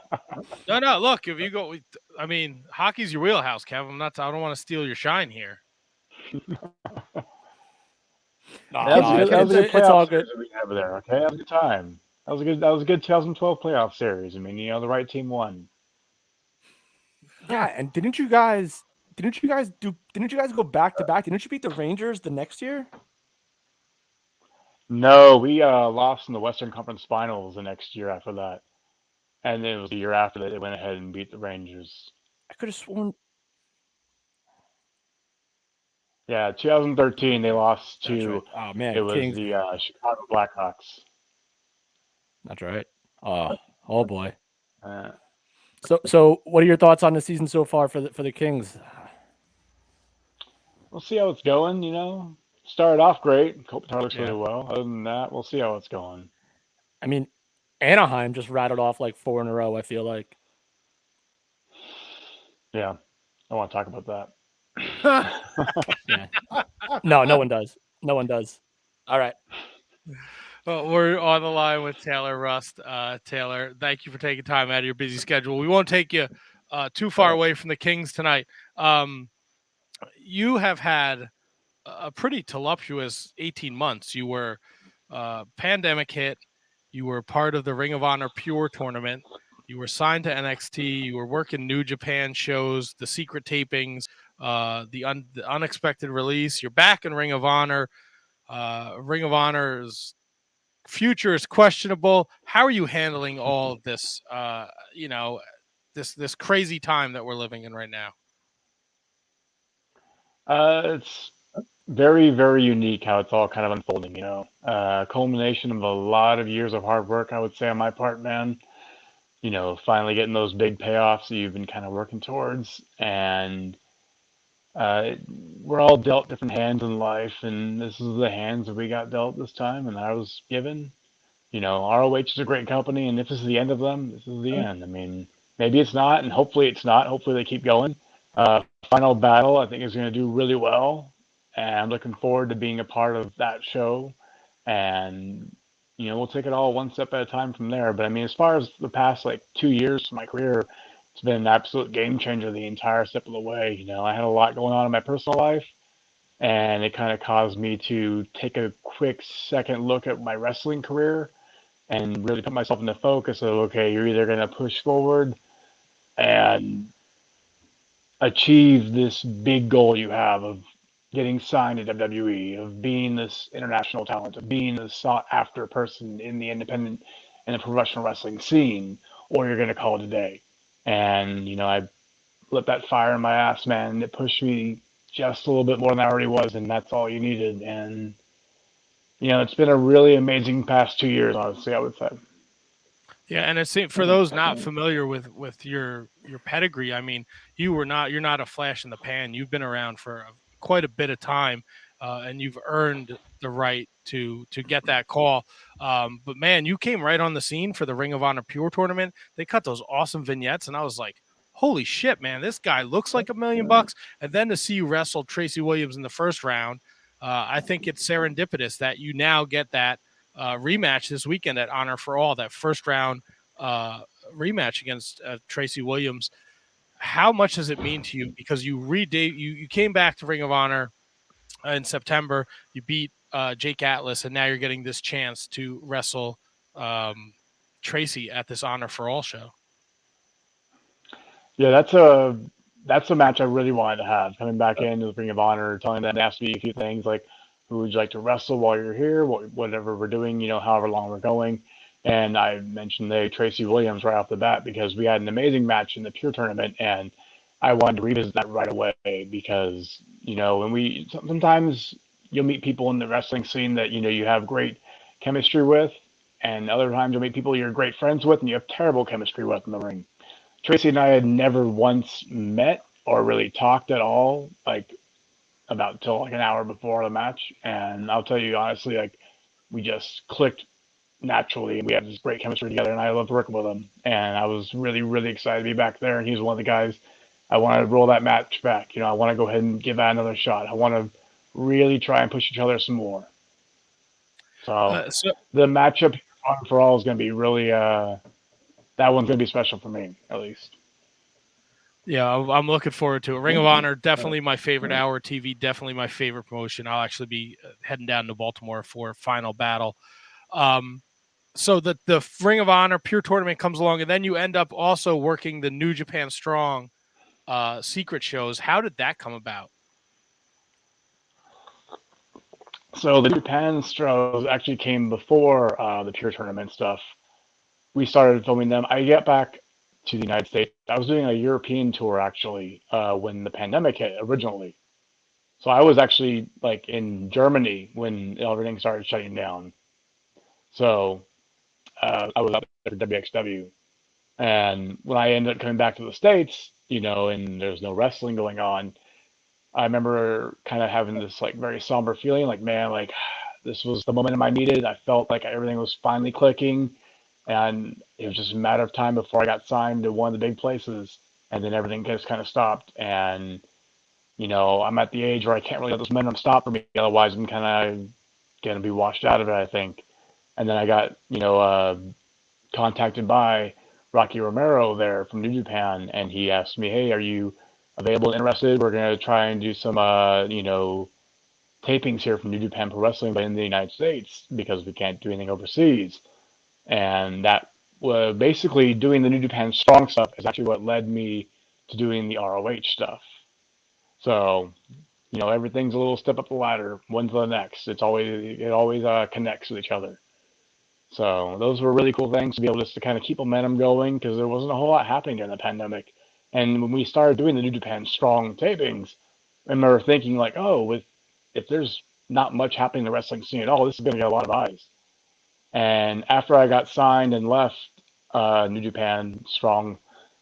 No. Look, if you go, I mean, hockey's your wheelhouse, Kev. I don't want to steal your shine here. It's all good. We have there, okay? That was a good time. That was a good 2012 playoff series. I mean, you know, the right team won. Yeah, and didn't you guys go back to back? Didn't you beat the Rangers the next year? No, we lost in the Western Conference Finals the next year after that. And then it was the year after that they went ahead and beat the Rangers. I could have sworn. Yeah, 2013 they lost That's to right. Oh man, it was Kings. the Chicago Blackhawks. That's right. Oh boy. Uh, So what are your thoughts on the season so far for the Kings? we'll see how it's going, you know. Started off great. Kopitar looks really well. Other than that, we'll see how it's going. I mean, Anaheim just rattled off like 4 in a row, I feel like. Yeah. I want to talk about that. Yeah. No one does. No one does. All right. Well, we're on the line with Taylor Rust. Taylor, thank you for taking time out of your busy schedule. We won't take you too far away from the Kings tonight. You have had a pretty tumultuous 18 months. You were pandemic hit. You were part of the Ring of Honor Pure tournament. You were signed to NXT. You were working New Japan shows, the secret tapings, the unexpected release. You're back in Ring of Honor. Ring of Honor's future is questionable. How are you handling all of this? This crazy time that we're living in right now. It's very, very unique how it's all kind of unfolding, you know. Culmination of a lot of years of hard work, I would say, on my part, man. You know, finally getting those big payoffs that you've been kind of working towards. And uh, we're all dealt different hands in life, and this is the hands that we got dealt this time, and I was given. ROH is a great company, and if this is the end of them, this is the end. I mean, maybe it's not, and hopefully it's not. Hopefully they keep going. Final Battle, I think, is going to do really well, and I'm looking forward to being a part of that show. And we'll take it all one step at a time from there. But I mean, as far as the past like 2 years of my career, it's been an absolute game changer the entire step of the way. I had a lot going on in my personal life, and it kind of caused me to take a quick second look at my wrestling career and really put myself in the focus of, okay, you're either going to push forward and achieve this big goal you have of getting signed to WWE, of being this international talent, of being this sought after person in the independent and the professional wrestling scene, or you're going to call it a day. And, I lit that fire in my ass, man. It pushed me just a little bit more than I already was, and that's all you needed. And, it's been a really amazing past 2 years, honestly, I would say. Yeah, and it seems for those not familiar with your pedigree, I mean, you're not a flash in the pan. You've been around for quite a bit of time, and you've earned the right to get that call. But man, you came right on the scene for the Ring of Honor Pure tournament. They cut those awesome vignettes, and I was like, holy shit, man, this guy looks like $1 million. And then to see you wrestle Tracy Williams in the first round, I think it's serendipitous that you now get that rematch this weekend at Honor for All, that first round rematch against Tracy Williams. How much does it mean to you? Because you came back to Ring of Honor in September, you beat Jake Atlas, and now you're getting this chance to wrestle Tracy at this Honor for All show. Yeah, that's a match I really wanted to have. Coming back into the Ring of Honor, telling them to ask me a few things like, who would you like to wrestle while you're here? Whatever we're doing, however long we're going. And I mentioned Tracy Williams right off the bat because we had an amazing match in the Pure tournament, and I wanted to revisit that right away because when sometimes you'll meet people in the wrestling scene that you have great chemistry with, and other times you'll meet people you're great friends with and you have terrible chemistry with in the ring. Tracy and I had never once met or really talked at all, like about till like an hour before the match. And I'll tell you honestly, like we just clicked naturally. We had this great chemistry together, and I loved working with him. And I was really, really excited to be back there. And he was one of the guys I want to roll that match back. I want to go ahead and give that another shot. I want to really try and push each other some more. So the matchup for all is going to be really that one's going to be special for me, at least. Yeah, I'm looking forward to it. Ring of Honor, definitely my favorite hour TV, definitely my favorite promotion. I'll actually be heading down to Baltimore for Final Battle. So the Ring of Honor Pure tournament comes along, and then you end up also working the New Japan Strong secret shows. How did that come about? So the New Japan Strong actually came before the Pure tournament stuff. We started filming them. I get back to the United States. I was doing a European tour actually when the pandemic hit originally. So I was actually like in Germany when everything started shutting down. So I was up there for WXW. And when I ended up coming back to the States, and there's no wrestling going on, I remember kind of having this like very somber feeling like, man, like this was the momentum I needed. I felt like everything was finally clicking. And it was just a matter of time before I got signed to one of the big places, and then everything just kind of stopped. And I'm at the age where I can't really let this momentum stop for me, otherwise I'm kind of gonna be washed out of it, I think. And then I got contacted by Rocky Romero there from New Japan, and he asked me, "Hey, are you available and interested? We're gonna try and do some tapings here from New Japan Pro Wrestling, but in the United States because we can't do anything overseas." And that was basically doing the New Japan Strong stuff is actually what led me to doing the ROH stuff. So, everything's a little step up the ladder, one to the next. It always connects with each other. So those were really cool things to be able just to kind of keep momentum going because there wasn't a whole lot happening during the pandemic. And when we started doing the New Japan Strong tapings, I remember thinking like, oh, if there's not much happening in the wrestling scene at all, this is going to get a lot of eyes. And after I got signed and left New Japan Strong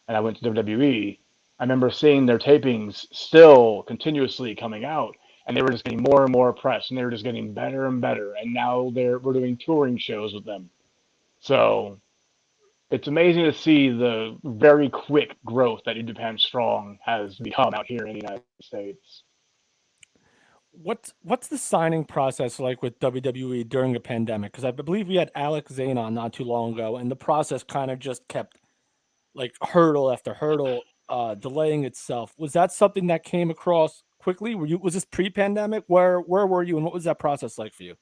and I went to WWE, I remember seeing their tapings still continuously coming out, and they were just getting more and more press, and they were just getting better and better. And now we're doing touring shows with them. So it's amazing to see the very quick growth that New Japan Strong has become out here in the United States. What's the signing process like with WWE during a pandemic? Because I believe we had Alex Zane on not too long ago, and the process kind of just kept like hurdle after hurdle, delaying itself. Was that something that came across quickly? Was this pre-pandemic? Where were you, and what was that process like for you?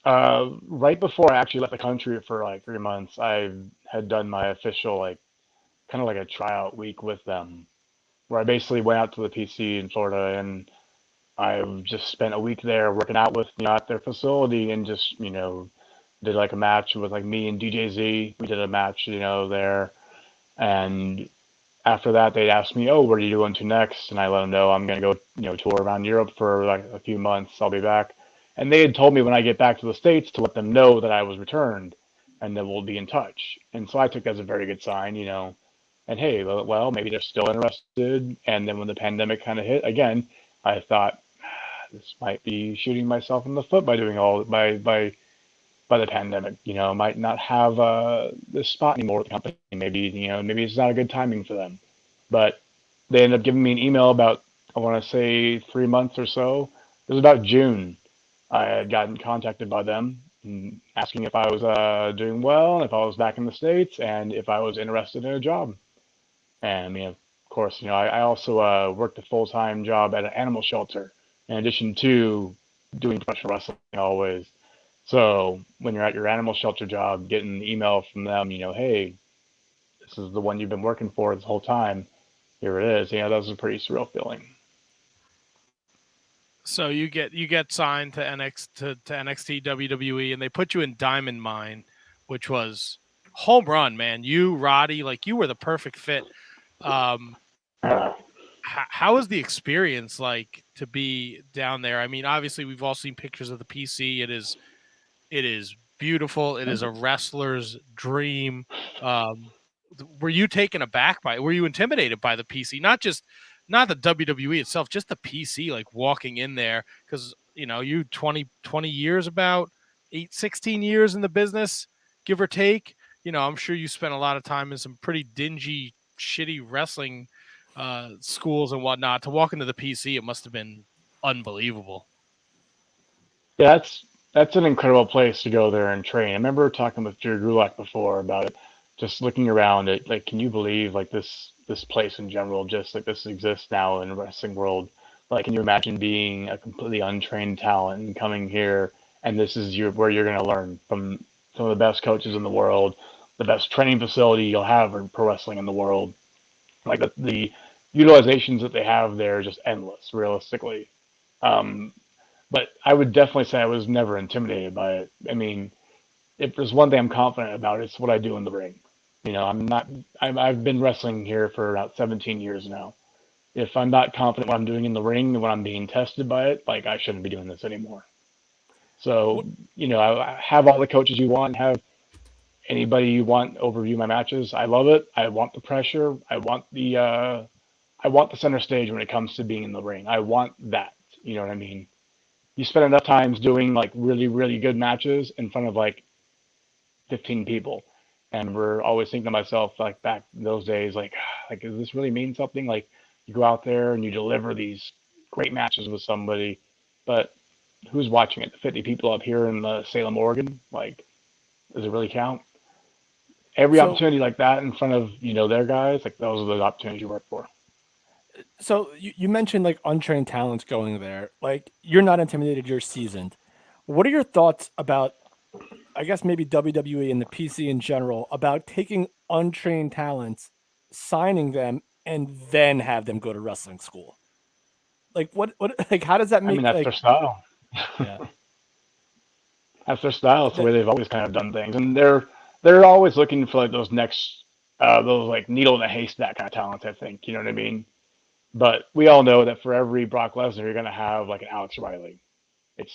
Right before I actually left the country for like 3 months, I had done my official like kind of like a tryout week with them, where I basically went out to the PC in Florida and I just spent a week there working out with at their facility and just did like a match with like me and DJZ. We did a match there, and after that they asked me, oh, what are you doing to next? And I let them know I'm gonna go tour around Europe for like a few months. I'll be back, and they had told me when I get back to the States to let them know that I was returned and that we'll be in touch. And so I took that as a very good sign. And hey, well, maybe they're still interested. And then when the pandemic kind of hit again, I thought this might be shooting myself in the foot by doing all by the pandemic. Might not have this spot anymore with the company. Maybe it's not a good timing for them. But they ended up giving me an email about, I want to say, 3 months or so. It was about June. I had gotten contacted by them asking if I was doing well, and if I was back in the States, and if I was interested in a job. And I mean, of course, I also worked a full-time job at an animal shelter in addition to doing professional wrestling always. So when you're at your animal shelter job, getting an email from them, hey, this is the one you've been working for this whole time. Here it is. That was a pretty surreal feeling. So you get signed to NXT WWE, and they put you in Diamond Mine, which was home run, man. You, Roddy, like you were the perfect fit. How was the experience like to be down there? I mean, obviously we've all seen pictures of the PC. It is beautiful. It is a wrestler's dream. Were you taken aback by it? Were you intimidated by the PC? Not the WWE itself, just the PC, like walking in there, because you 20 years, about 16 years in the business, give or take. I'm sure you spent a lot of time in some pretty dingy, shitty wrestling schools and whatnot. To walk into the PC, it must have been unbelievable. Yeah, that's an incredible place to go there and train. I remember talking with Drew Gulak before about it, just looking around it. Like, can you believe like this place in general, just like this exists now in the wrestling world? Like, can you imagine being a completely untrained talent and coming here, and this is where you're going to learn from some of the best coaches in the world, the best training facility you'll have in pro wrestling in the world. Like the utilizations that they have there are just endless, realistically. Um, but I would definitely say I was never intimidated by it. I mean, if there's one thing I'm confident about, it's what I do in the ring. I'm not. I've been wrestling here for about 17 years now. If I'm not confident what I'm doing in the ring and when I'm being tested by it, like I shouldn't be doing this anymore. So, I have all the coaches you want, have anybody you want overview my matches. I love it. I want the pressure. I want the center stage when it comes to being in the ring. I want that. You know what I mean? You spend enough times doing like really, really good matches in front of like 15 people. And we're always thinking to myself, like back in those days, like, does this really mean something? Like you go out there and you deliver these great matches with somebody, but who's watching it? The 50 people up here in Salem, Oregon? Like, does it really count? Every So, opportunity like that in front of, their guys, like those are the opportunities you work for. so you mentioned like untrained talents going there. Like you're not intimidated, you're seasoned. What are your thoughts about, I guess maybe WWE and the PC in general, about taking untrained talents, signing them, and then have them go to wrestling school? Like what like how does that I mean, make that's their like style. yeah. That's their style. It's the That, way they've always kind of done things, and they're always looking for like those next, those like needle in a haystack kind of talents. I think you know what I mean. But we all know that for every Brock Lesnar, you're gonna have like an Alex Riley. It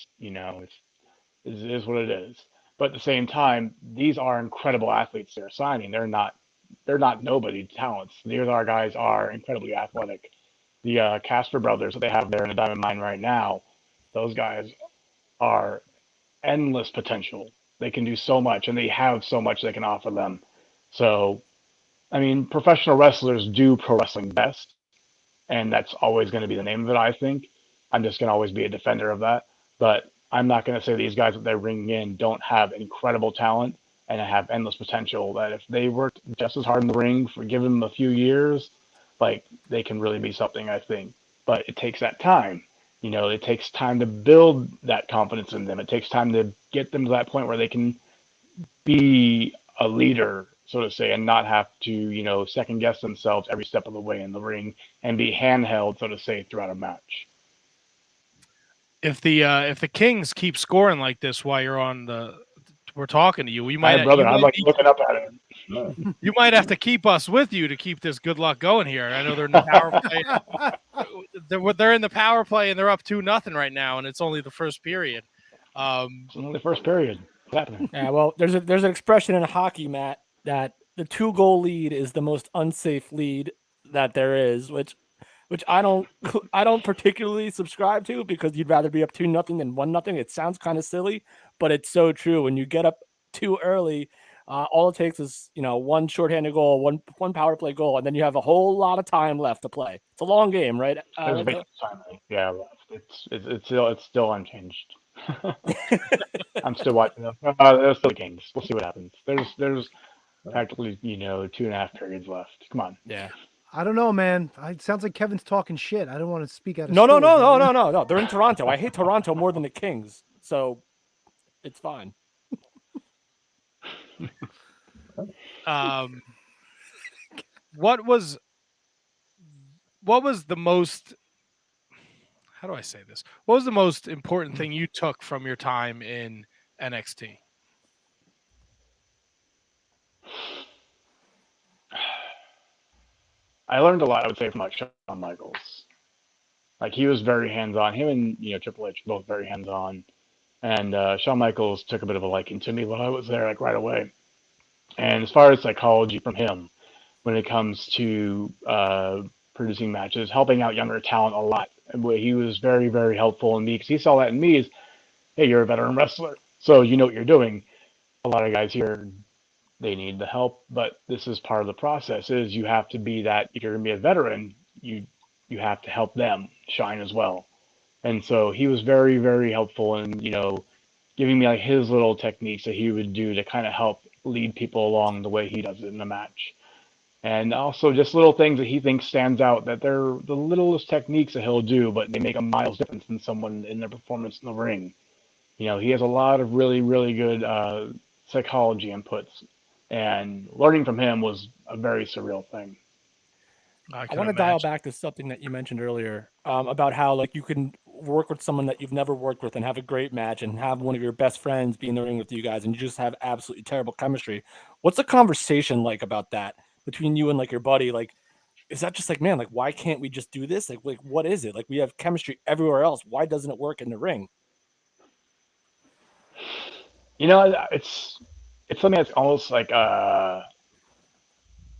is what it is. But at the same time, these are incredible athletes they're signing. They're not they're not nobody talents. These our guys are incredibly athletic. The Casper brothers that they have there in the Diamond Mine right now, those guys are endless potential. They can do so much, and they have so much they can offer them. So, I mean, professional wrestlers do pro wrestling best, and that's always going to be the name of it, I think. I'm just going to always be a defender of that. But I'm not going to say these guys that they're bringing in don't have incredible talent and have endless potential. That if they worked just as hard in the ring for give them a few years, like they can really be something, I think. But it takes that time. You know, it takes time to build that confidence in them. It takes time to get them to that point where they can be a leader, so to say, and not have to, second guess themselves every step of the way in the ring and be handheld, so to say, throughout a match. If the Kings keep scoring like this while we're talking to you, we might. I'm like looking up at it. You might have to keep us with you to keep this good luck going here. I know they're in the power play. They're in the power play and they're up 2-0 right now, and it's only the first period. It's only the first period. What's happening? Yeah, well, there's an expression in hockey, Matt, that the 2-goal lead is the most unsafe lead that there is, which I don't particularly subscribe to, because you'd rather be up 2-0 than 1-0. It sounds kind of silly, but it's so true. When you get up too early, all it takes is one shorthanded goal, one power play goal, and then you have a whole lot of time left to play. It's a long game, right? There's a bit of time. Yeah, it's still unchanged. I'm still watching them. There's still the Kings. We'll see what happens. There's practically 2.5 periods left. Come on. Yeah. I don't know, man. It sounds like Kevin's talking shit. I don't want to speak out of No. school, They're in Toronto. I hate Toronto more than the Kings, so it's fine. What was the most, how do I say this? What was the most important thing you took from your time in NXT? I learned a lot, I would say, from Shawn Michaels. Like, he was very hands-on. Him and Triple H were both very hands-on. And Shawn Michaels took a bit of a liking to me while I was there, like, right away. And as far as psychology from him, when it comes to producing matches, helping out younger talent a lot, he was very, very helpful in me, because he saw that in me as, hey, you're a veteran wrestler, so you know what you're doing. A lot of guys here, they need the help, but this is part of the process. Is you have to be that. If you're gonna be a veteran, you have to help them shine as well. And so he was very, very helpful in giving me like his little techniques that he would do to kind of help lead people along the way he does it in the match. And also just little things that he thinks stands out, that they're the littlest techniques that he'll do, but they make a miles difference in someone in their performance in the ring. He has a lot of really, really good psychology inputs, and learning from him was a very surreal thing. I want to dial back to something that you mentioned earlier about how like you can work with someone that you've never worked with and have a great match and have one of your best friends be in the ring with you guys and you just have absolutely terrible chemistry. What's the conversation like about that between you and like your buddy? Like, is that just like, man, like, why can't we just do this? Like what is it? Like, we have chemistry everywhere else. Why doesn't it work in the ring? It's something that's almost like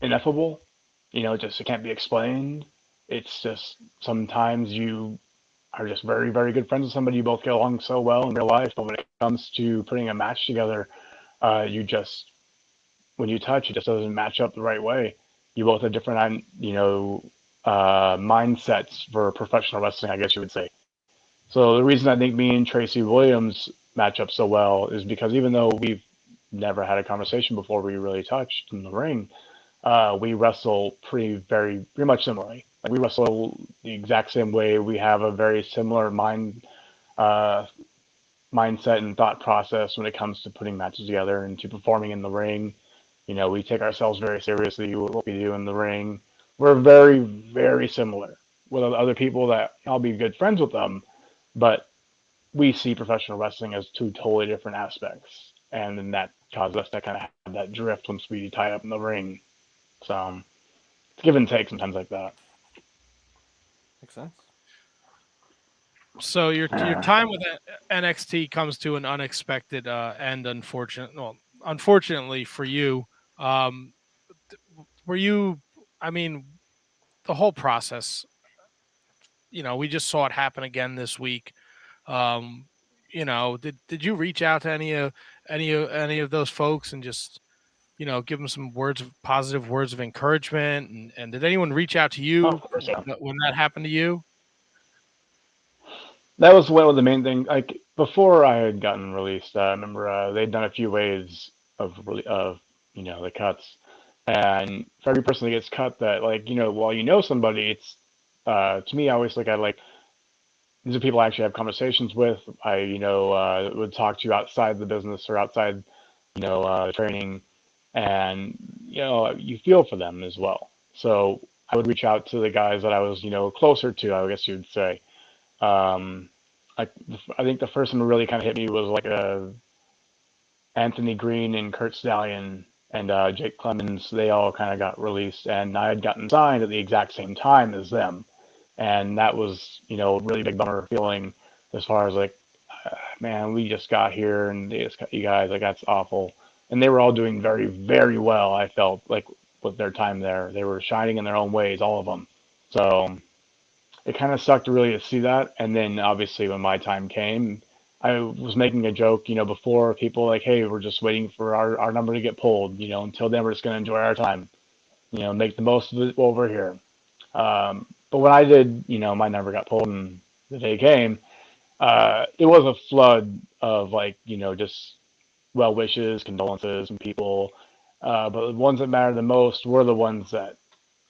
ineffable. It can't be explained. It's just sometimes you are just very, very good friends with somebody. You both get along so well in real life, but when it comes to putting a match together, when you touch, it just doesn't match up the right way. You both have different, mindsets for professional wrestling, I guess you would say. So the reason I think me and Tracy Williams match up so well is because even though we've never had a conversation before we really touched in the ring, we wrestle pretty much similarly. Like, we wrestle the exact same way. We have a very similar mindset and thought process when it comes to putting matches together and to performing in the ring. We take ourselves very seriously, what we do in the ring. We're very, very similar. With other people that I'll be good friends with them, but we see professional wrestling as two totally different aspects. And then that causes us to kind of have that drift once we tie up in the ring. So it's give and take sometimes like that. Makes sense. So your time with NXT comes to an unexpected end, unfortunately for you. were you? I mean, the whole process. We just saw it happen again this week. Um, did you reach out to any of those folks and just give them some positive words of encouragement, and did anyone reach out to Of you course, yeah. when that happened to you? That was one of the main things. Like before I had gotten released, I remember they'd done a few waves of the cuts, and for every person that gets cut, that like while somebody, it's to me I always look at it like these are people I actually have conversations with. I would talk to outside the business or outside the training, and you feel for them as well. So I would reach out to the guys that I was closer to, I guess you'd say. Um, I, I think the first one that really kind of hit me was like Anthony Green and Kurt Stallion and Jake Clemens. They all kind of got released, and I had gotten signed at the exact same time as them, and that was a really big bummer feeling as far as like, man, we just got here and they just got you guys, like that's awful. And they were all doing very, very well. I felt like with their time there, they were shining in their own ways, all of them. So it kind of sucked really to see that. And then obviously when my time came, I was making a joke, before people like, hey, we're just waiting for our number to get pulled. Until then, we're just going to enjoy our time, make the most of it while we're here. But when I did, my number got pulled and the day came, it was a flood of like, just well wishes, condolences from people. But the ones that mattered the most were the ones that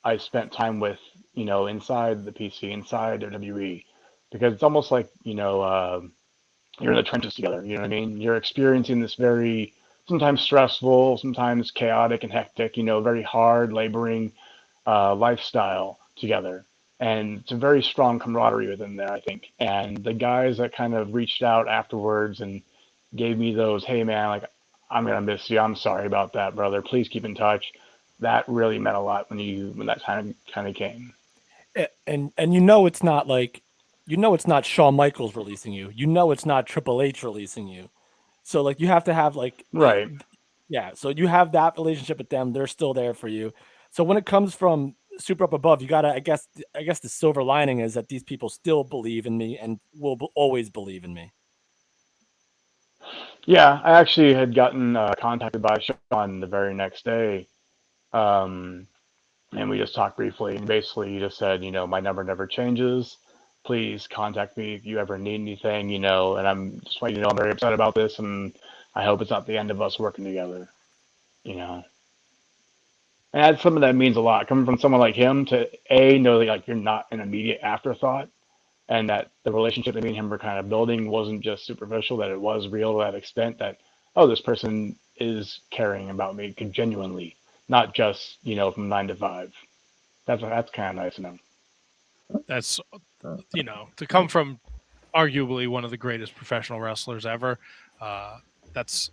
I spent time with, inside the PC, inside WWE, because it's almost like, you're in the trenches together. You know what I mean? You're experiencing this very sometimes stressful, sometimes chaotic and hectic, very hard, laboring lifestyle together. And it's a very strong camaraderie within there, I think. And the guys that kind of reached out afterwards and gave me those, hey man, like I'm gonna miss you. I'm sorry about that, brother. Please keep in touch. That really meant a lot when that time kind of came. And it's not like it's not Shawn Michaels releasing you. It's not Triple H releasing you. So like you have to have like Right. yeah. So you have that relationship with them. They're still there for you. So when it comes from super up above, you gotta. I guess the silver lining is that these people still believe in me and will always believe in me. Yeah, I actually had gotten contacted by Sean the very next day, um, and we just talked briefly. And basically, he just said, my number never changes. Please contact me if you ever need anything, And I'm just want you to know I'm very upset about this, and I hope it's not the end of us working together, you know. And that's something that means a lot coming from someone like him to know that like you're not an immediate afterthought, and that the relationship that me and him were kind of building wasn't just superficial, that it was real to that extent that, oh, this person is caring about me genuinely, not just, from 9 to 5. That's kind of nice to know. That's to come from arguably one of the greatest professional wrestlers ever. That's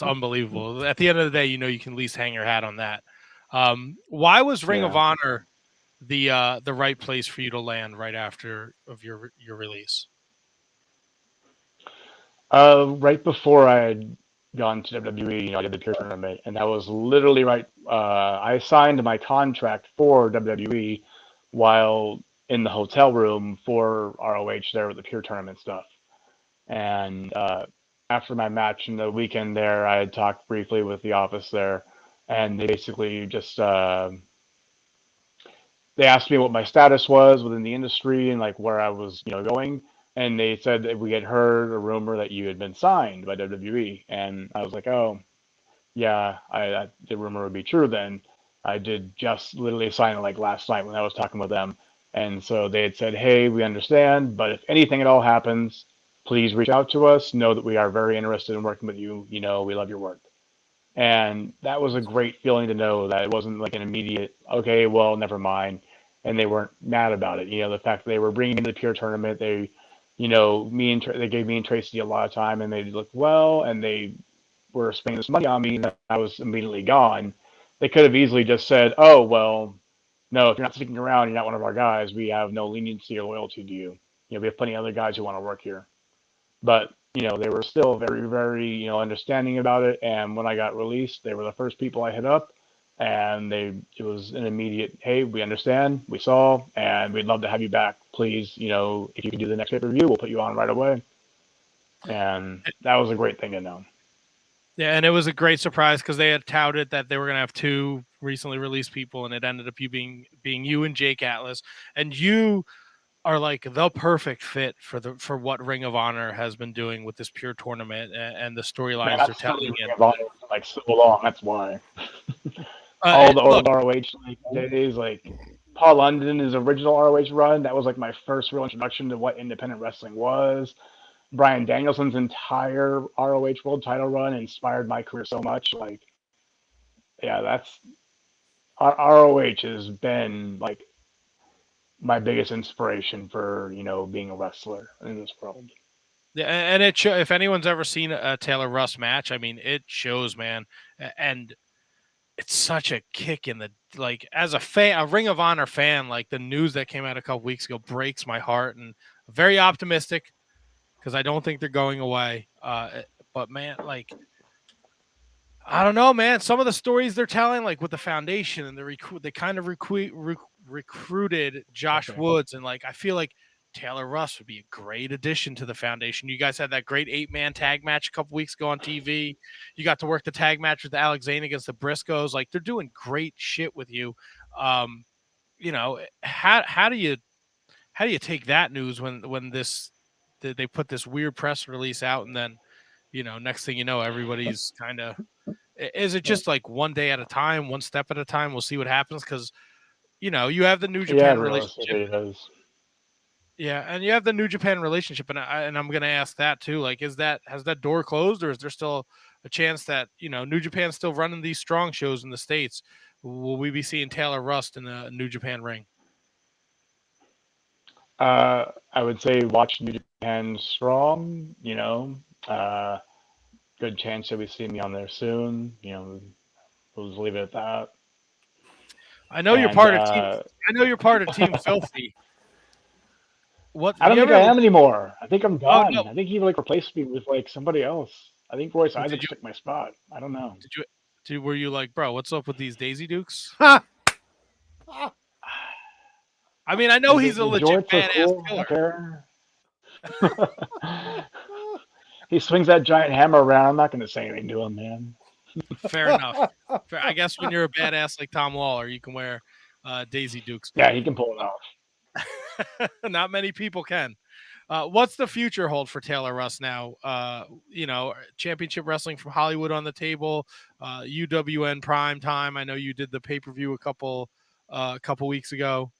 unbelievable. At the end of the day, you can at least hang your hat on that. Why was Ring of Yeah. Honor the right place for you to land right after of your release? Right before I had gone to WWE, I did the Pure Tournament, and that was literally right. I signed my contract for WWE while in the hotel room for ROH there with the Pure Tournament stuff. And after my match in the weekend there, I had talked briefly with the office there, and they basically just they asked me what my status was within the industry and like where I was, going. And they said that we had heard a rumor that you had been signed by WWE, and I was like, oh, yeah, the rumor would be true then. I did just literally sign it like last night when I was talking with them. And so they had said, hey, we understand, but if anything at all happens, please reach out to us. Know that we are very interested in working with you. We love your work. And that was a great feeling to know that it wasn't like an immediate, okay, well, never mind. And they weren't mad about it. The fact that they were bringing me to the Pure Tournament, they, they gave me and Tracy a lot of time, and they looked well, and they were spending this money on me, and I was immediately gone. They could have easily just said, oh, well, no, if you're not sticking around, you're not one of our guys. We have no leniency or loyalty to you. We have plenty of other guys who want to work here. But, they were still very, very, understanding about it. And when I got released, they were the first people I hit up. and it was an immediate, hey, we understand, we saw, and we'd love to have you back. Please, if you can do the next pay-per-view, we'll put you on right away. And that was a great thing to know. Yeah, and it was a great surprise because they had touted that they were going to have 2 recently released people, and it ended up being you and Jake Atlas, and you are like the perfect fit for what Ring of Honor has been doing with this pure tournament and the storylines they're telling. Like so long, that's why. All the old ROH days, like Paul London, his original ROH run, that was like my first real introduction to what independent wrestling was. Bryan Danielson's entire ROH world title run inspired my career so much. Like, yeah, that's ROH has been like my biggest inspiration for being a wrestler in this world. Yeah, and if anyone's ever seen a Taylor Russ match, I mean, it shows, man, and it's such a kick in the as a fan, a Ring of Honor fan, like the news that came out a couple weeks ago breaks my heart, and I'm very optimistic because I don't think they're going away. But man, like, I don't know, man. Some of the stories they're telling, like with the foundation and they kind of recruited Josh Woods, and like I feel like Taylor Russ would be a great addition to the foundation. You guys had that great 8-man tag match a couple weeks ago on TV. You got to work the tag match with Alex Zane against the Briscoes. Like they're doing great shit with you. How do you take that news when they put this weird press release out, and then next thing you know, everybody's kind of. Is it just like one day at a time, one step at a time? We'll see what happens because, you have the New Japan relationship. Yeah, and you have the New Japan relationship, and I'm going to ask that too. Like, has that door closed, or is there still a chance that New Japan's still running these strong shows in the States? Will we be seeing Taylor Rust in the New Japan ring? I would say watch New Japan Strong. Good chance that we see me on there soon. We'll just leave it at that. I know you're part of Team. I know you're part of Team Filthy. What? I don't think I am anymore. I think I'm done. Oh, no. I think he replaced me with somebody else. I think Royce Isaacs took my spot. I don't know. Were you like, bro? What's up with these Daisy Dukes? I mean, I know he's a legit badass killer. He swings that giant hammer around. I'm not going to say anything to him, man. Fair enough. I guess when you're a badass like Tom Lawler, you can wear Daisy Dukes. Yeah, he can pull it off. Not many people can. What's the future hold for Taylor Russ now? Championship Wrestling from Hollywood on the table, UWN Prime Time. I know you did the pay-per-view a couple weeks ago.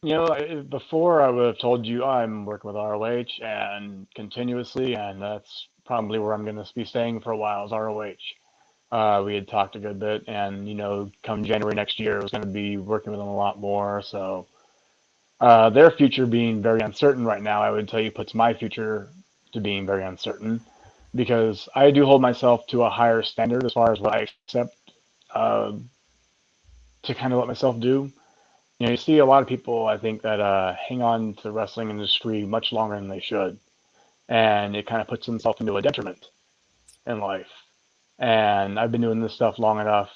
Before I would have told you I'm working with ROH and continuously, and that's probably where I'm going to be staying for a while is ROH. We had talked a good bit, and come January next year, I was going to be working with them a lot more. So their future being very uncertain right now, I would tell you puts my future to being very uncertain, because I do hold myself to a higher standard as far as what I accept to kind of let myself do. You see a lot of people, I think, that hang on to the wrestling industry much longer than they should, and it kind of puts themselves into a detriment in life. And I've been doing this stuff long enough,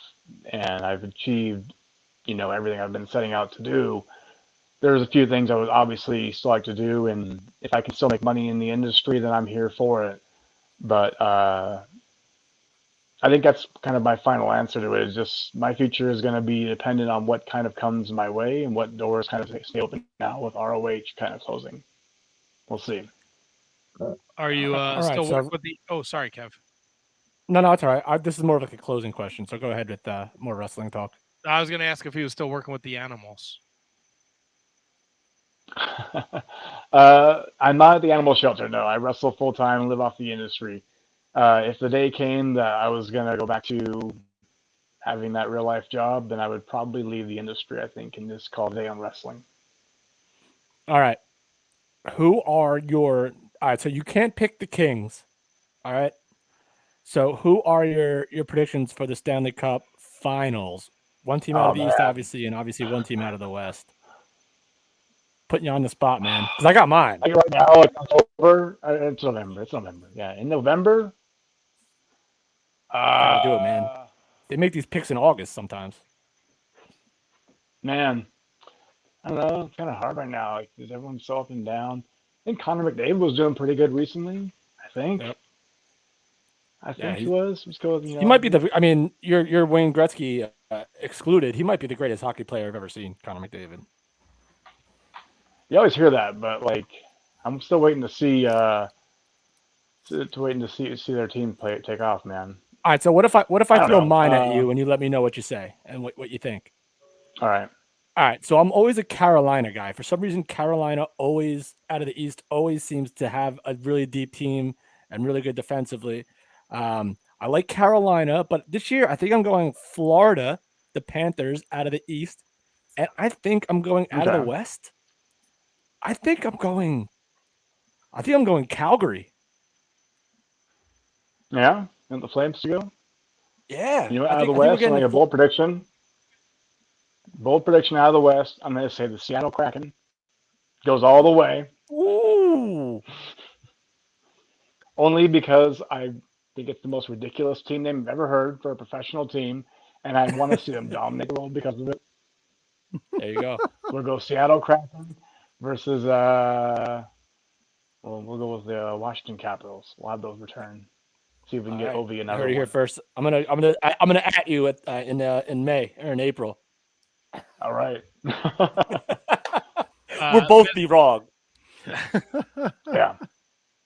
and I've achieved, everything I've been setting out to do. There's a few things I would obviously still like to do, and if I can still make money in the industry, then I'm here for it. But I think that's kind of my final answer to it. Is just my future is going to be dependent on what kind of comes my way and what doors kind of stay open now with ROH kind of closing. We'll see. Are you still working with the? Oh, sorry, Kev. No, it's all right. This is more of like a closing question, so go ahead with more wrestling talk. I was going to ask if he was still working with the Animals. I'm not at the animal shelter. No, I wrestle full time and live off the industry. If the day came that I was going to go back to having that real life job, then I would probably leave the industry, I think, and just call it a day on wrestling. All right. All right, so you can't pick the Kings. All right. So who are your predictions for the Stanley Cup Finals? One team out of the East, obviously, and obviously one team out of the West. Putting you on the spot, man, because I got mine. Right now, it's October. It's November. Yeah, in November. Gotta do it, man. They make these picks in August sometimes. Man, I don't know. It's kind of hard right now. Like, is everyone so up and down? I think Connor McDavid was doing pretty good recently. I think. Yep. I Yeah, think he was. Let's go with, He might be the. I mean, you're Wayne Gretzky excluded. He might be the greatest hockey player I've ever seen, Connor McDavid. You always hear that, but like, I'm still waiting to see. Waiting to see their team take off, man. All right. So what if I don't throw know. mine at you and you let me know what you say and what you think? All right. All right. So I'm always a Carolina guy. For some reason, Carolina always out of the East always seems to have a really deep team and really good defensively. I like Carolina, but this year I think I'm going Florida, the Panthers out of the East, and I think I'm going out of the Okay. West. I think I'm going Calgary. Yeah. And the Flames to go. Yeah. You know, I out of think the we're West, getting like a bold prediction. Bold prediction out of the West. I'm going to say the Seattle Kraken goes all the way. Ooh. Only because I think it's the most ridiculous team name I've ever heard for a professional team, and I want to see them dominate the world because of it. There you go. So we'll go Seattle Kraken versus we'll go with the Washington Capitals. We'll have those return. See if we can All get right. Ovi You another heard it here one. first. I'm gonna at you at in May or in April. All right. We'll both be wrong. Yeah.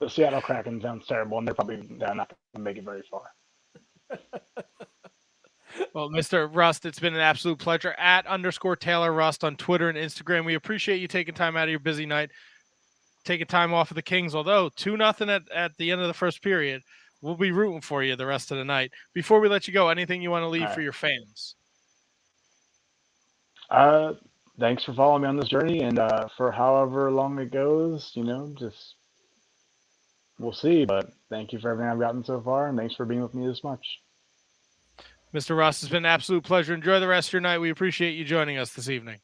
The Seattle Kraken sounds terrible, and they're not going to make it very far. Well, Mr. Rust, it's been an absolute pleasure. @_Taylor Rust on Twitter and Instagram. We appreciate you taking time out of your busy night, taking time off of the Kings. Although 2-0 at the end of the first period, we'll be rooting for you the rest of the night. Before we let you go, anything you want to leave All for right. your fans? Thanks for following me on this journey, and for however long it goes, just we'll see. But thank you for everything I've gotten so far, and thanks for being with me this much. Mr. Rust, it's been an absolute pleasure. Enjoy the rest of your night. We appreciate you joining us this evening.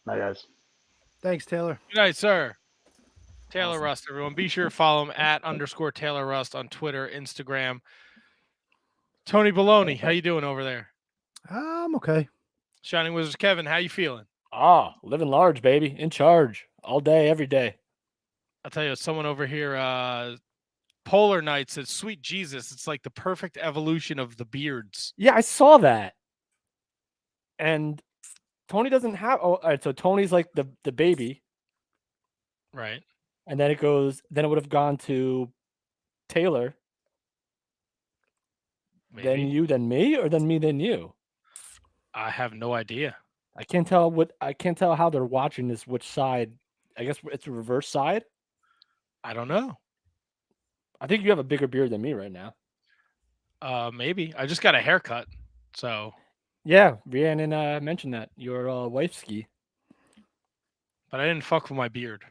Bye, guys. Thanks, Taylor. Good night, sir. Taylor Awesome. Rust, everyone. Be sure to follow him @_Taylor Rust on Twitter, Instagram. Tony Baloney, how you doing over there? I'm okay. Shining Wizards Kevin, how you feeling? Living large, baby. In charge. All day, every day. I'll tell you, someone over here, Polar Knight says, sweet Jesus, it's like the perfect evolution of the beards. Yeah, I saw that. And Tony doesn't have. Oh, all right. So Tony's like the baby, Right. and then it would have gone to Taylor, Maybe. then you, then me, or then me, then you. I have no idea. I can't tell how they're watching this. Which side? I guess it's a reverse side. I don't know. I think you have a bigger beard than me right now. Maybe. I just got a haircut. So, Yeah, Rhiannon mentioned that your wife's ski. but I didn't fuck with my beard.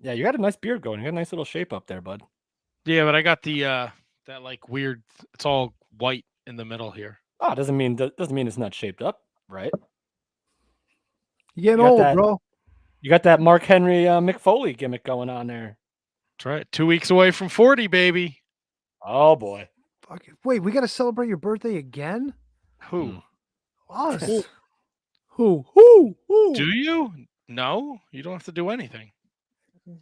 Yeah, you got a nice beard going. You got a nice little shape up there, bud. Yeah, but I got the that like weird. It's all white in the middle here. Oh, doesn't mean it's not shaped up, right? You getting You got old, that- bro. You got that Mark Henry Mick Foley gimmick going on there. That's right. 2 weeks away from 40, baby. Oh boy. Fuck it. Wait, we got to celebrate your birthday again? Who? Us. Who? Do you? No, you don't have to do anything. Do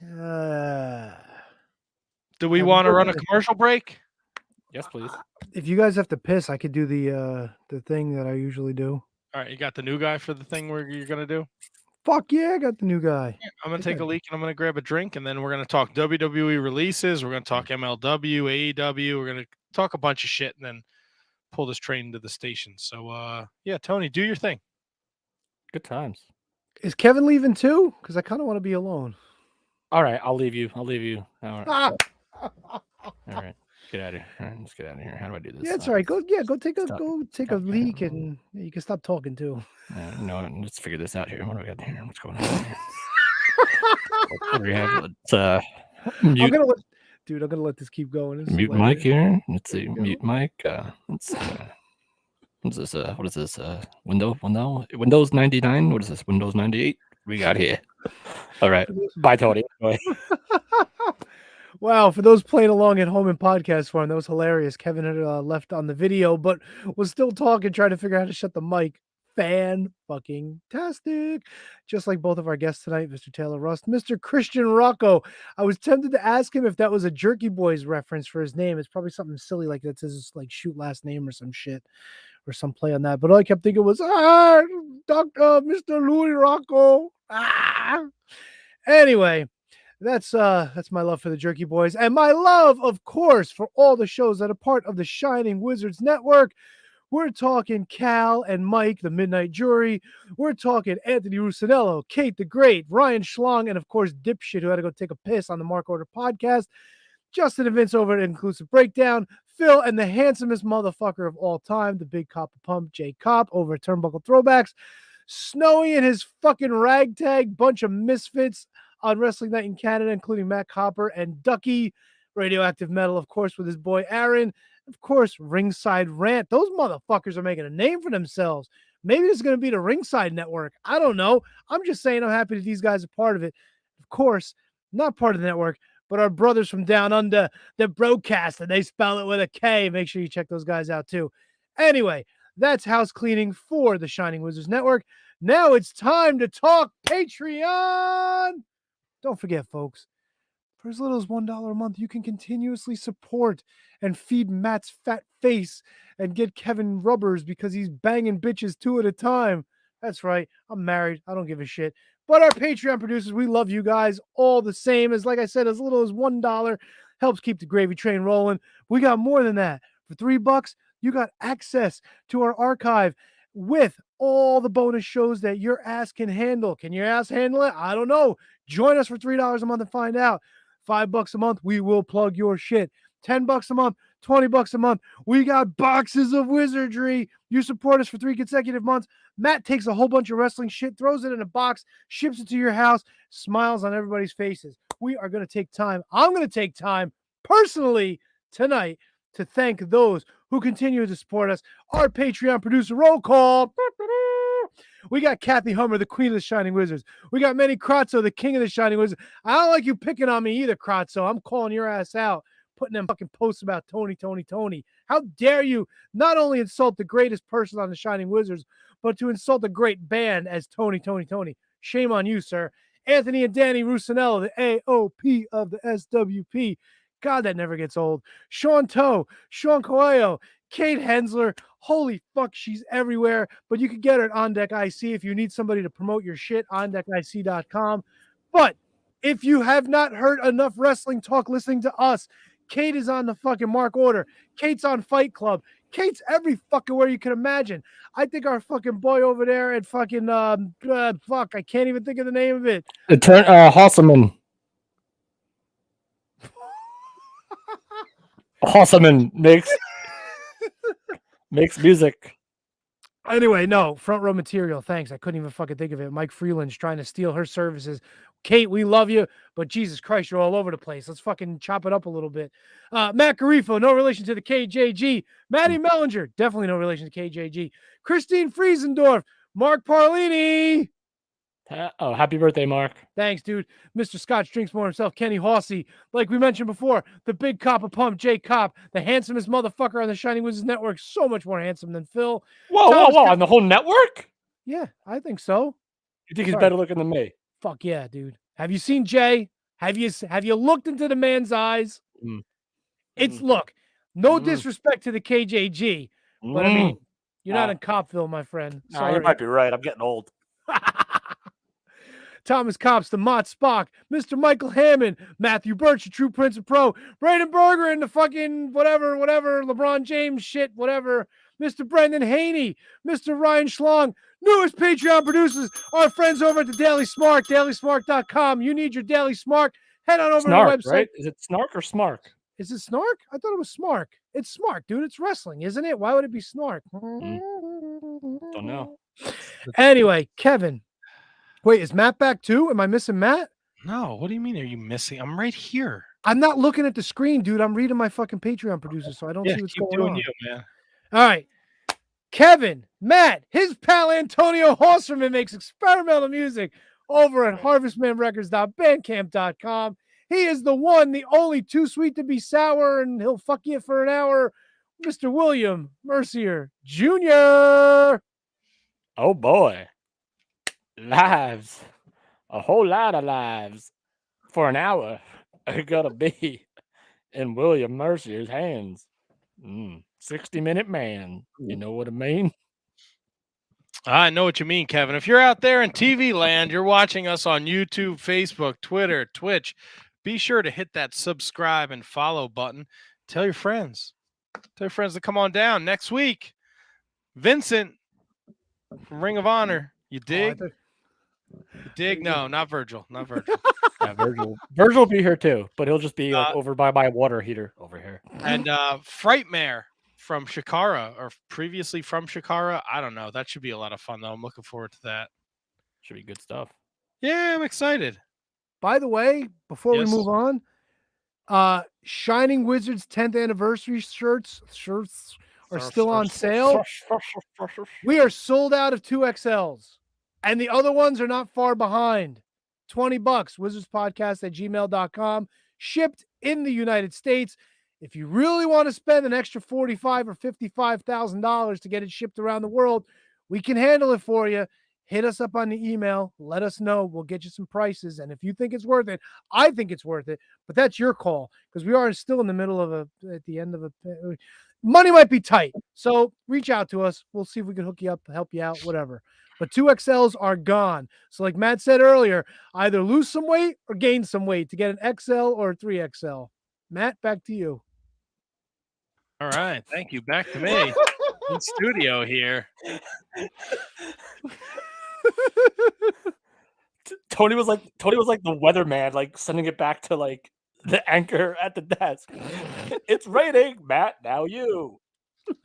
we Happy want to run a birthday. commercial break? Yes, please. If you guys have to piss, I could do the thing that I usually do. All right, you got the new guy for the thing where you're gonna do. Fuck yeah, I got the new guy. I'm gonna take a leak and I'm gonna grab a drink and then we're gonna talk WWE releases. We're gonna talk MLW, AEW. We're gonna talk a bunch of shit and then pull this train into the station. So yeah, Tony, do your thing. Good times. Is Kevin leaving too? Because I kind of want to be alone. All right, I'll leave you. All right. Ah! All right. Get out of here. All right, let's get out of here. How do I do this? Yeah, it's all right. Go take a Stop. take a leak and you can stop talking too. No, let's figure this out here. What do we got here? What's going on here? What do we have? Let's mute, I'm gonna let this keep going. This is mute hilarious. mic here. Let's see. There you Mute mic. Let's what's this? What is this? Windows 99? What is this? Windows 98? We got here. All right. Bye, Tony. Bye. Wow, for those playing along at home in podcast form, that was hilarious. Kevin had left on the video, but was still talking, trying to figure out how to shut the mic. Fan-fucking-tastic. Just like both of our guests tonight, Mr. Taylor Rust, Mr. Christian Rocco. I was tempted to ask him if that was a Jerky Boys reference for his name. It's probably something silly like that's his like shoot last name or some shit or some play on that. But all I kept thinking was, Mr. Louis Rocco. Anyway. That's my love for the Jerky Boys and my love, of course, for all the shows that are part of the Shining Wizards Network. We're talking Cal and Mike, the Midnight Jury. We're talking Anthony Rusinello, Kate the Great, Ryan Schlong, and of course, Dipshit, who had to go take a piss on the Mark Order podcast. Justin and Vince over at Inclusive Breakdown. Phil and the handsomest motherfucker of all time, the Big Cop of Pump, Jay Cop, over at Turnbuckle Throwbacks. Snowy and his fucking ragtag bunch of misfits on Wrestling Night in Canada, including Matt Copper and Ducky, Radioactive Metal, of course, with his boy Aaron, of course, Ringside Rant. Those motherfuckers are making a name for themselves. Maybe this is going to be the Ringside Network. I don't know. I'm just saying I'm happy that these guys are part of it. Of course, not part of the network, but our brothers from down under, the broadcast, and they spell it with a K. Make sure you check those guys out too. Anyway, that's house cleaning for the Shining Wizards Network. Now it's time to talk Patreon. Don't forget, folks, for as little as $1 a month, you can continuously support and feed Matt's fat face and get Kevin rubbers because he's banging bitches 2 at a time. That's right. I'm married. I don't give a shit. But our Patreon producers, we love you guys all the same. As like I said, as little as $1 helps keep the gravy train rolling. We got more than that. For $3, you got access to our archive with all the bonus shows that your ass can handle. Can your ass handle it? I don't know. Join us for $3 a month and find out. $5 a month, we will plug your shit. $10 a month, $20 a month. We got boxes of wizardry. You support us for 3 consecutive months. Matt takes a whole bunch of wrestling shit, throws it in a box, ships it to your house, smiles on everybody's faces. We are going to take time. I'm going to take time personally tonight to thank those who continue to support us. Our Patreon producer roll call. We got Kathy Hummer, the queen of the Shining Wizards. We got Manny Kratzo, the king of the Shining Wizards. I don't like you picking on me either, Kratzo. I'm calling your ass out, putting them fucking posts about Tony. How dare you not only insult the greatest person on the Shining Wizards, but to insult a great band as Tony. Shame on you, sir. Anthony and Danny Rusinello, the AOP of the SWP. God, that never gets old. Sean Toe, Sean Coelho, Kate Hensler. Holy fuck, she's everywhere. But you can get her at On Deck IC if you need somebody to promote your shit, ondeckic.com. But if you have not heard enough wrestling talk listening to us, Kate is on the fucking Mark Order. Kate's on Fight Club. Kate's every fucking where you can imagine. I think our fucking boy over there at fucking, fuck, I can't even think of the name of it. Hosselman. Hosselman makes music. Anyway, no, front row material. Thanks. I couldn't even fucking think of it. Mike Freeland's trying to steal her services. Kate, we love you, but Jesus Christ, you're all over the place. Let's fucking chop it up a little bit. Matt Garifo, no relation to the KJG. Maddie Mellinger, definitely no relation to KJG. Christine Friesendorf, Mark Parlini. Oh, happy birthday, Mark. Thanks, dude. Mr. Scotch drinks more himself, Kenny Hossey. Like we mentioned before, the big cop of Pump, Jay Cop, the handsomest motherfucker on the Shining Wizards Network. So much more handsome than Phil. Whoa. On the whole network? Yeah, I think so. You think he's better looking than me? Fuck yeah, dude. Have you seen Jay? Have you looked into the man's eyes? It's look, no disrespect to the KJG, but I mean, you're not in Copville, my friend. Sorry. You might be right. I'm getting old. Thomas Copps, the Mott Spock, Mr. Michael Hammond, Matthew Birch, the True Prince of Pro, Braden Berger, and the fucking whatever, LeBron James shit, whatever, Mr. Brendan Haney, Mr. Ryan Schlong, newest Patreon producers, our friends over at the Daily Smart, dailysmart.com. You need your Daily Smart. Head on over Snark, to the website. right? Is it Snark or Smark? Is it Snark? I thought it was Smark. It's Smart, dude. It's wrestling, isn't it? Why would it be Snark? Don't know. Anyway, Kevin. Wait, is Matt back too? Am I missing Matt? No, what do you mean? Are you missing? I'm right here. I'm not looking at the screen, dude. I'm reading my fucking Patreon producer, so I don't see what's keep going doing on. you, man. All right. Kevin, Matt, his pal Antonio Horserman makes experimental music over at harvestmanrecords.bandcamp.com. He is the one, the only, too sweet to be sour, and he'll fuck you for an hour, Mr. William Mercier Jr. Oh boy. Lives. A whole lot of lives for an hour are gonna be in William Mercier's hands. 60-minute man. You know what I mean? I know what you mean, Kevin. If you're out there in TV land, you're watching us on YouTube, Facebook, Twitter, Twitch, be sure to hit that subscribe and follow button. Tell your friends. Tell your friends to come on down next week. Vincent from Ring of Honor. You dig? You dig? No, not Virgil. Not Virgil. Yeah, Virgil will be here too, but he'll just be like, over by my water heater over here. And Frightmare from Shikara, or previously from Shikara. I don't know. That should be a lot of fun, though. I'm looking forward to that. Should be good stuff. Yeah, I'm excited. By the way, before Yes. we move on, Shining Wizards 10th anniversary shirts are still on sale. We are sold out of 2XLs, and the other ones are not far behind. $20, wizardspodcast@gmail.com, shipped in the United States. If you really want to spend an extra $45,000 or $55,000 to get it shipped around the world, we can handle it for you. Hit us up on the email. Let us know. We'll get you some prices. And if you think it's worth it, I think it's worth it. But that's your call, because we are still in the middle of at the end of money might be tight. So reach out to us. We'll see if we can hook you up, help you out, whatever. But 2XLs are gone. So like Matt said earlier, either lose some weight or gain some weight to get an XL or a 3XL. Matt, back to you. All right. Thank you. Back to me in studio here. Tony was like the weatherman, like sending it back to like the anchor at the desk. It's raining, Matt. Now you.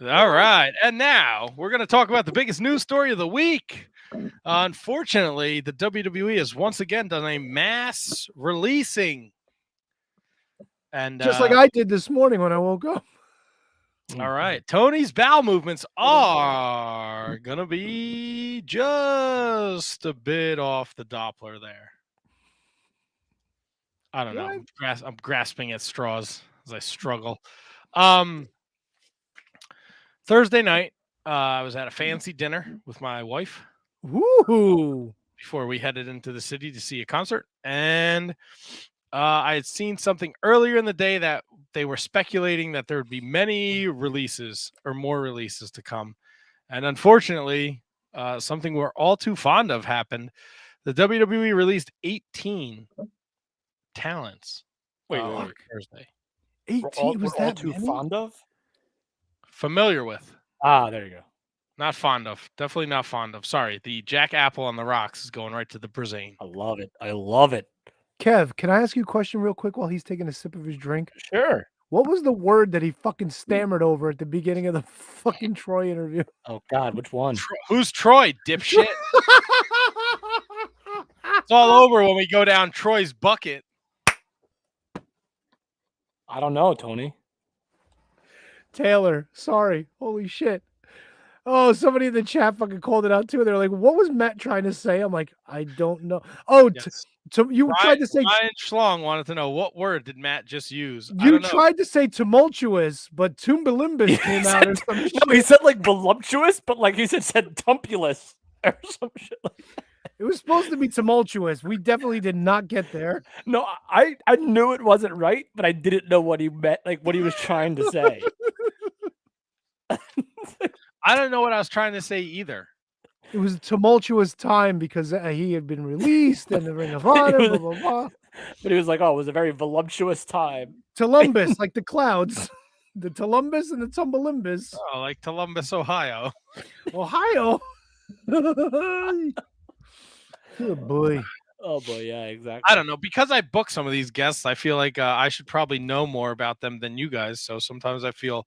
All right. And now we're going to talk about the biggest news story of the week. Unfortunately, the WWE has once again done a mass releasing. And just like I did this morning when I woke up. All right. Tony's bowel movements are going to be just a bit off the Doppler there. I don't know. I'm grasping at straws as I struggle. Thursday night, I was at a fancy dinner with my wife. Woo! Before we headed into the city to see a concert. And I had seen something earlier in the day that they were speculating that there would be many releases or more releases to come. And unfortunately, something we're all too fond of happened. The WWE released 18 talents. Wait, Thursday. 18 was that too many? fond of? Familiar with. Ah, there you go. Not fond of. Definitely not fond of. Sorry. The Jack Apple on the rocks is going right to the Brazane. I love it. I love it. Kev, can I ask you a question real quick while he's taking a sip of his drink? Sure. What was the word that he fucking stammered over at the beginning of the fucking Troy interview? Oh, God, which one? Who's Troy, dipshit? It's all over when we go down Troy's bucket. I don't know, Tony. Taylor, sorry. Holy shit. Oh, somebody in the chat fucking called it out too. They're like, what was Matt trying to say? I'm like, I don't know. Oh, Yes. you tried to say... Ryan Schlong wanted to know, what word did Matt just use? You tried to say tumultuous, but Tumbalimbus came out or some shit. No, he said like voluptuous, but like he said tumpulous or some shit like that. It was supposed to be tumultuous. We definitely did not get there. No, I knew it wasn't right, but I didn't know what he meant, like what he was trying to say. I don't know what I was trying to say either. It was a tumultuous time because he had been released and the Ring of Honor, blah, blah, blah. But he was like, oh, it was a very voluptuous time. Columbus, like the clouds. The Columbus and the Tumbalimbus. Oh, like Columbus, Ohio. Ohio. Good boy. Oh, boy, yeah, exactly. I don't know. Because I book some of these guests, I feel like I should probably know more about them than you guys. So sometimes I feel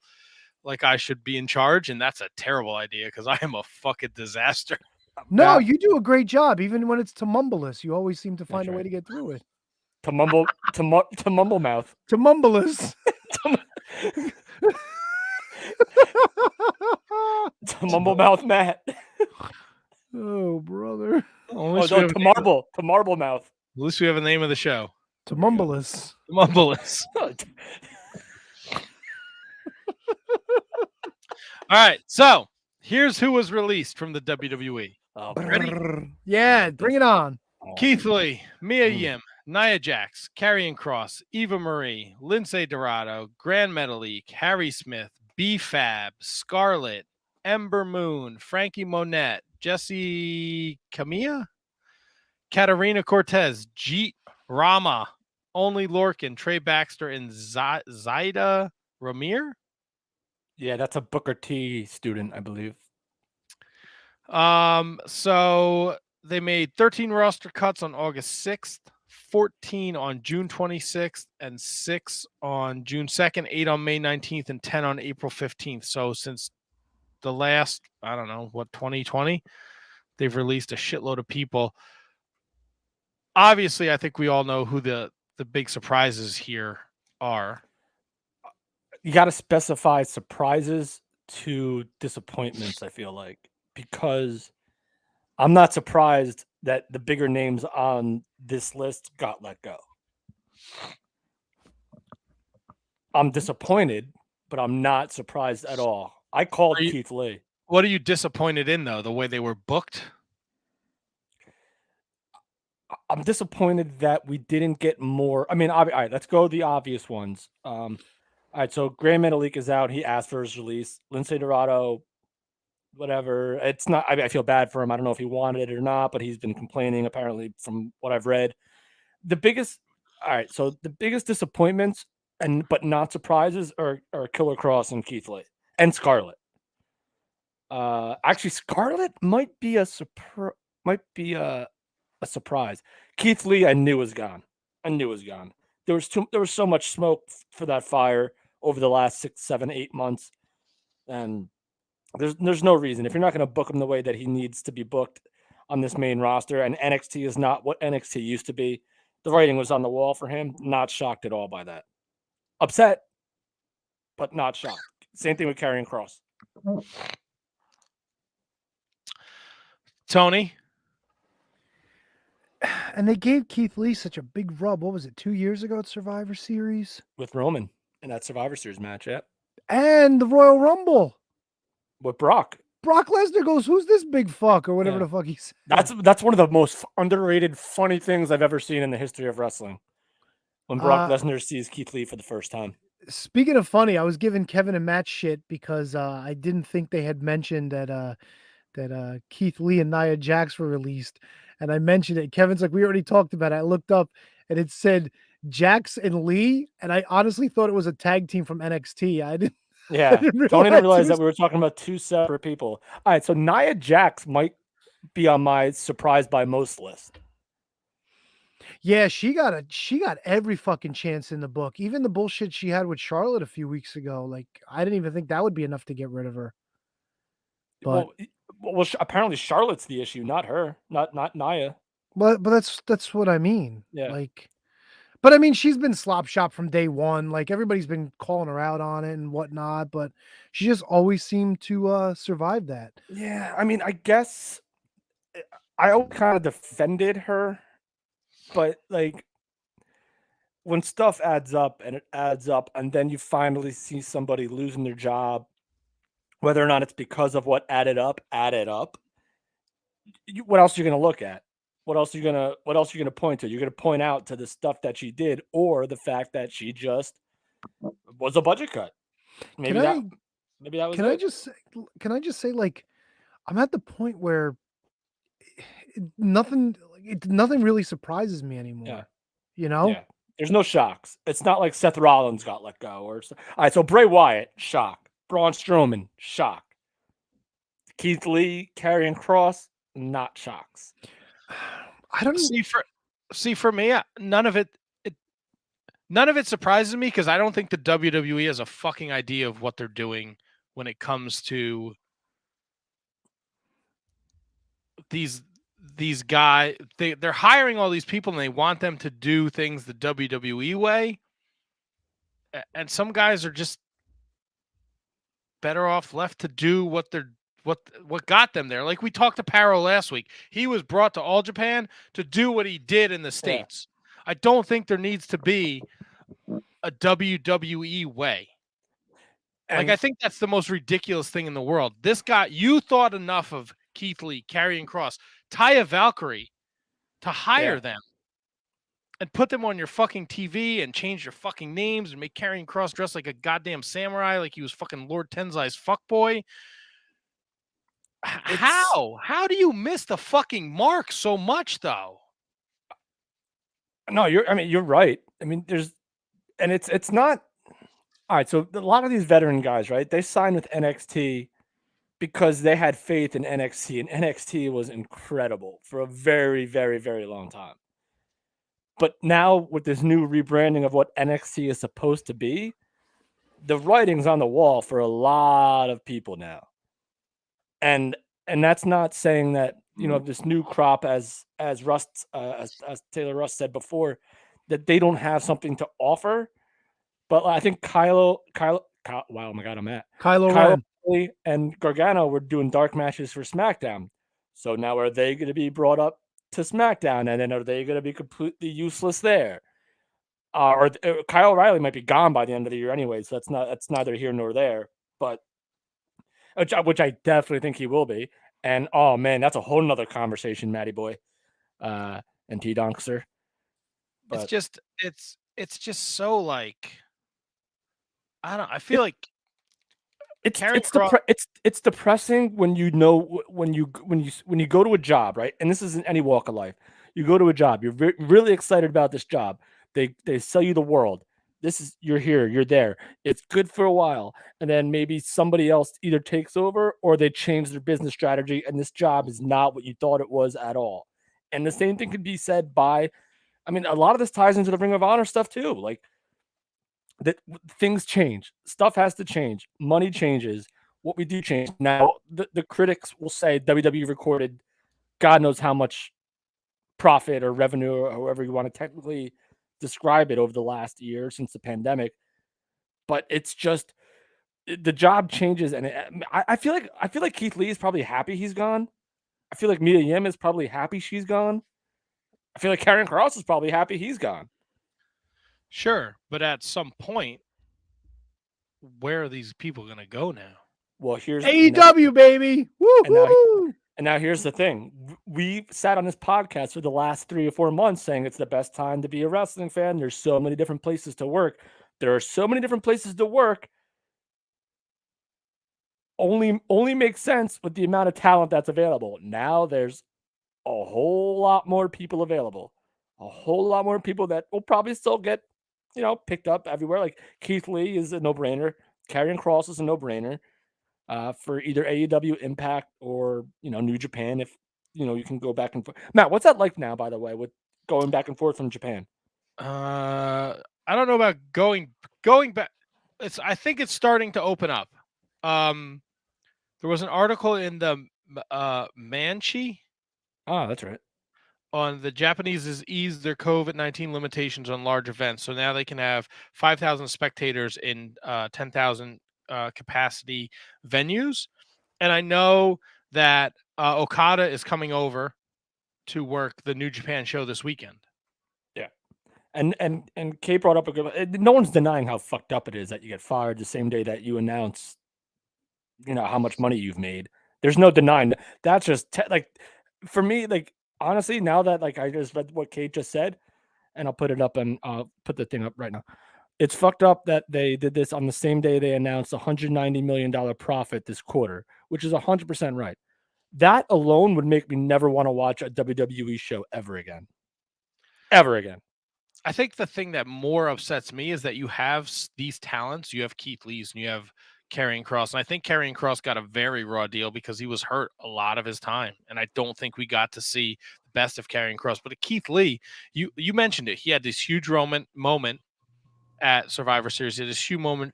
like I should be in charge, and that's a terrible idea because I am a fucking disaster. No, you do a great job. Even when it's Tumumbalus, you always seem to find a way to get through it. To mumble mouth. Tumumbalus. To mumble mouth Matt. Oh, brother. Well, To marble mouth. At least we have a name of the show. To Mumbleless. Mumbleless. All right, so here's who was released from the WWE. Oh, Ready? Yeah, bring it on. Keith Lee, Mia Hmm. Yim, Nia Jax, Karrion Kross, Eva Marie, Lindsay Dorado, Grand Metalik, Harry Smith, B-Fab, Scarlett, Ember Moon, Frankie Monette, Jesse Camilla, Katarina Cortez, Jeet Rama, Only Lorcan, Trey Baxter, and Zaida Ramir. Yeah, that's a Booker T student, I believe. So they made 13 roster cuts on August 6th, 14 on June 26th, and 6 on June 2nd, 8 on May 19th, and 10 on April 15th. So since the last, I don't know, 2020, they've released a shitload of people. Obviously, I think we all know who the big surprises here are. You got to specify surprises to disappointments, I feel like, because I'm not surprised that the bigger names on this list got let go. I'm disappointed, but I'm not surprised at all. I called Keith Lee. What are you disappointed in, though? The way they were booked? I'm disappointed that we didn't get more. I mean, all right, let's go the obvious ones. All right, so Grand Metalik is out. He asked for his release. Lindsay Dorado, whatever. It's not. I feel bad for him. I don't know if he wanted it or not, but he's been complaining, apparently, from what I've read. The biggest disappointments but not surprises are Killer Cross and Keith Lee and Scarlett. Actually, Scarlett might be a surprise. Keith Lee, I knew was gone. There was so much smoke for that fire over the last 6, 7, 8 months, and there's no reason if you're not going to book him the way that he needs to be booked on this main roster. And NXT is not what NXT used to be. The writing was on the wall for him. Not shocked at all by that. Upset, but not shocked. Same thing with Karrion Kross. Tony? And they gave Keith Lee such a big rub. What was it, 2 years ago at Survivor Series? With Roman in that Survivor Series match, yeah. And the Royal Rumble. With Brock. Brock Lesnar goes, "Who's this big fuck?" or whatever Yeah. the fuck he said. That's one of the most underrated, funny things I've ever seen in the history of wrestling. When Brock Lesnar sees Keith Lee for the first time. Speaking of funny, I was giving Kevin and Matt shit because I didn't think they had mentioned that Keith Lee and Nia Jax were released, and I mentioned it. Kevin's like, "We already talked about it." I looked up and it said Jax and Lee, and I honestly thought it was a tag team from NXT. I didn't. Yeah, Tony didn't realize that was... we were talking about two separate people. All right, so Nia Jax might be on my surprised by most list. Yeah, she got every fucking chance in the book. Even the bullshit she had with Charlotte a few weeks ago. Like, I didn't even think that would be enough to get rid of her. But well, apparently Charlotte's the issue, not her, not Nia. But that's what I mean. Yeah. Like, but I mean, she's been slop shop from day one. Like, everybody's been calling her out on it and whatnot, but she just always seemed to survive that. Yeah, I mean, I guess I always kind of defended her, but like when stuff adds up, and then you finally see somebody losing their job, whether or not it's because of what added up. What else are you going to look at? What else are you gonna point to? You're gonna point out to the stuff that she did, or the fact that she just was a budget cut. Maybe that was. Can I just say, like, I'm at the point where nothing really surprises me anymore. Yeah. You know? Yeah. There's no shocks. It's not like Seth Rollins got let go, all right. So Bray Wyatt, shock. Braun Strowman, shock. Keith Lee, Karrion Kross, not shocks. I don't see for me, none of it surprises me because I don't think the WWE has a fucking idea of what they're doing when it comes to these guys. They're hiring all these people and they want them to do things the WWE way, and some guys are just better off left to do what got them there. Like we talked to Paro last week. He was brought to All Japan to do what he did in the States. I don't think there needs to be a WWE way. And I think that's the most ridiculous thing in the world. This guy, you thought enough of Keith Lee, Karrion Kross, Taya Valkyrie to hire them and put them on your fucking TV and change their fucking names and make Karrion Kross dress like a goddamn samurai, like he was fucking Lord Tenzai's fuckboy. How do you miss the fucking mark so much, though? no, you're right. I mean, it's not. All right, so a lot of these veteran guys, right? They signed with NXT because they had faith in NXT, and NXT was incredible for a very, very, very long time. But now with this new rebranding of what NXT is supposed to be, the writing's on the wall for a lot of people now. And that's not saying that, this new crop, as Rust, as Taylor Rust said before, that they don't have something to offer. But I think Kyle, wow, oh my God, Kylo Kyle Ren. and Gargano were doing dark matches for SmackDown. So now are they going to be brought up to SmackDown, and then are they going to be completely useless there? Or Kyle O'Reilly might be gone by the end of the year anyway, so that's neither here nor there. But which I definitely think he will be. And oh man, that's a whole nother conversation, Matty boy, and T Donkster. It's just so like, I feel like it's depressing when you go to a job, right? And this isn't any walk of life. You go to a job, you're really excited about this job. They sell you the world. You're here, you're there. It's good for a while, and then maybe somebody else either takes over or they change their business strategy, and this job is not what you thought it was at all. And the same thing could be said by, I mean, a lot of this ties into the Ring of Honor stuff too. Like, that things change, stuff has to change, money changes, what we do change. Now the critics will say WWE recorded God knows how much profit or revenue, or however you want to technically describe it, over the last year since the pandemic. But it's just, the job changes, and I feel like Keith Lee is probably happy he's gone. I feel like Mia Yim is probably happy she's gone. I feel like Karrion Kross is probably happy he's gone. Sure, but at some point, where are these people going to go now? Well, here's AEW, baby. Woo! And now here's the thing. We sat on this podcast for the last 3 or 4 months saying it's the best time to be a wrestling fan. There's so many different places to work. There are so many different places to work. Only makes sense with the amount of talent that's available. Now there's a whole lot more people available. A whole lot more people that will probably still get, picked up everywhere. Like Keith Lee is a no-brainer. Karrion Kross is a no-brainer. For either AEW, Impact, or New Japan, if you can go back and forth. Matt, what's that like now, by the way, with going back and forth from Japan? I don't know about going back. I think it's starting to open up. There was an article in the Manchi. Oh, that's right. On the Japanese has eased their COVID-19 limitations on large events, so now they can have 5,000 spectators in 10,000 capacity venues. And I know that Okada is coming over to work the New Japan show this weekend. Yeah, and Kate brought up a good. No one's denying how fucked up it is that you get fired the same day that you announce, how much money you've made. There's no denying. That's just for me, like, honestly, now that I just read what Kate just said, and I'll put it up, and I'll put the thing up right now. It's fucked up that they did this on the same day they announced $190 million profit this quarter, which is 100% right. That alone would make me never want to watch a WWE show ever again. Ever again. I think the thing that more upsets me is that you have these talents. You have Keith Lee's and you have Karrion Kross. And I think Karrion Kross got a very raw deal because he was hurt a lot of his time. And I don't think we got to see the best of Karrion Kross. But Keith Lee, you mentioned it. He had this huge moment at Survivor Series. He had this huge moment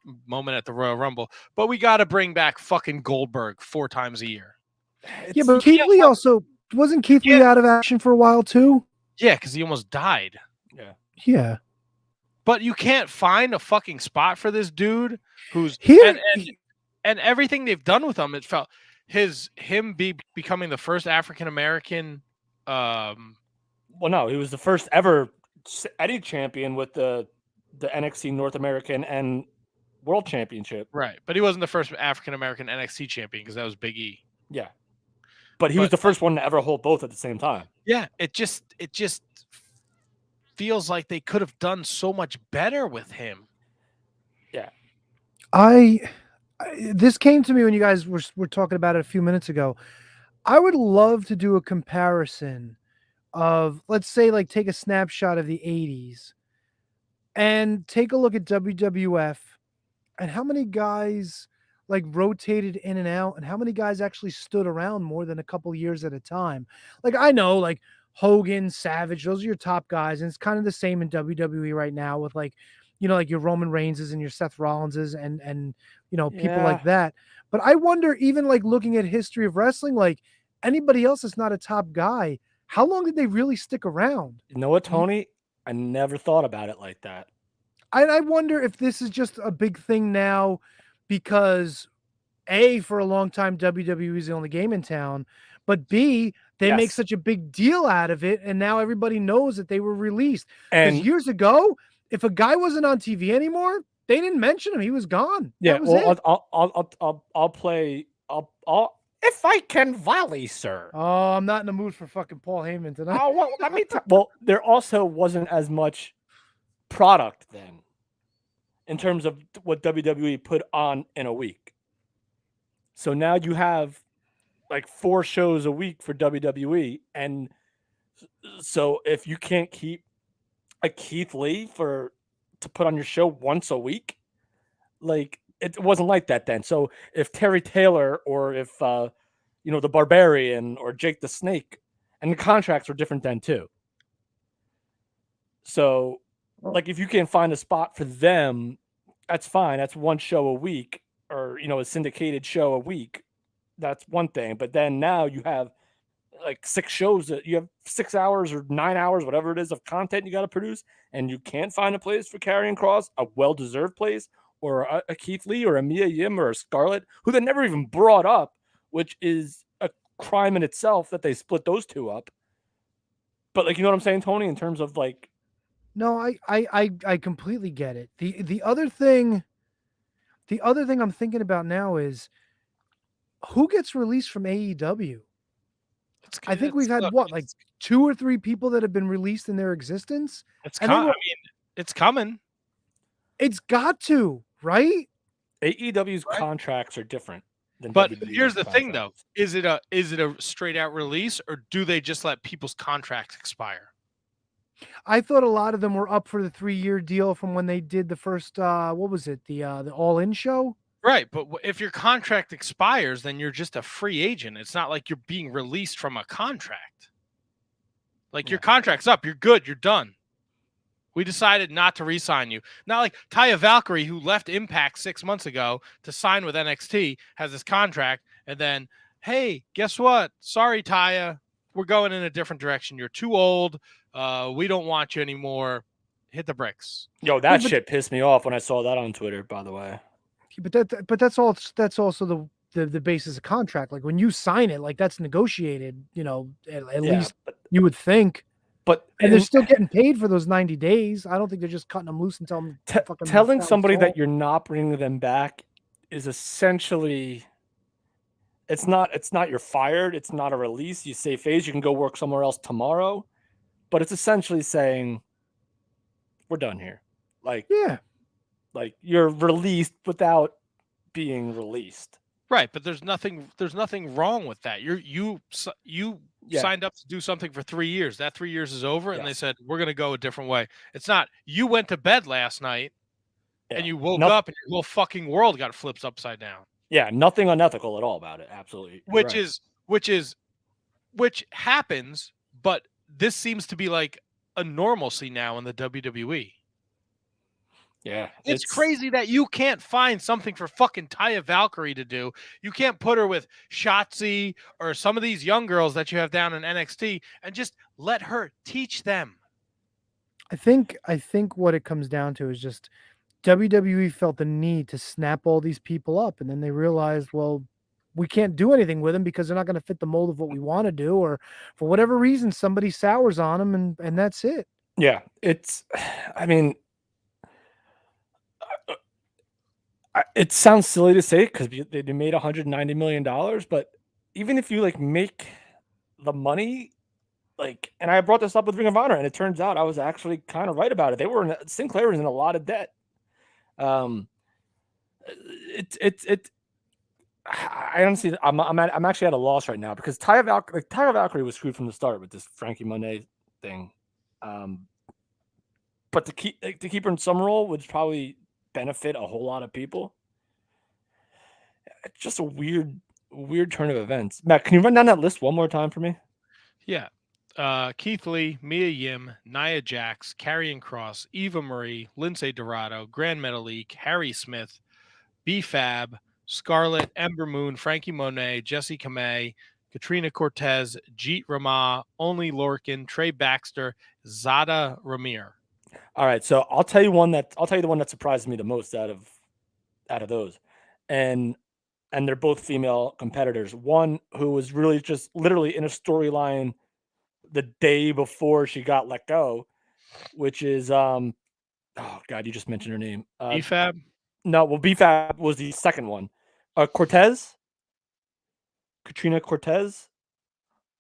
at the Royal Rumble. But we got to bring back fucking Goldberg 4 times a year. Yeah, but Keith Lee also wasn't Keith Lee out of action for a while too? Yeah, because he almost died. Yeah. But you can't find a fucking spot for this dude who's here, and everything they've done with him. It felt him becoming the first African American. Well, no, he was the first ever any champion with the NXT North American and World Championship. Right, but he wasn't the first African American NXT champion because that was Big E. Yeah, but he was the first one to ever hold both at the same time. Yeah, it just feels like they could have done so much better with him. Yeah, this came to me when you guys were talking about it a few minutes ago. I would love to do a comparison of, let's say, like take a snapshot of the 80s and take a look at WWF and how many guys like rotated in and out and how many guys actually stood around more than a couple years at a time. Like I know like Hogan, Savage, those are your top guys. And it's kind of the same in WWE right now with like, like your Roman Reignses and your Seth Rollinses and people like that. But I wonder, even like looking at history of wrestling, like anybody else that's not a top guy, how long did they really stick around? You know what, Tony? I never thought about it like that. I wonder if this is just a big thing now because A, for a long time, WWE is the only game in town, but B, they make such a big deal out of it, and now everybody knows that they were released. Because years ago, if a guy wasn't on TV anymore, they didn't mention him. He was gone. Yeah, I'll play. If I can volley, sir. Oh, I'm not in the mood for fucking Paul Heyman tonight. Oh, well, let me well, there also wasn't as much product then in terms of what WWE put on in a week. So now you have like 4 shows a week for WWE. And so if you can't keep a Keith Lee to put on your show once a week, like it wasn't like that then. So if Terry Taylor or if the Barbarian or Jake the Snake, and the contracts were different then too. So like if you can't find a spot for them, that's fine. That's one show a week or a syndicated show a week. That's one thing. But then now you have like 6 shows that you have 6 hours or 9 hours, whatever it is, of content you got to produce, and you can't find a place for Karrion Kross, a well-deserved place, or a Keith Lee or a Mia Yim or a Scarlett, who they never even brought up, which is a crime in itself that they split those two up. But like, you know what I'm saying, Tony, in terms of like. No, I completely get it. The other thing I'm thinking about now is who gets released from AEW. I think we've had like 2 or 3 people that have been released in their existence. It's coming. It's coming. It's got to, right? AEW's contracts are different than But WWE's here's the thing, though: contracts. is it a straight out release, or do they just let people's contracts expire? I thought a lot of them were up for the 3-year deal from when they did the first what was it, the All In show? Right, but if your contract expires, then you're just a free agent. It's not like you're being released from a contract. Like your contract's up, you're good, you're done. We decided not to re-sign you. Not like Taya Valkyrie, who left Impact 6 months ago to sign with NXT, has this contract, and then, hey, guess what? Sorry, Taya, we're going in a different direction. You're too old. We don't want you anymore. Hit the bricks. Yo, that shit pissed me off when I saw that on Twitter, by the way. But that's also the basis of contract. Like when you sign it, like that's negotiated, at least you would think. And they're still getting paid for those 90 days. I don't think they're just cutting them loose and telling somebody that you're not bringing them back is essentially, it's not you're fired. It's not a release. You say phase, you can go work somewhere else tomorrow, but it's essentially saying we're done here. Like you're released without being released. Right, but there's nothing wrong with that. You signed up to do something for 3 years. That 3 years is over, and they said we're going to go a different way. It's not you went to bed last night and you woke up and your whole fucking world got flipped upside down. Yeah, nothing unethical at all about it. Absolutely. Which happens, but this seems to be like a normalcy now in the WWE. Yeah. It's crazy that you can't find something for fucking Taya Valkyrie to do. You can't put her with Shotzi or some of these young girls that you have down in NXT and just let her teach them. I think what it comes down to is just WWE felt the need to snap all these people up, and then they realized, well, we can't do anything with them because they're not going to fit the mold of what we want to do, or for whatever reason, somebody sours on them, and that's it. Yeah, it's. I mean, it sounds silly to say because they made $190 million, but even if you like make the money, like, and I brought this up with Ring of Honor, and it turns out I was actually kind of right about it. They were Sinclair was in a lot of debt. It. I honestly, I'm actually at a loss right now because Tyler Valkyrie was screwed from the start with this Frankie Monet thing. But to keep her in some role would probably benefit a whole lot of people. It's just a weird turn of events. Matt, can you run down that list one more time for me? Yeah. Keith Lee, Mia Yim, Nia Jax, Karrion Kross, Eva Marie, Lindsay Dorado, Grand Metalik, Harry Smith, B-Fab, Scarlett, Ember Moon, Frankie Monet, Jessie Kamei, Katrina Cortez, Jeet Rama, Only Lorcan, Trey Baxter, Zada Ramir. All right, so I'll tell you the one that surprised me the most out of those, and they're both female competitors. One who was really just literally in a storyline the day before she got let go, which is oh god, you just mentioned her name. B-Fab? No, well, B-Fab was the second one. Cortez, Katrina Cortez.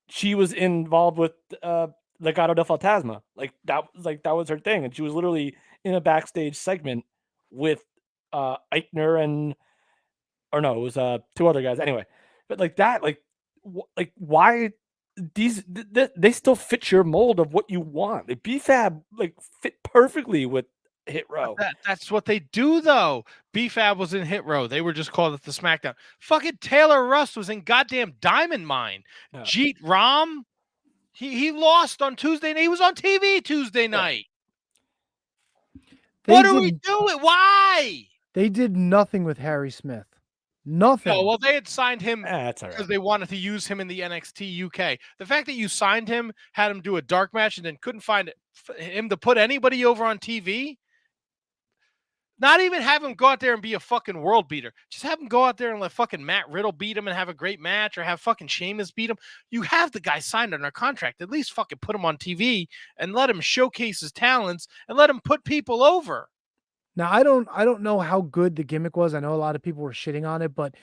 She was involved with Legado del Fantasma. That was her thing, and she was literally in a backstage segment with Eichner and, or no, it was two other guys. Anyway, but like that, why they still fit your mold of what you want. Like B-Fab fit perfectly with Hit Row. That's what they do, though. B-Fab was in Hit Row. They were just called it the SmackDown. Fucking Taylor Russ was in goddamn Diamond Mine. Yeah. Jeet Ram, he lost on Tuesday night. He was on TV Tuesday night. What are we doing? Why? They did nothing with Harry Smith. Nothing. No, well, they had signed him That's all because right. they wanted to use him in the NXT UK. The fact that you signed him, had him do a dark match, and then couldn't find him to put anybody over on TV. Not even have him go out there and be a fucking world beater. Just have him go out there and let fucking Matt Riddle beat him and have a great match, or have fucking Sheamus beat him. You have the guy signed under contract. At least fucking put him on TV and let him showcase his talents and let him put people over. Now, I don't know how good the gimmick was. I know a lot of people were shitting on it, but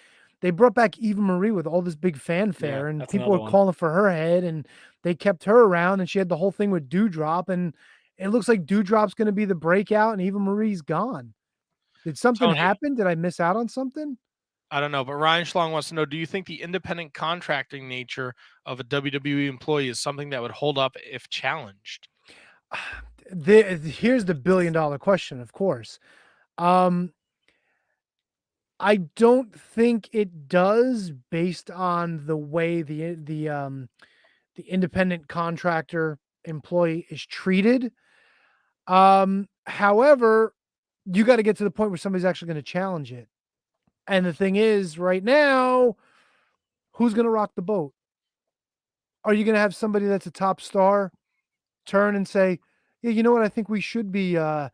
they brought back Eva Marie with all this big fanfare, Yeah, and that's people another were one. calling for her head, and they kept her around, and she had the whole thing with Dewdrop, and it looks like Dewdrop's going to be the breakout, and Eva Marie's gone. Did something Tony, happen? Did I miss out on something? I don't know, but Ryan Schlong wants to know, do you think the independent contracting nature of a WWE employee is something that would hold up if challenged? Here's the billion-dollar question, of course. I don't think it does, based on the way the independent contractor employee is treated. However, you got to get to the point where somebody's actually going to challenge it. And the thing is, right now, who's going to rock the boat? Are you going to have somebody that's a top star turn and say, yeah, you know what? I think we should be, actual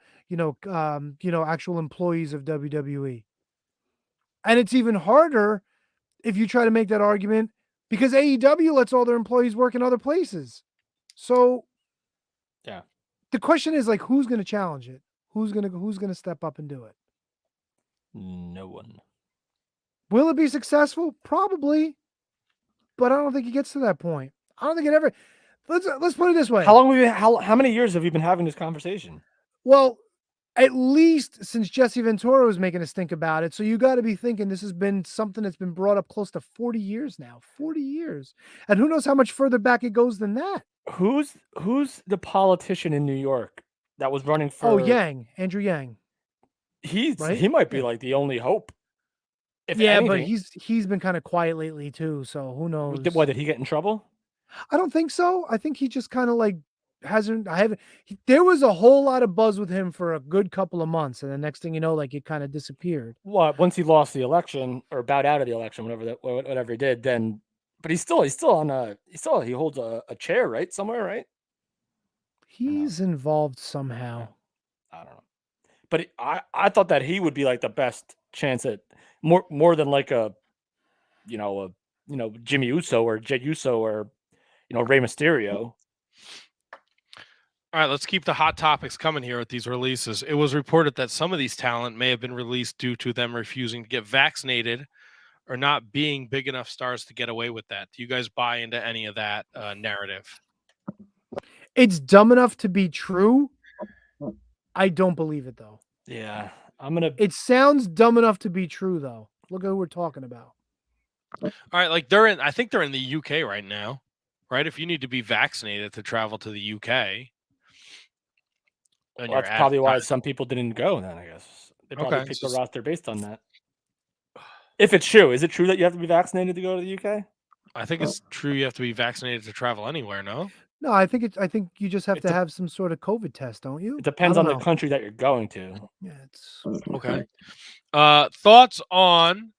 employees of WWE. And it's even harder if you try to make that argument because AEW lets all their employees work in other places. So Yeah. The question is, like, who's going to challenge it? Who's going to step up and do it? No one. Will it be successful? Probably. But I don't think it gets to that point. I don't think it ever. Let's put it this way. How many years have you been having this conversation? Well, at least since Jesse Ventura was making us think about it. So you got to be thinking this has been something that's been brought up close to 40 years now. 40 years. And who knows how much further back it goes than that. Who's the politician in New York that was running for? Oh, Yang, Andrew Yang. Right? He might be like the only hope. But he's been kind of quiet lately too. So who knows? What, did he get in trouble? I don't think so. I think he just kind of like there was a whole lot of buzz with him for a good couple of months, and the next thing you know, like, it kind of disappeared. Well, once he lost the election or bowed out of the election, whatever he did, then. But he's still he holds a chair, right, somewhere, right? He's involved somehow. I don't know, but I thought that he would be like the best chance at more than like a Jimmy Uso or Jey Uso or Rey Mysterio. All right, let's keep the hot topics coming here with these releases. It was reported that some of these talent may have been released due to them refusing to get vaccinated or not being big enough stars to get away with that. Do you guys buy into any of that narrative? It's dumb enough to be true. I don't believe it though. Yeah, It sounds dumb enough to be true though. Look at who we're talking about. All right, like I think they're in the UK right now, right? If you need to be vaccinated to travel to the UK. Well, that's probably why some people didn't go then, I guess. They probably picked the roster based on that. If it's true, is it true that you have to be vaccinated to go to the UK? I think it's true you have to be vaccinated to travel anywhere, no? No, I think you just have to have some sort of COVID test, don't you? It depends on the country that you're going to. Yeah, it's okay. Thoughts on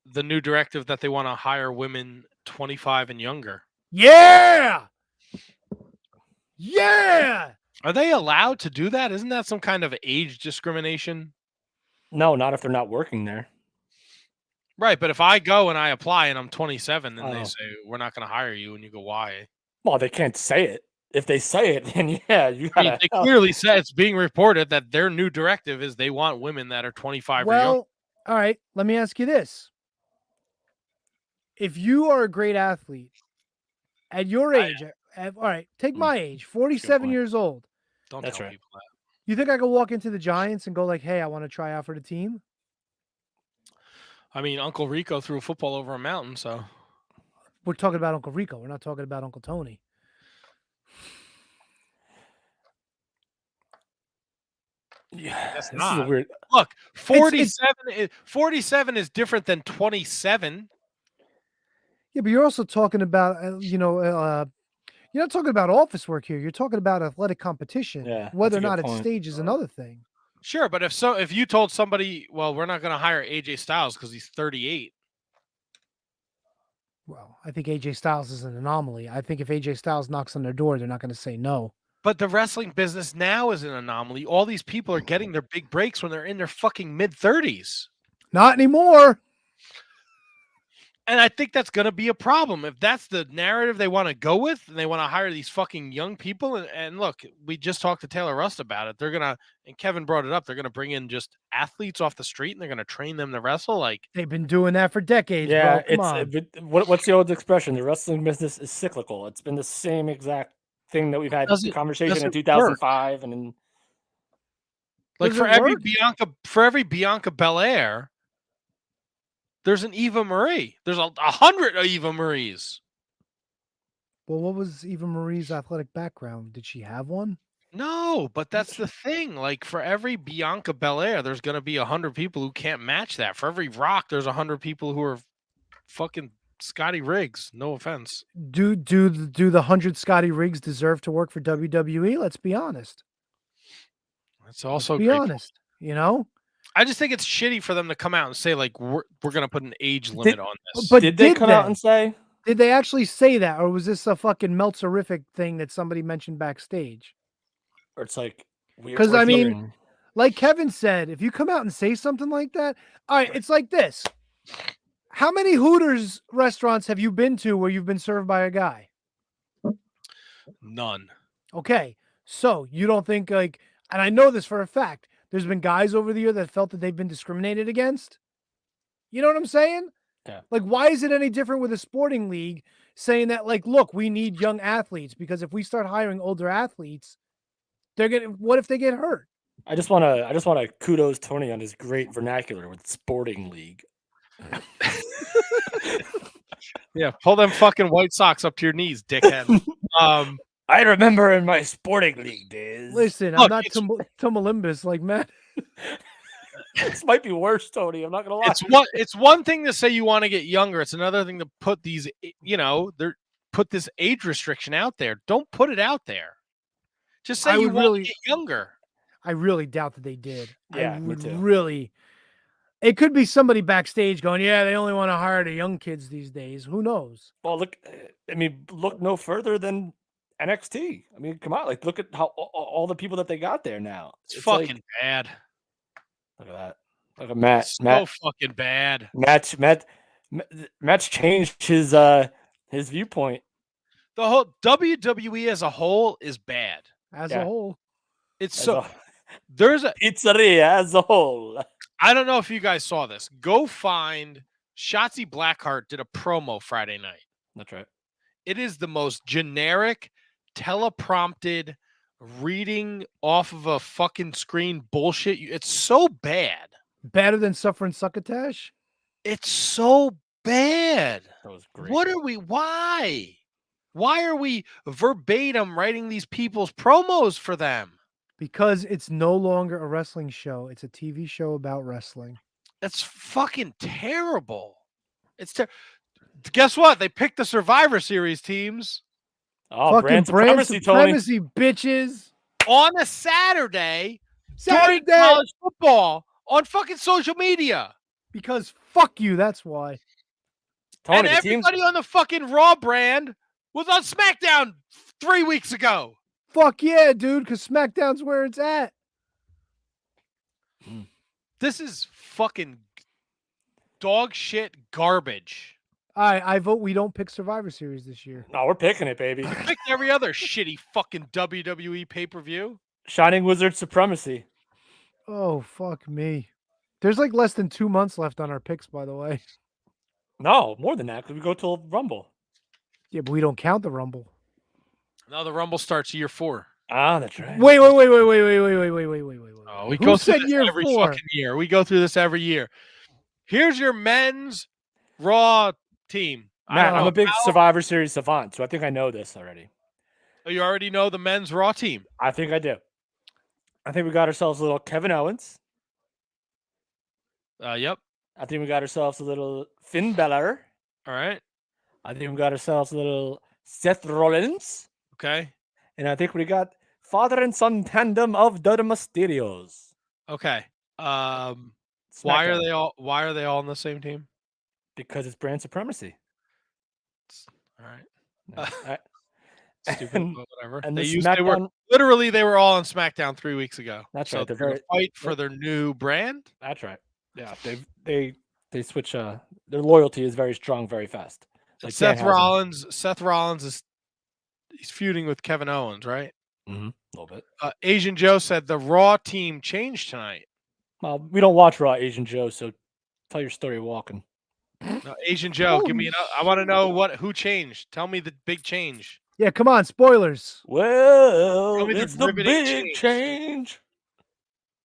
the new directive that they want to hire women 25 and younger? Yeah. Yeah. Are they allowed to do that? Isn't that some kind of age discrimination? No, not if they're not working there. Right, but if I go and I apply and I'm 27 and they say, we're not going to hire you, and you go, why? Well, they can't say it. If they say it, then yeah, you gotta. They clearly say it's being reported that their new directive is they want women that are 25 or younger. All right, let me ask you this. If you are a great athlete at your age, all right, take my age, 47 years old. Don't tell people that. You think I could walk into the Giants and go like, hey, I want to try out for the team? I mean, Uncle Rico threw a football over a mountain, so. We're talking about Uncle Rico. We're not talking about Uncle Tony. Yeah, that's not. Is weird. Look, 47 is different than 27. Yeah, but you're also talking about, you're not talking about office work here. You're talking about athletic competition. Yeah, whether or not it's staged is another thing. Sure, but if you told somebody, well, we're not going to hire AJ Styles because he's 38. Well, I think AJ Styles is an anomaly. I think if AJ Styles knocks on their door, they're not going to say no. But the wrestling business now is an anomaly. All these people are getting their big breaks when they're in their fucking mid-30s. Not anymore. And I think that's going to be a problem. If that's the narrative they want to go with, and they want to hire these fucking young people. And look, we just talked to Taylor Rust about it. They're going to, and Kevin brought it up, they're going to bring in just athletes off the street and they're going to train them to wrestle. Like, they've been doing that for decades. Yeah, bro. Come on. What's the old expression? The wrestling business is cyclical. It's been the same exact thing that we've had conversation in 2005 and in like for every Bianca Belair, there's an Eva Marie. There's 100 Eva Maries. Well, what was Eva Marie's athletic background? Did she have one? No, but that's the thing. Like for every Bianca Belair, there's going to be 100 people who can't match that. For every Rock, there's 100 people who are fucking Scotty Riggs. No offense. Do the 100 Scotty Riggs deserve to work for WWE? Let's be honest. That's also be honest. You know, I just think it's shitty for them to come out and say like we're going to put an age limit on this. But did they come out and say? Did they actually say that, or was this a fucking Meltzerific thing that somebody mentioned backstage? Or it's like because I mean, like Kevin said, if you come out and say something like that, all right, it's like this. How many Hooters restaurants have you been to where you've been served by a guy? None. Okay, so you don't think like, and I know this for a fact, there's been guys over the year that felt that they've been discriminated against. You know what I'm saying? Yeah. Like, why is it any different with a sporting league saying that, like, look, we need young athletes because if we start hiring older athletes, what if they get hurt? I just want to kudos Tony on his great vernacular with sporting league. Yeah, pull them fucking White Sox up to your knees, dickhead. I remember in my sporting league days. Listen, I'm not Tumalimbus like Matt. This might be worse, Tony. I'm not gonna lie. It's one thing to say you want to get younger. It's another thing to put these, put this age restriction out there. Don't put it out there. Just say you want to get younger. I really doubt that they did. Yeah, me too. Really. It could be somebody backstage going, yeah, they only want to hire the young kids these days. Who knows? Well, look no further than NXT. I mean, come on, like look at how all the people that they got there now. It's fucking like, bad. Look at that. Look at Matt. It's so fucking bad. Matt's changed his viewpoint. The whole WWE as a whole is bad. As Yeah. a whole. It's As so a there's a pizzeria as a whole. I don't know if you guys saw this. Go find Shotzi Blackheart did a promo Friday night. That's right. It is the most generic, teleprompted, reading off of a fucking screen bullshit. It's so bad. Better than suffering succotash? It's so bad. That was great. What are we? Why? Why are we verbatim writing these people's promos for them? Because it's no longer a wrestling show. It's a TV show about wrestling. That's fucking terrible. It's guess what? They picked the Survivor Series teams Oh, Fucking brand supremacy, Tony. bitches. on a Saturday during Saturday. college football on fucking social media. Because fuck you, that's why. Tony, And the teams. everybody on the fucking Raw brand was on SmackDown 3 weeks ago. Fuck yeah, dude, because SmackDown's where it's at. This is fucking dog shit garbage. I vote we don't pick Survivor Series this year. No, we're picking it, baby. Pick every other shitty fucking WWE pay-per-view. Shining Wizard supremacy. Oh, fuck me. There's like less than 2 months left on our picks, by the way. No, more than that, because we go till Rumble. Yeah, but we don't count the Rumble. No, the Rumble starts year 4. Ah, that's right. Wait. Oh, we Who go through said this year every 4? fucking year. We go through this every year. Here's your men's Raw team. Matt, I'm know a big how- Survivor Series savant, so I think I know this already. Oh, you already know the men's Raw team. I think I do. I think we got ourselves a little Kevin Owens. Yep. I think we got ourselves a little Finn Balor. All right. I think we got ourselves a little Seth Rollins. Okay. And I think we got father and son tandem of the Mysterios. Okay. Why are SmackDown. they all on the same team? Because it's brand supremacy. All right. No, Stupid, And- but whatever. and They the used they were SmackDown- literally they were all on SmackDown 3 weeks ago. That's so right, They're they're gonna fight for their new brand. That's right. Yeah, they switch. Their loyalty is very strong, very fast. Like Seth Danhausen. Rollins he's feuding with Kevin Owens, right? Mm-hmm. A little bit. Asian Joe said the Raw team changed tonight. Well, we don't watch Raw, Asian Joe, so tell your story walking. No, Asian Joe, give me Holy I want to know who changed. Tell me the big change. Yeah, come on, spoilers. Well, me the it's the riveting big change. change.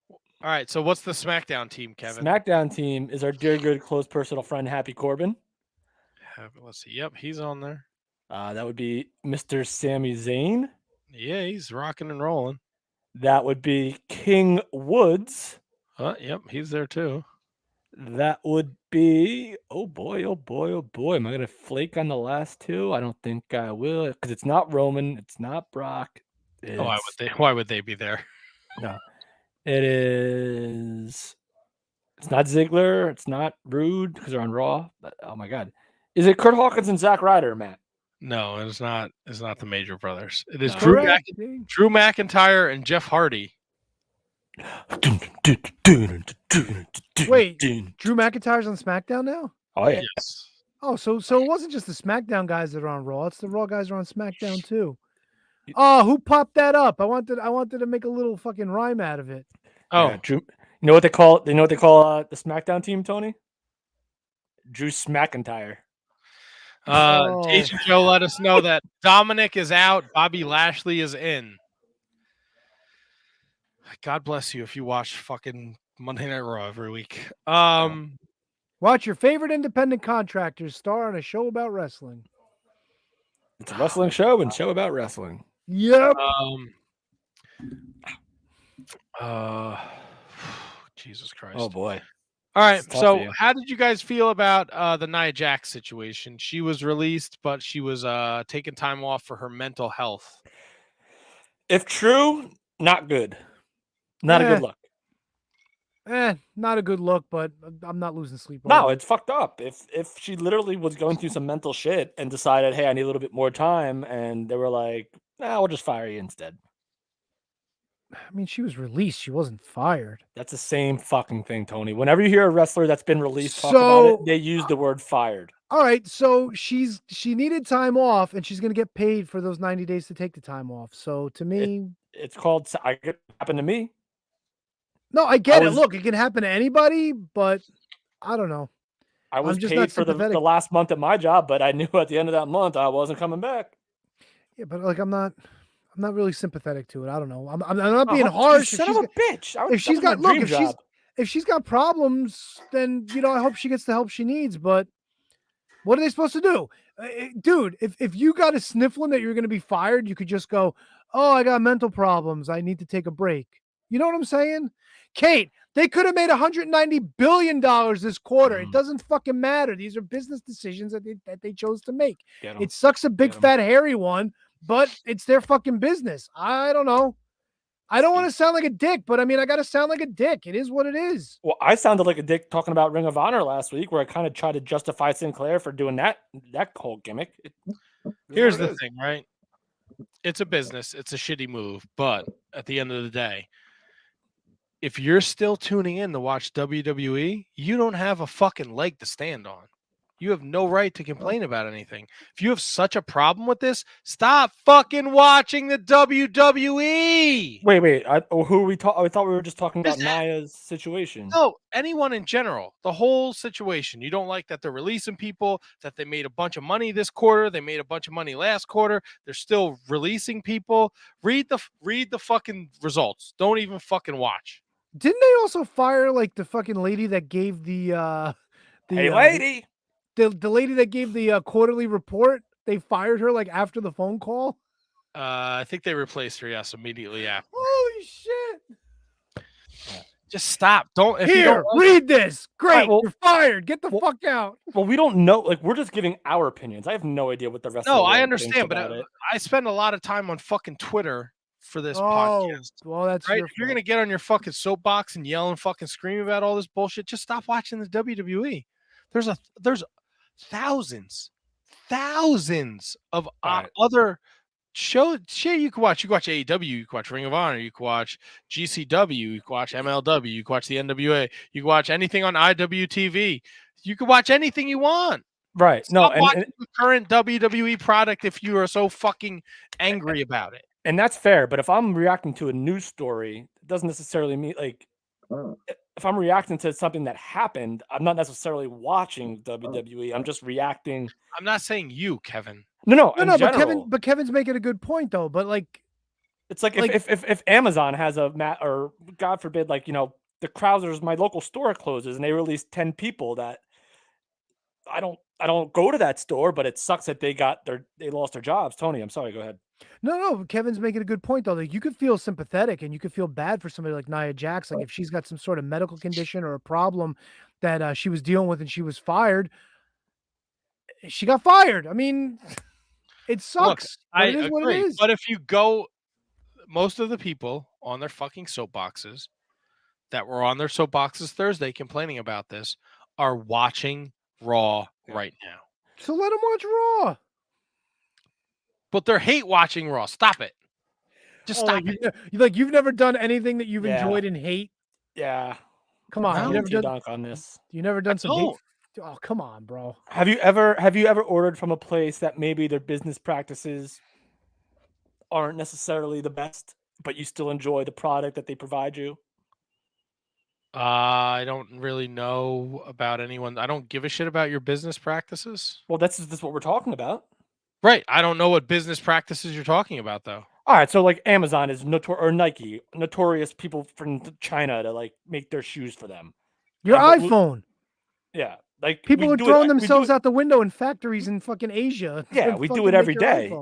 All right, so what's the SmackDown team, Kevin? SmackDown team is our dear, good, close personal friend, Happy Corbin. Let's see. Yep, he's on there. That would be Mr. Sami Zayn. Yeah, he's rocking and rolling. That would be King Woods. Yep, he's there too. That would be, oh boy. Am I going to flake on the last two? I don't think I will, because it's not Roman. It's not Brock. Why would they be there? No. It is. It's not Ziggler. It's not Rude because they're on Raw. But oh my God, is it Kurt Hawkins and Zack Ryder, Matt? No, it's not. It's not the Major Brothers. It is No. Correct. Drew McIntyre and Jeff Hardy. Wait. Drew McIntyre's on SmackDown now? Oh yeah. Yes. Oh, so it wasn't just the SmackDown guys that are on Raw. It's the Raw guys that are on SmackDown too. Oh, who popped that up? I wanted to make a little fucking rhyme out of it. Oh, Yeah, Drew. You know what they call? They know what they call the SmackDown team, Tony? Drew McIntyre. Oh. Asian Joe let us know that Dominic is out. Bobby Lashley is in. God bless you if you watch fucking Monday Night Raw every week. Watch your favorite independent contractors star on a show about wrestling. It's a wrestling show and show about wrestling. Yep. Jesus Christ. Oh boy. All right. It's tough So, for you. how did you guys feel about the Nia Jax situation? She was released, but she was taking time off for her mental health. If true, not good. Not a Eh. good look. Not a good look, but I'm not losing sleep. No, over it. it's fucked up. If she literally was going through some mental shit and decided, hey, I need a little bit more time, and they were like, nah, we'll just fire you instead. I mean, she was released. She wasn't fired. That's the same fucking thing, Tony. Whenever you hear a wrestler that's been released talk about it, they use the word fired. All right, so she needed time off, and she's going to get paid for those 90 days to take the time off. So to me, it's called. It happened to me. No, I get it. Look, it can happen to anybody, but I don't know. I was just paid for the last month at my job, but I knew at the end of that month I wasn't coming back. Yeah, but like I'm not really sympathetic to it. I don't know. I'm not being harsh. Son of a bitch. If she's got problems, then I hope she gets the help she needs. But what are they supposed to do, dude? If you got a sniffling that you're going to be fired, you could just go, "Oh, I got mental problems. I need to take a break." You know what I'm saying? Kate, they could have made $190 billion this quarter. It doesn't fucking matter. These are business decisions that they chose to make. It sucks a big, fat, hairy one, but it's their fucking business. I don't know. I don't want to sound like a dick, but I mean, I got to sound like a dick. It is what it is. Well, I sounded like a dick talking about Ring of Honor last week, where I kind of tried to justify Sinclair for doing that whole gimmick. Here's the thing, right? It's a business. It's a shitty move, but at the end of the day, if you're still tuning in to watch WWE, you don't have a fucking leg to stand on. You have no right to complain about anything. If you have such a problem with this, stop fucking watching the WWE. Wait. Who are we talking? I thought we were just talking about Nia's situation. No, anyone in general. The whole situation. You don't like that they're releasing people, that they made a bunch of money this quarter. They made a bunch of money last quarter. They're still releasing people. Read the fucking results. Don't even fucking watch. Didn't they also fire like the fucking lady that gave the lady? The lady that gave the quarterly report? They fired her like after the phone call? I think they replaced her, yes, immediately after. Holy shit. Just stop. Don't read this. Great. You're fired. Get the fuck out. Well, we don't know. Like, we're just giving our opinions. I have no idea what the rest of the world I understand, but it. I spend a lot of time on fucking Twitter for this podcast. Well, that's right. If you're gonna get on your fucking soapbox and yell and fucking scream about all this bullshit, just stop watching the WWE. There's thousands of other shows you can watch. You can watch AEW, you can watch Ring of Honor, you can watch GCW, you can watch MLW, you can watch the NWA, you can watch anything on IWTV. You can watch anything you want. Right. Stop watching the current WWE product if you are so fucking angry about it. And that's fair, but if I'm reacting to a news story, it doesn't necessarily mean like if I'm reacting to something that happened, I'm not necessarily watching WWE. I'm just reacting. I'm not saying you, Kevin. No, but Kevin's making a good point though. But like, it's like if Amazon has a or God forbid, like the Krausers, my local store closes and they release 10 people that I don't go to that store, but it sucks that they lost their jobs. Tony, I'm sorry. Go ahead. No, Kevin's making a good point though. Like you could feel sympathetic and you could feel bad for somebody like Nia Jax. Like if she's got some sort of medical condition or a problem that she was dealing with and she was fired, she got fired. I mean, it sucks. Look, it is what it is. But if you go, most of the people on their fucking soapboxes that were on their soapboxes Thursday complaining about this are watching Raw right now. So let them watch Raw. But they're hate watching Raw. Stop it. Just stop it. You've never done anything that you've enjoyed and hate. Yeah. Come on. You never done on this. You never done some hate. Oh, come on, bro. Have you ever ordered from a place that maybe their business practices aren't necessarily the best, but you still enjoy the product that they provide you? I don't really know about anyone. I don't give a shit about your business practices. Well, that's what we're talking about. Right. I don't know what business practices you're talking about, though. All right. So, like, Amazon is or Nike, notorious people from China to, like, make their shoes for them. Your iPhone. Yeah. Like, people are throwing themselves out the window in factories in fucking Asia. Yeah, we do it every day.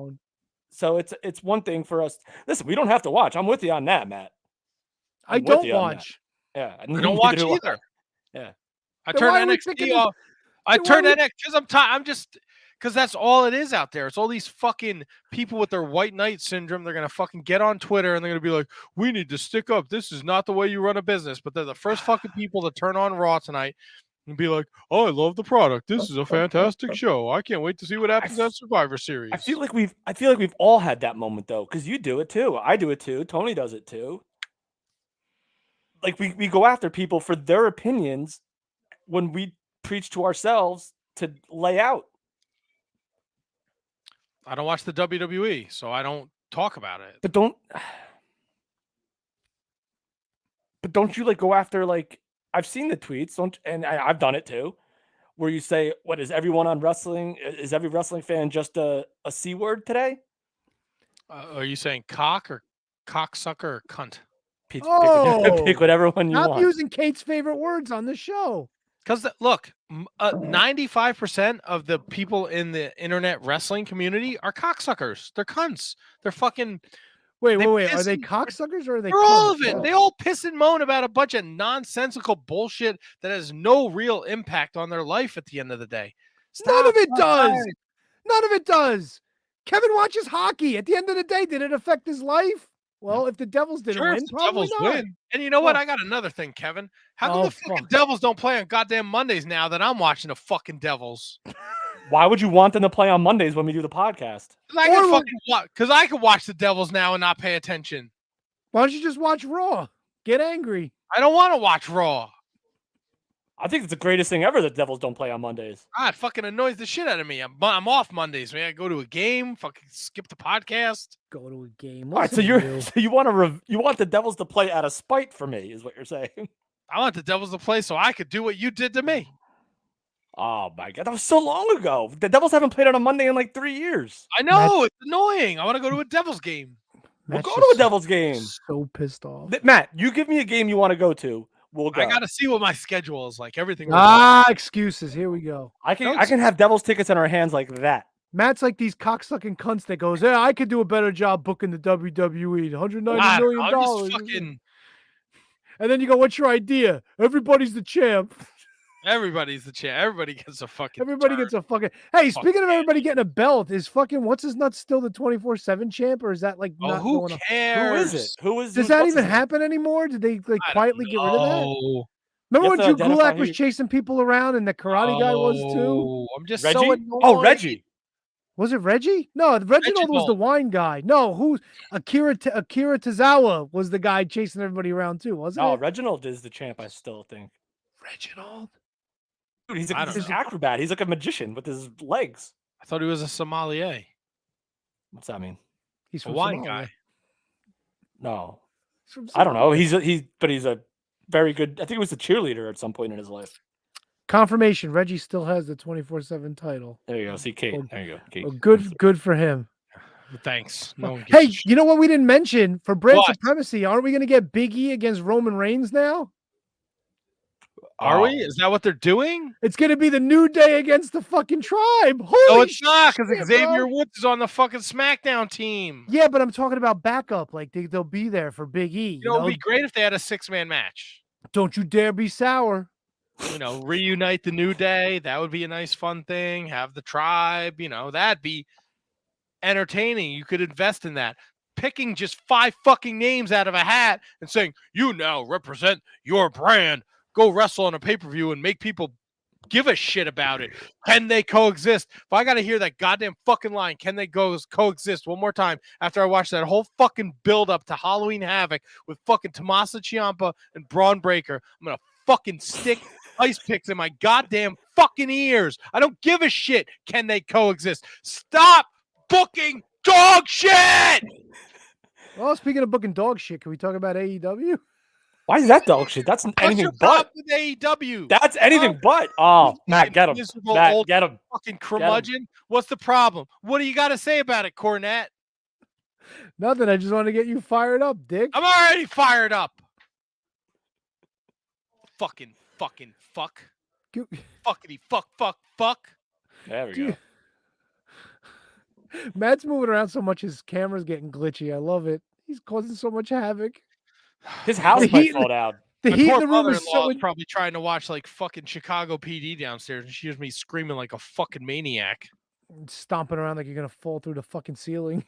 So, it's one thing for us. Listen, we don't have to watch. I'm with you on that, Matt. I don't watch. Yeah. I don't watch either. Yeah. I turned NXT off. I turned NXT because I'm just... Because that's all it is out there. It's all these fucking people with their white knight syndrome. They're going to fucking get on Twitter and they're going to be like, we need to stick up. This is not the way you run a business. But they're the first fucking people to turn on Raw tonight and be like, oh, I love the product. This is a fantastic show. I can't wait to see what happens on Survivor Series. I feel like we've all had that moment, though, because you do it, too. I do it, too. Tony does it, too. like we go after people for their opinions when we preach to ourselves to lay out. I don't watch the WWE, so I don't talk about it. But don't you like go after like I've seen the tweets, and I've done it too, where you say, "What is everyone on wrestling? Is every wrestling fan just a C word today?" Are you saying cock or cocksucker or cunt? Pick Oh, whatever one you stop want. using Kate's favorite words on the show. Because look, 95% of the people in the internet wrestling community are cocksuckers. They're cunts. They're fucking. Wait. They Are they piss cocksuckers or are they? They're all of cunts? it. They all piss and moan about a bunch of nonsensical bullshit that has no real impact on their life at the end of the day. None of Stop. it does. None of it does. Kevin watches hockey. At the end of the day, did it affect his life? Well, if the Devils didn't Sure, win, if the probably Devils not. win. And you know what? Oh. I got another thing, Kevin. How come Oh, the fucking fuck. Devils don't play on goddamn Mondays now that I'm watching the fucking Devils? Why would you want them to play on Mondays when we do the podcast? Because I can watch the Devils now and not pay attention. Why don't you just watch Raw? Get angry. I don't want to watch Raw. I think it's the greatest thing ever that Devils don't play on Mondays. Ah, it fucking annoys the shit out of me. I'm off Mondays, man. I go to a game, fucking skip the podcast. Go to a game. All right, so you want the Devils to play out of spite for me, is what you're saying? I want the Devils to play so I could do what you did to me. Oh my god, that was so long ago. The Devils haven't played on a Monday in like 3 years. I know, it's annoying. I want to go to a Devils game. We'll go to a Devils game. So pissed off. Matt, you give me a game you want to go to. We'll go. I got to see what my schedule is like. Everything. Excuses. Here we go. I can have Devils tickets in our hands like that. Matt's like these cocksucking cunts that goes, yeah, I could do a better job booking the WWE. $190 million. And then you go, what's your idea? Everybody's the champ. Everybody's the champ. Everybody gets a fucking. Everybody gets a fucking. Hey, speaking of everybody getting a belt, is fucking what's his nuts still the 24/7 champ, or is that like not who going cares? Who is it? Who is? Does that even happen anymore? Did they like quietly get rid of that? Remember when Drew Gulak was chasing people around and the karate guy was too? I'm just Reggie? so annoyed. Oh, Reggie. Was it Reggie? No, Reginald was the wine guy. No, who's Akira Tozawa was the guy chasing everybody around too, wasn't it? No, Reginald is the champ, I still think. Reginald? Dude, he's an acrobat. He's like a magician with his legs. I thought he was a sommelier. What's that mean? He's a wine guy. No, I don't know. He's a very good. I think he was a cheerleader at some point in his life. Confirmation: Reggie still has the 24/7 title. There you go. See Kate. There you go. Kate. Well, good for him. Thanks. No one hey, you know what we didn't mention for brand supremacy? Aren't we going to get Big E against Roman Reigns now? Are we? Is that what they're doing? It's going to be the New Day against the fucking Tribe. Holy no, it's not, because Xavier bro. Woods is on the fucking SmackDown team. Yeah, but I'm talking about backup. Like they'll be there for Big E. You know, it'd be great if they had a 6-man match. Don't you dare be sour. You know, reunite the New Day. That would be a nice, fun thing. Have the Tribe. You know, that'd be entertaining. You could invest in that. Picking just 5 fucking names out of a hat and saying, you now represent your brand. Go wrestle on a pay-per-view and make people give a shit about it. Can they coexist? If I got to hear that goddamn fucking line, can they coexist one more time after I watch that whole fucking build-up to Halloween Havoc with fucking Tommaso Ciampa and Braun Breaker, I'm going to fucking stick ice picks in my goddamn fucking ears. I don't give a shit. Can they coexist? Stop booking dog shit! Well, speaking of booking dog shit, can we talk about AEW? Why is that dog shit? That's anything but. With AEW? That's anything but. Oh, Matt, get him. Matt, get him. Fucking curmudgeon. What's the problem? What do you got to say about it, Cornette? Nothing. I just want to get you fired up, Dick. I'm already fired up. Fucking fuck. Fuckity fuck. There we go. Matt's moving around so much his camera's getting glitchy. I love it. He's causing so much havoc. His house might fall down. The My heat poor in the room is mother-in-law so. is probably trying to watch like fucking Chicago PD downstairs, and she hears me screaming like a fucking maniac. Stomping around like you're gonna fall through the fucking ceiling.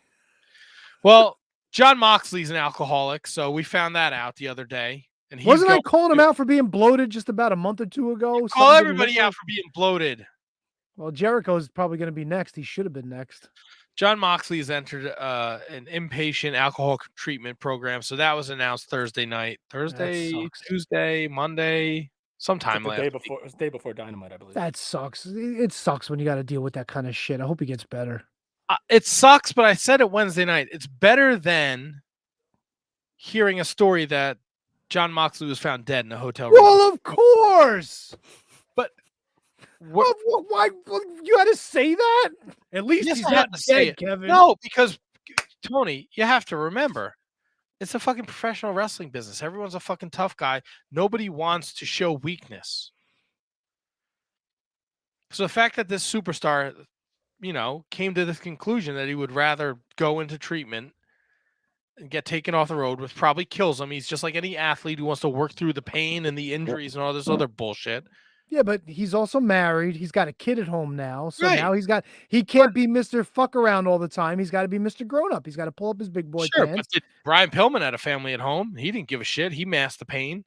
Well, John Moxley's an alcoholic, so we found that out the other day. And wasn't I calling him out for being bloated just about a month or two ago? Call everybody out for being bloated. Well, Jericho's probably going to be next. He should have been next. John Moxley has entered an inpatient alcohol treatment program. So that was announced Thursday night, sucks. Tuesday, Monday, sometime The last day week. before, it was the day before Dynamite, I believe. That sucks. It sucks when you got to deal with that kind of shit. I hope he gets better. It sucks, but I said it Wednesday night. It's better than hearing a story that John Moxley was found dead in a hotel room. Well, of course. But Why you had to say that? At least Yes, he's I had not to say dead, it. Kevin. No, because Tony, you have to remember, it's a fucking professional wrestling business. Everyone's a fucking tough guy. Nobody wants to show weakness. So the fact that this superstar, came to this conclusion that he would rather go into treatment and get taken off the road, which probably kills him. He's just like any athlete who wants to work through the pain and the injuries and all this other bullshit. Yeah, but he's also married. He's got a kid at home now. So Right. now he can't be Mr. Fuck around all the time. He's got to be Mr. Grown Up. He's got to pull up his big boy Sure, pants. but Brian Pillman had a family at home. He didn't give a shit. He masked the pain.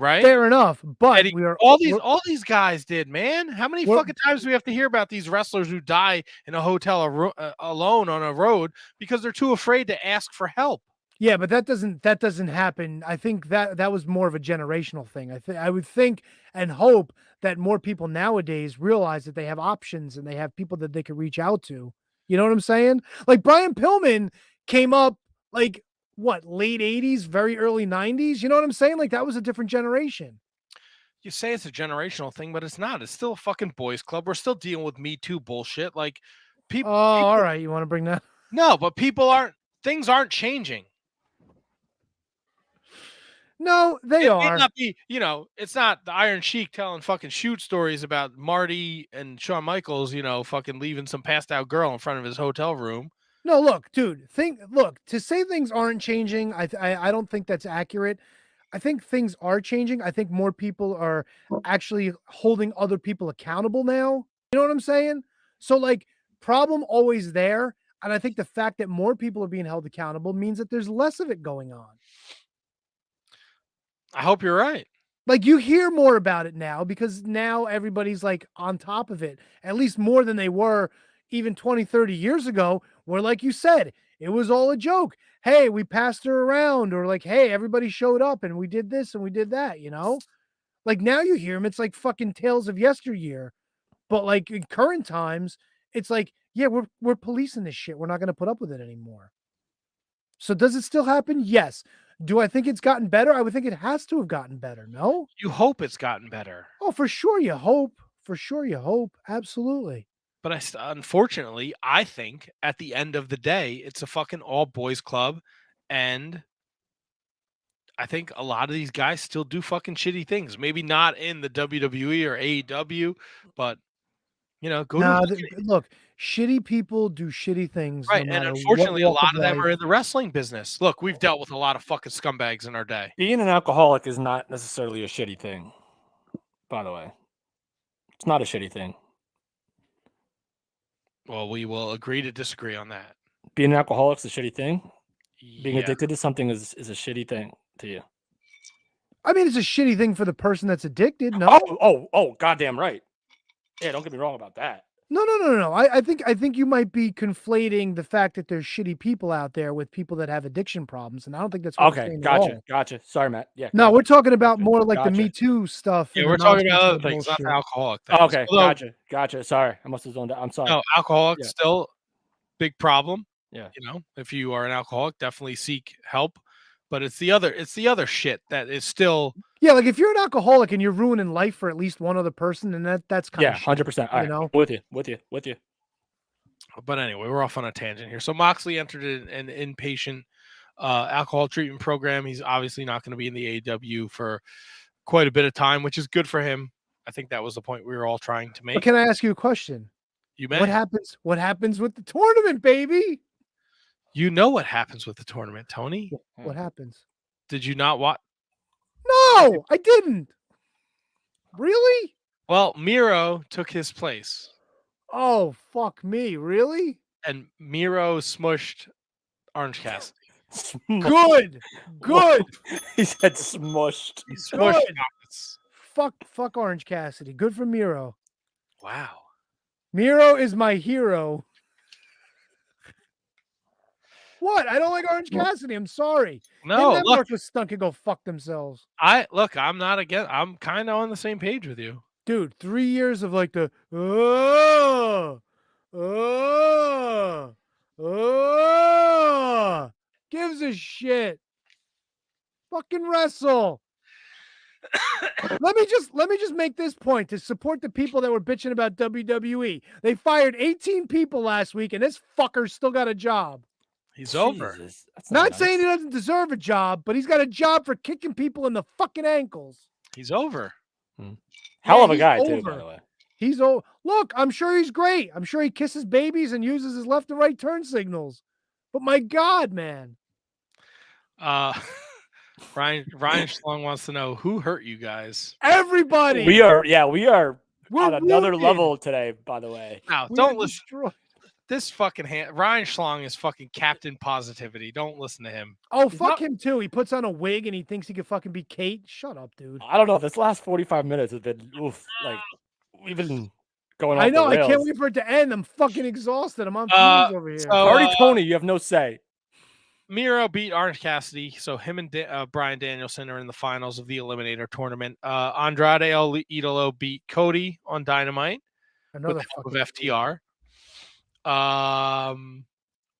Right? Fair enough. But Eddie, all these guys did, man. How many fucking times do we have to hear about these wrestlers who die in a hotel alone on a road because they're too afraid to ask for help? Yeah, but that doesn't happen. I think that was more of a generational thing. I would think and hope that more people nowadays realize that they have options and they have people that they can reach out to. You know what I'm saying? Like Brian Pillman came up like what, late 80s, very early 90s. You know what I'm saying? Like that was a different generation. You say it's a generational thing, but it's not. It's still a fucking boys club. We're still dealing with Me Too bullshit. Like people. All right. You want to bring that? No, but things aren't changing. No, they It are. may not be, it's not the Iron Sheik telling fucking shoot stories about Marty and Shawn Michaels, fucking leaving some passed out girl in front of his hotel room. No, look, dude, to say things aren't changing, I don't think that's accurate. I think things are changing. I think more people are actually holding other people accountable now. You know what I'm saying? So like problem always there. And I think the fact that more people are being held accountable means that there's less of it going on. I hope you're right. Like you hear more about it now because now everybody's like on top of it, at least more than they were even 20, 30 years ago, where like you said, it was all a joke. Hey, we passed her around, or like, hey, everybody showed up and we did this and we did that, Like now you hear them, it's like fucking tales of yesteryear. But like in current times, it's like, yeah, we're policing this shit. We're not going to put up with it anymore. So does it still happen? Yes. Do I think it's gotten better? I would think it has to have gotten better. No? You hope it's gotten better. Oh, for sure you hope. For sure you hope. Absolutely. But unfortunately, I think at the end of the day, it's a fucking all boys club. And I think a lot of these guys still do fucking shitty things. Maybe not in the WWE or AEW, but look, shitty people do shitty things. Right. No And matter unfortunately, a what lot of them life. are in the wrestling business. Look, we've dealt with a lot of fucking scumbags in our day. Being an alcoholic is not necessarily a shitty thing, by the way. It's not a shitty thing. Well, we will agree to disagree on that. Being an alcoholic is a shitty thing. Being Yeah. addicted to something is a shitty thing to you. I mean, it's a shitty thing for the person that's addicted. No. Oh, goddamn right. Yeah, don't get me wrong about that. No. I think you might be conflating the fact that there's shitty people out there with people that have addiction problems, and I don't think that's what I'm Okay, saying at all. gotcha. Sorry, Matt. Yeah. No, we're talking about Gotcha, more like the gotcha. Me Too stuff. Yeah, and we're the talking about nonsense other and the things, not the bullshit. alcoholic things. Okay, Although, gotcha. Sorry, I must have zoned out. I'm sorry. no, alcoholics Yeah. still big problem. Yeah. If you are an alcoholic, definitely seek help. But it's the other shit that is still. Yeah, like if you're an alcoholic and you're ruining life for at least one other person, and that's kind Yeah, of 100%. All right, with you. But anyway, we're off on a tangent here. So Moxley entered an inpatient alcohol treatment program. He's obviously not going to be in the AEW for quite a bit of time, which is good for him. I think that was the point we were all trying to make. But can I ask you a question? You may. What happens with the tournament, baby? You know what happens with the tournament, Tony? What happens? Did you not watch? No, I didn't. Really? Well, Miro took his place. Oh, fuck me. Really? And Miro smushed Orange Cassidy. Good. He said smushed. He smushed Good. Knox. Fuck Orange Cassidy. Good for Miro. Wow. Miro is my hero. What? I don't like Orange Cassidy. I'm sorry. No, Him and look, Martha Stunt can go fuck themselves. I'm not against. I'm kind of on the same page with you. Dude, 3 years of like the gives a shit. Fucking wrestle. let me just make this point to support the people that were bitching about WWE. They fired 18 people last week, and this fucker still got a job. He's over. Jesus, that's Not nice. saying he doesn't deserve a job, but he's got a job for kicking people in the fucking ankles. He's over. Hell of a he's guy too, over. by the way. He's old. Look, I'm sure he's great. I'm sure he kisses babies and uses his left and right turn signals. But my God, man. Ryan Schlong wants to know who hurt you guys. Everybody. We are We're on another wounded. level today, by the way. Now, We don't are listen. destroyed. This fucking Ryan Schlong is fucking Captain Positivity. Don't listen to him. Oh, He's fuck not- him too. He puts on a wig and he thinks he can fucking be Kate. Shut up, dude. I don't know. This last 45 minutes has been like we've been going off I know. the I rails. can't wait for it to end. I'm fucking exhausted. I'm on fumes over here. so- Party Tony, you have no say. Miro beat Orange Cassidy, so him and Bryan Danielson are in the finals of the Eliminator tournament. Andrade El Idolo beat Cody on Dynamite Another with the help of fucking FTR.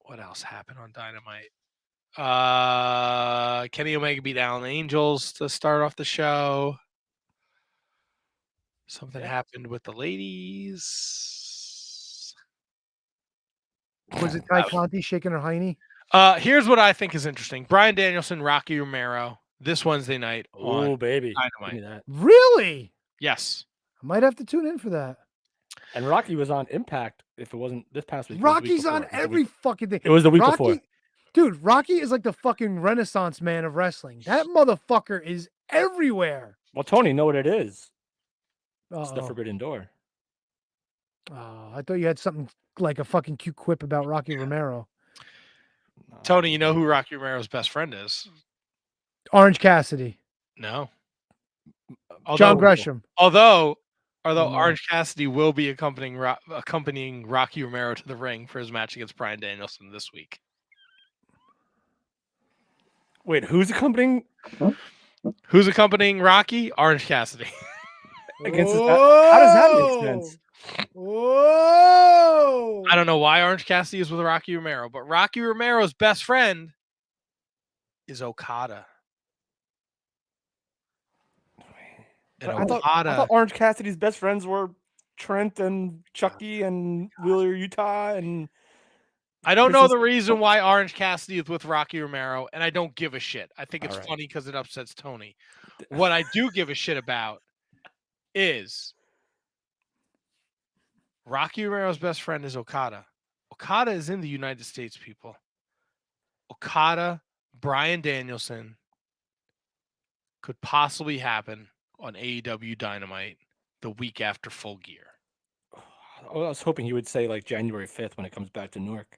What else happened on Dynamite? Kenny Omega beat Alan Angels to start off the show. Something happened with the ladies. Was it Ty Conti shaking her hiney? Here's what I think is interesting. Bryan Danielson, Rocky Romero, this Wednesday night Oh on baby, give me Dynamite. that. Really? Yes. I might have to tune in for that. And Rocky was on Impact. If it wasn't this past week, it was the week Rocky's on before. It was the every week- fucking thing. It was the week Rocky, before. dude, Rocky is like the fucking Renaissance man of wrestling. That motherfucker is everywhere. Well, Tony, know what it is? It's the Uh-oh. Forbidden Door. Oh, I thought you had something like a fucking cute quip about Rocky Romero. Tony, you know who Rocky Romero's best friend is? Orange Cassidy. No. John Gresham. Although No. Orange Cassidy will be accompanying Rocky Romero to the ring for his match against Bryan Danielson this week. Wait, who's accompanying? Who's accompanying Rocky? Orange Cassidy. Against his, how does that make sense? Whoa! I don't know why Orange Cassidy is with Rocky Romero, but Rocky Romero's best friend is Okada. And I thought Orange Cassidy's best friends were Trent and Chucky and Wheeler Utah and I don't know Chris's- the reason why Orange Cassidy is with Rocky Romero, and I don't give a shit. I think it's All right. funny because it upsets Tony. What I do give a shit about is Rocky Romero's best friend is Okada. Okada is in the United States, people. Okada, Bryan Danielson could possibly happen on AEW Dynamite the week after Full Gear. I was hoping he would say like January 5th when it comes back to Newark.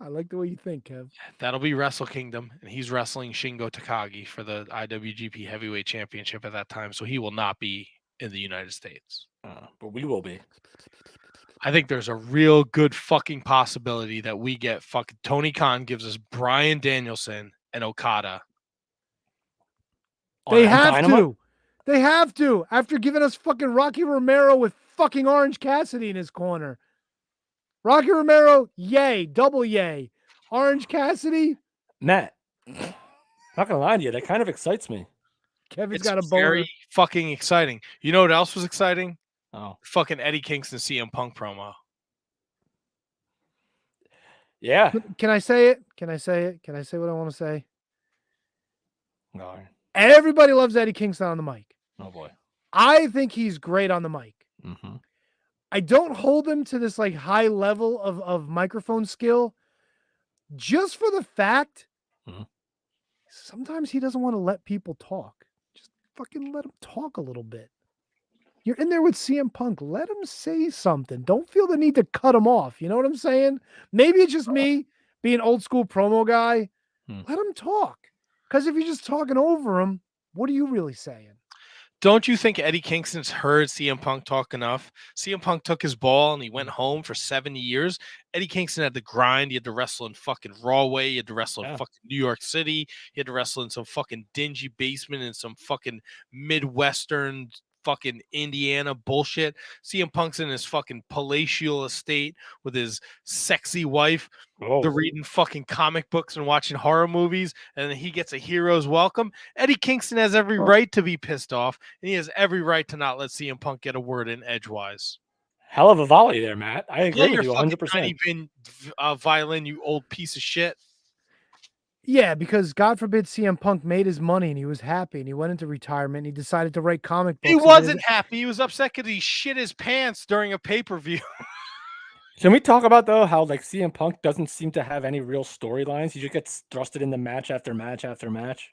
I like the way you think, Kev. That'll be Wrestle Kingdom, and he's wrestling Shingo Takagi for the IWGP Heavyweight Championship at that time, so he will not be in the United States. But we will be. I think there's a real good fucking possibility that we get fucking Tony Khan gives us Bryan Danielson and Okada. They On have Dynamite? to. They have to. After giving us fucking Rocky Romero with fucking Orange Cassidy in his corner. Rocky Romero, yay, double yay. Orange Cassidy, Matt, not gonna lie to you, that kind of excites me. Kevin's It's got a boner. very fucking exciting. You know what else was exciting? Oh, Fucking Eddie Kingston CM Punk promo. yeah. Can I say it? Can I say it? Can I say what I want to say? No. Everybody loves Eddie Kingston on the mic. Oh boy. I think he's great on the mic. Mm-hmm. I don't hold him to this like high level of microphone skill just for the fact Mhm. sometimes he doesn't want to let people talk. Just fucking let him talk a little bit. You're in there with CM Punk. Let him say something. Don't feel the need to cut him off. You know what I'm saying? Maybe it's just me being old school promo guy. Hmm. Let him talk. Because if you're just talking over him, what are you really saying? Don't you think Eddie Kingston's heard CM Punk talk enough? CM Punk took his ball and he went home for 7 years. Eddie Kingston had to grind. He had to wrestle in fucking Rawway. He had to wrestle in fucking New York City. He had to wrestle in some fucking dingy basement in some fucking Midwestern fucking Indiana bullshit. CM Punk's in his fucking palatial estate with his sexy wife. They're reading fucking comic books and watching horror movies, and then he gets a hero's welcome. Eddie Kingston has every right to be pissed off, and he has every right to not let CM Punk get a word in edgewise. Hell of a volley there, Matt. I agree with you fucking 100%. tiny pin violin, you old piece of shit. Yeah, because God forbid CM Punk made his money and he was happy and he went into retirement and he decided to write comic books. He wasn't happy. He was upset because he shit his pants during a pay-per-view. Can we talk about, though, how like CM Punk doesn't seem to have any real storylines? He just gets thrusted into match after match after match.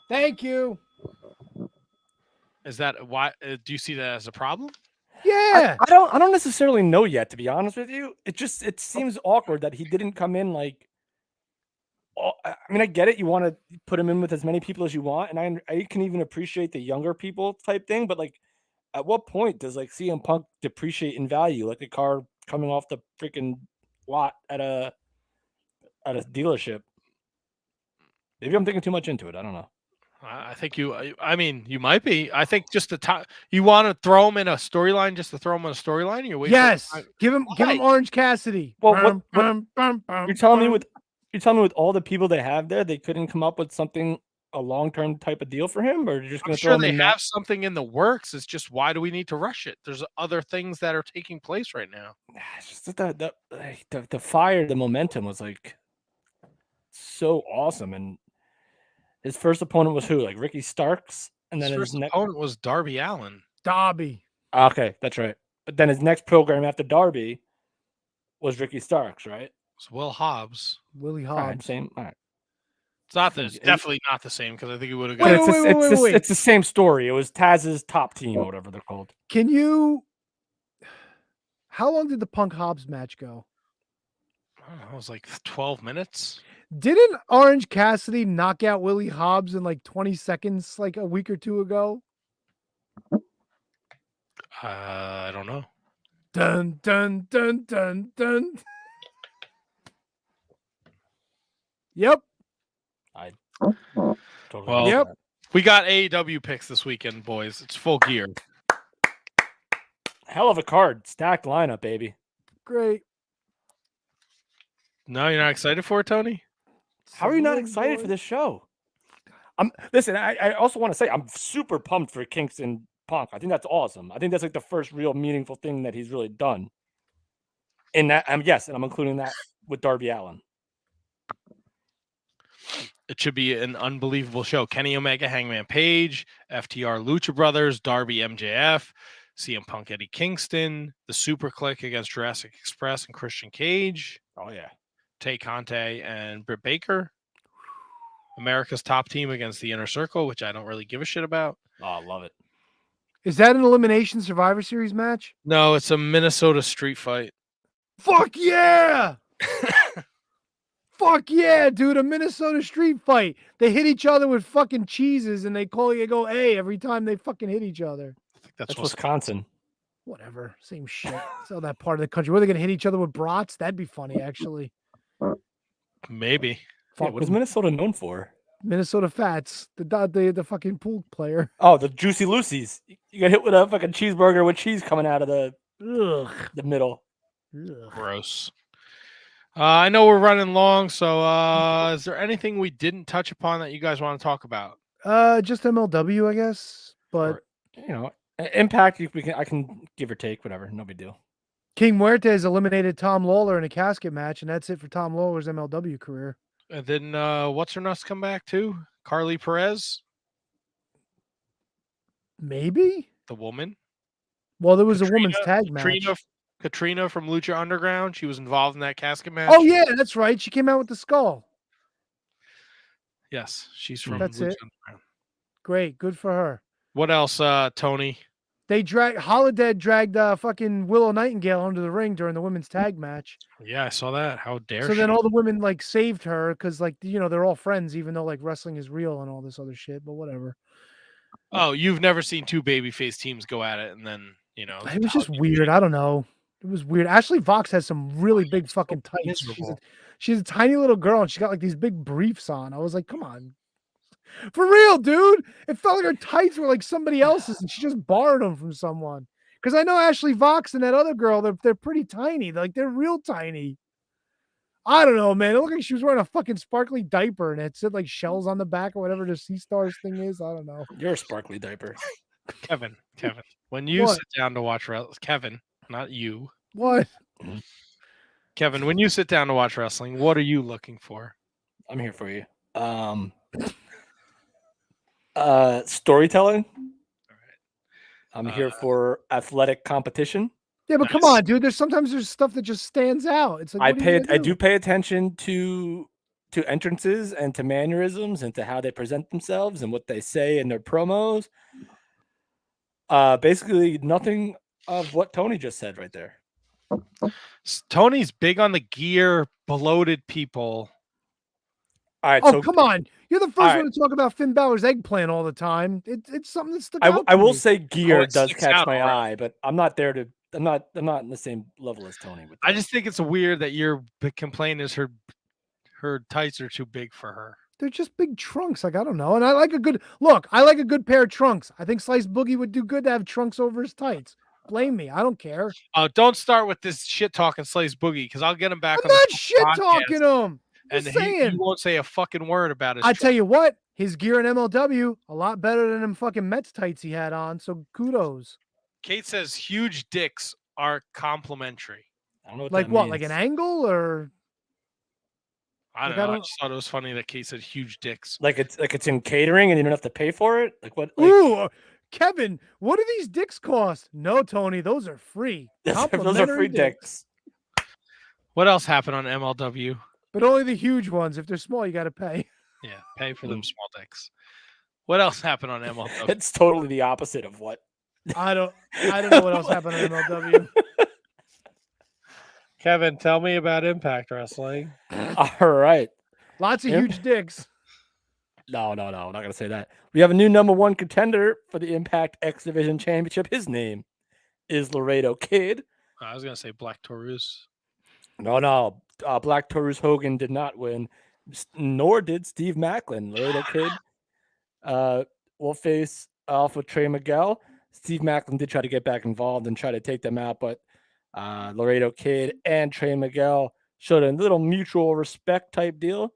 Thank you. Is that why? Do you see that as a problem? Yeah. I don't necessarily know yet, to be honest with you. It seems awkward that he didn't come in like. I mean, I get it. You want to put him in with as many people as you want, and I can even appreciate the younger people type thing. But like, at what point does like CM Punk depreciate in value, like a car coming off the freaking lot at a dealership? Maybe I'm thinking too much into it. I don't know. I think you. I mean, you might be. I think just the time you want to throw him in a storyline, just to throw him in a storyline. You're waiting. Yes. Give him Orange Cassidy. Well, you're telling me with all the people they have there, they couldn't come up with something, a long-term type of deal for him, or you're just going to throw him in? They have something in the works. It's just, why do we need to rush it? There's other things that are taking place right now. It's just the fire, the momentum was like so awesome, and his first opponent was who? Like Ricky Starks, and then his next opponent was Darby Allin. Darby. Okay, that's right. But then his next program after Darby was Ricky Starks, right? It's Will Hobbs. Willie Hobbs. All right, same. All right. It's not. It's definitely not the same, because I think he would have But got. it's the same story. It was Taz's top team, or whatever they're called. Can you? How long did the Punk Hobbs match go? I don't know, it was like 12 minutes. Didn't Orange Cassidy knock out Willie Hobbs in like 20 seconds, like a week or two ago? I don't know. Dun dun dun dun dun. Yep. Well, we got AEW picks this weekend, boys. It's full gear. Hell of a card, stacked lineup, baby. Great. No, you're not excited for it, Tony? How are you not excited for this show? Listen, I also want to say I'm super pumped for Kingston Punk. I think that's awesome. I think that's like the first real meaningful thing that he's really done. And that, yes, and I'm including that with Darby Allin. It should be an unbelievable show. Kenny Omega, Hangman Page, FTR Lucha Brothers, Darby MJF, CM Punk Eddie Kingston, the Super Click against Jurassic Express and Christian Cage. Oh, yeah. Tay Conte and Britt Baker. America's Top Team against the Inner Circle, which I don't really give a shit about. Oh, I love it. Is that an Elimination Survivor Series match? No, it's a Minnesota street fight. Fuck yeah! Fuck yeah, dude! A Minnesota street fight. They hit each other with fucking cheeses, and they go "hey" every time they fucking hit each other. I think that's Wisconsin. Whatever, same shit. It's all that part of the country. Were they gonna hit each other with brats? That'd be funny, actually. Maybe. Yeah, what is Minnesota known for? Minnesota Fats, the fucking pool player. Oh, the Juicy Lucy's. You got hit with a fucking cheeseburger with cheese coming out of the middle. Ugh. Gross. I know we're running long, so is there anything we didn't touch upon that you guys want to talk about? Just MLW, I guess. But Impact, I can give or take, whatever, no big deal. King Muertes eliminated Tom Lawler in a casket match, and that's it for Tom Lawler's MLW career. And then what's her nuts come back too? Carly Perez, maybe the woman. Well, there was a women's tag match. Katrina from Lucha Underground. She was involved in that casket match. Oh yeah, that's right. She came out with the skull. Yes, she's from That's Lucha it. Underground. Great, good for her. What else, Tony? They Holodead dragged fucking Willow Nightingale under the ring during the women's tag match. Yeah, I saw that. How dare So she? then all the women like saved her because they're all friends, even though like wrestling is real and all this other shit. But whatever. Oh, you've never seen two babyface teams go at it, and then It was just weird. I don't know. It was weird. Ashley Vox has some really big fucking tights. She's a tiny little girl, and she got like these big briefs on. I was like, come on. For real, dude. It felt like her tights were like somebody else's, and she just borrowed them from someone. Because I know Ashley Vox and that other girl, they're pretty tiny. They're real tiny. I don't know, man. It looked like she was wearing a fucking sparkly diaper, and it said like shells on the back or whatever the Sea Stars thing is. I don't know. You're a sparkly diaper. Kevin, when you What? sit down to watch wrestling, Kevin, not you, What? Kevin, when you sit down to watch wrestling, what are you looking for? I'm here for you. Storytelling. I'm here for athletic competition. Yeah, but come on, dude. There's stuff that just stands out. It's like I do pay attention to entrances and to mannerisms and to how they present themselves and what they say in their promos. Basically nothing of what Tony just said right there. Tony's big on the gear, bloated people. All right, Oh, come on. You're the first right. one to talk about Finn Balor's eggplant all the time. It's something that stuck out. I will me. say gear it does sticks catch out my already. eye, but I'm not there to. I'm not in the same level as Tony. With I that. just think it's weird that your big complaint is her tights are too big for her. They're just big trunks. Like, I don't know. And I like a good pair of trunks. I think Slice Boogie would do good to have trunks over his tights. Blame me. I don't care. Don't start with this shit talking Slice Boogie because I'll get him back I'm on not the shit podcast, talking him. and Just he saying. won't say a fucking word about it. I tell you what, his gear in MLW a lot better than them fucking Mets tights he had on. So kudos. Kate says huge dicks are complimentary. I don't know what Like that what? means. Like an angle or? I don't Like, know. I I don't- just thought it was funny that Kate said huge dicks. Like it's in catering and you don't have to pay for it. Like what? Like, Ooh, Kevin, what do these dicks cost? No, Tony, those are free. those are Complimentary free dicks. What else happened on MLW? But only the huge ones. If they're small, you got to pay. Yeah, pay for them small dicks. What else happened on MLW? It's totally the opposite of what. I don't know what else happened on MLW. Kevin, tell me about Impact Wrestling. All right. Lots of Yep. huge dicks. No, I'm not gonna say that. We have a new number one contender for the Impact X Division Championship. His name is Laredo Kid. I was gonna say Black Taurus. No. Black Taurus Hogan did not win, nor did Steve Macklin. Laredo Kid will face off with Trey Miguel. Steve Macklin did try to get back involved and try to take them out, but Laredo Kid and Trey Miguel showed a little mutual respect type deal.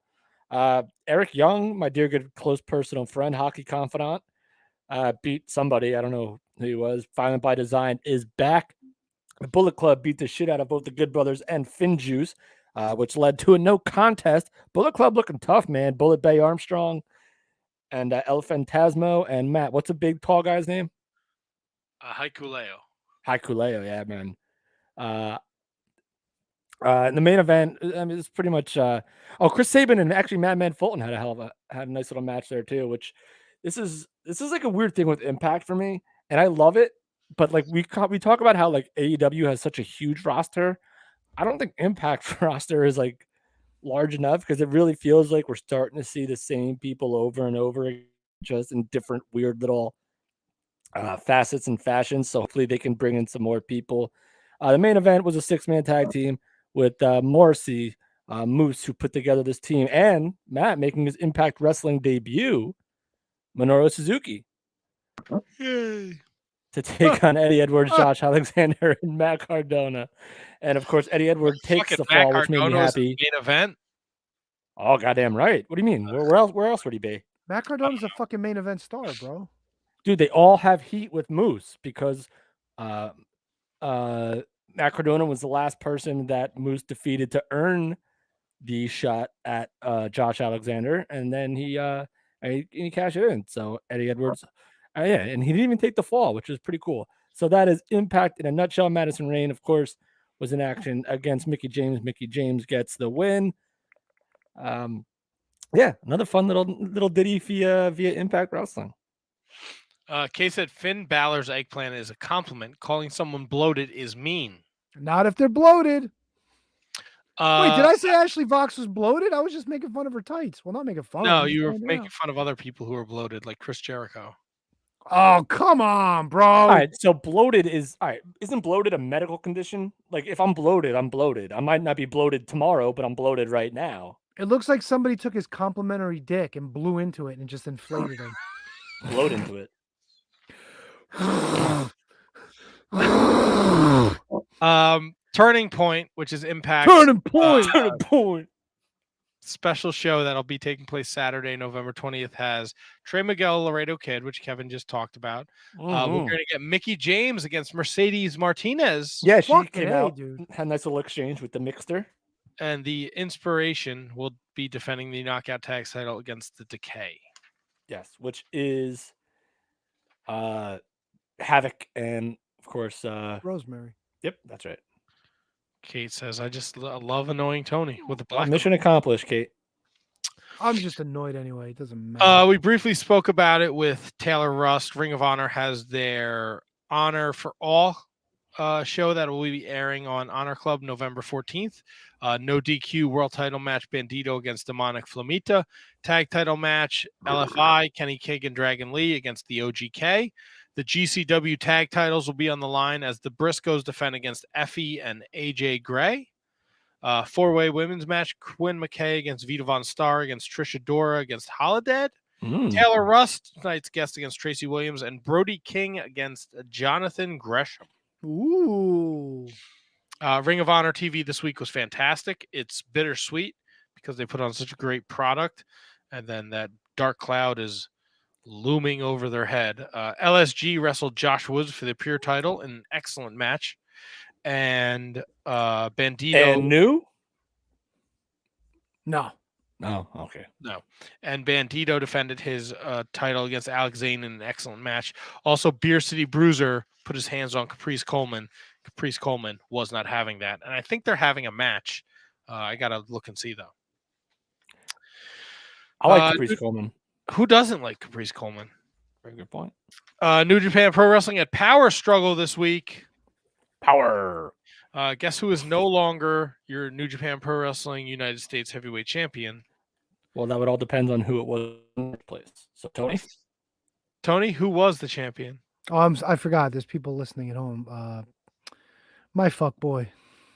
Eric Young, my dear good close personal friend, hockey confidant, beat somebody. I don't know who he was. Violent by Design is back. The Bullet Club beat the shit out of both the Good Brothers and Finn Juice, which led to a no contest. Bullet Club looking tough, man. Bullet Bay Armstrong and El Fantasmo and Matt. What's a big tall guy's name? Haikuleo. Haikuleo, yeah, man. In the main event, I mean, it's pretty much. Chris Sabin and actually Madman Fulton had a nice little match there too. Which this is like a weird thing with Impact for me, and I love it. But like we talk about how like AEW has such a huge roster. I don't think Impact roster is like large enough because it really feels like we're starting to see the same people over and over again, just in different weird little facets and fashions. So hopefully they can bring in some more people. The main event was a 6-man tag team with Morrissey, Moose, who put together this team, and Matt making his Impact Wrestling debut, Minoru Suzuki, to take on Eddie Edwards, Josh Alexander, and Matt Cardona. And of course, Eddie Edwards takes the fall, which made me happy. Main event. Oh, goddamn right. What do you mean? Where else would he be? Matt Cardona's a fucking main event star, bro. Dude, they all have heat with Moose because Matt Cardona was the last person that Moose defeated to earn the shot at Josh Alexander, and then he cashed it in. So Eddie Edwards, and he didn't even take the fall, which was pretty cool. So that is Impact in a nutshell. Madison Rayne, of course, was in action against Mickie James. Mickie James gets the win. Another fun little ditty via Impact Wrestling. Kay said Finn Balor's eggplant is a compliment. Calling someone bloated is mean. Not if they're bloated. Wait, did I say Uh, Ashley Vox was bloated? I was just making fun of her tights. Well, not making fun of No, her. you were just pointing it making out. fun of other people who are bloated, like Chris Jericho. Oh, come on, bro. All right, so bloated is all right. Isn't bloated a medical condition? Like if I'm bloated, I'm bloated. I might not be bloated tomorrow, but I'm bloated right now. It looks like somebody took his complimentary dick and blew into it and just inflated him. Bloat into it. Turning Point, which is Impact Turning point. Turning point. special show that'll be taking place Saturday, November 20th, has Trey Miguel, Laredo Kid, which Kevin just talked about. We're going to get Mickey James against Mercedes Martinez. Yeah, she Fucking came A, out, dude. had a nice little exchange with the Mixter. And the Inspiration will be defending the Knockout Tag title against the Decay. Yes, which is Havoc and of course Rosemary. Yep, that's right. Kate says, I just love annoying Tony with the black. Mission accomplished, Kate. I'm just annoyed anyway. It doesn't matter. We briefly spoke about it with Taylor Rust. Ring of Honor has their Honor for All show that will be airing on Honor Club November 14th. No DQ world title match, Bandito against Demonic Flamita. Tag title match, LFI, Kenny King and Dragon Lee against the OGK. The GCW tag titles will be on the line as the Briscoes defend against Effie and AJ Gray. Four-way women's match, Quinn McKay against Vita Von Star against Trisha Dora against Holodead. Taylor Rust, tonight's guest against Tracy Williams, and Brody King against Jonathan Gresham. Ooh. Ring of Honor TV this week was fantastic. It's bittersweet because they put on such a great product, and then that dark cloud is looming over their head. LSG wrestled Josh Woods for the Pure title in an excellent match. And Bandito And new? No. Oh, okay. No. And Bandito defended his title against Alex Zane in an excellent match. Also, Beer City Bruiser put his hands on Caprice Coleman. Caprice Coleman was not having that. And I think they're having a match. I got to look and see, though. I like Caprice Coleman. Who doesn't like Caprice Coleman? Very good point. New Japan Pro Wrestling at Power Struggle this week. Power. Guess who is no longer your New Japan Pro Wrestling United States Heavyweight Champion? Well, that would all depend on who it was in the place. So, Tony, who was the champion? Oh, I forgot. There's people listening at home. My fuck boy,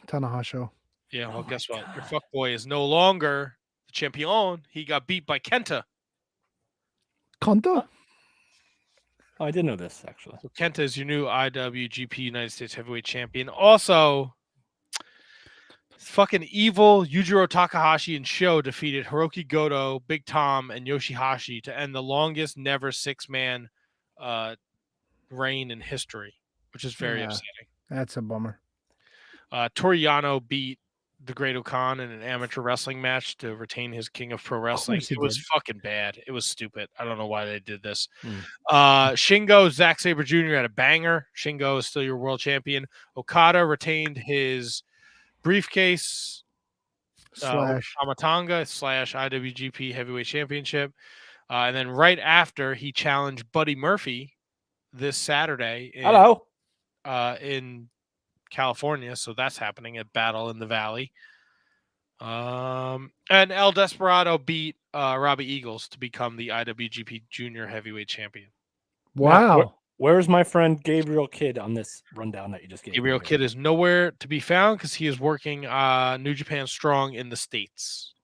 Tanahashi. Yeah, well, guess what? Your fuck boy is no longer the champion. He got beat by Kenta. Kenta? Oh, I did know this, actually. So Kenta is your new IWGP United States Heavyweight Champion. Also, fucking evil Yujiro Takahashi and Sho defeated Hiroki Goto, Big Tom, and Yoshihashi to end the longest never six-man reign in history, which is very upsetting. That's a bummer. Toriano beat the Great Okan in an amateur wrestling match to retain his King of Pro Wrestling. It was fucking bad. It was stupid. I don't know why they did this. Shingo, Zack Sabre Jr. had a banger. Shingo is still your world champion. Okada retained his briefcase Amatanga / IWGP Heavyweight Championship. And then right after, he challenged Buddy Murphy this Saturday in California. So that's happening at Battle in the Valley. And El Desperado beat Robbie Eagles to become the IWGP Junior Heavyweight Champion. Wow. Now, where's my friend Gabriel Kidd on this rundown that you just gave? Gabriel Kidd is nowhere to be found because he is working New Japan Strong in the States.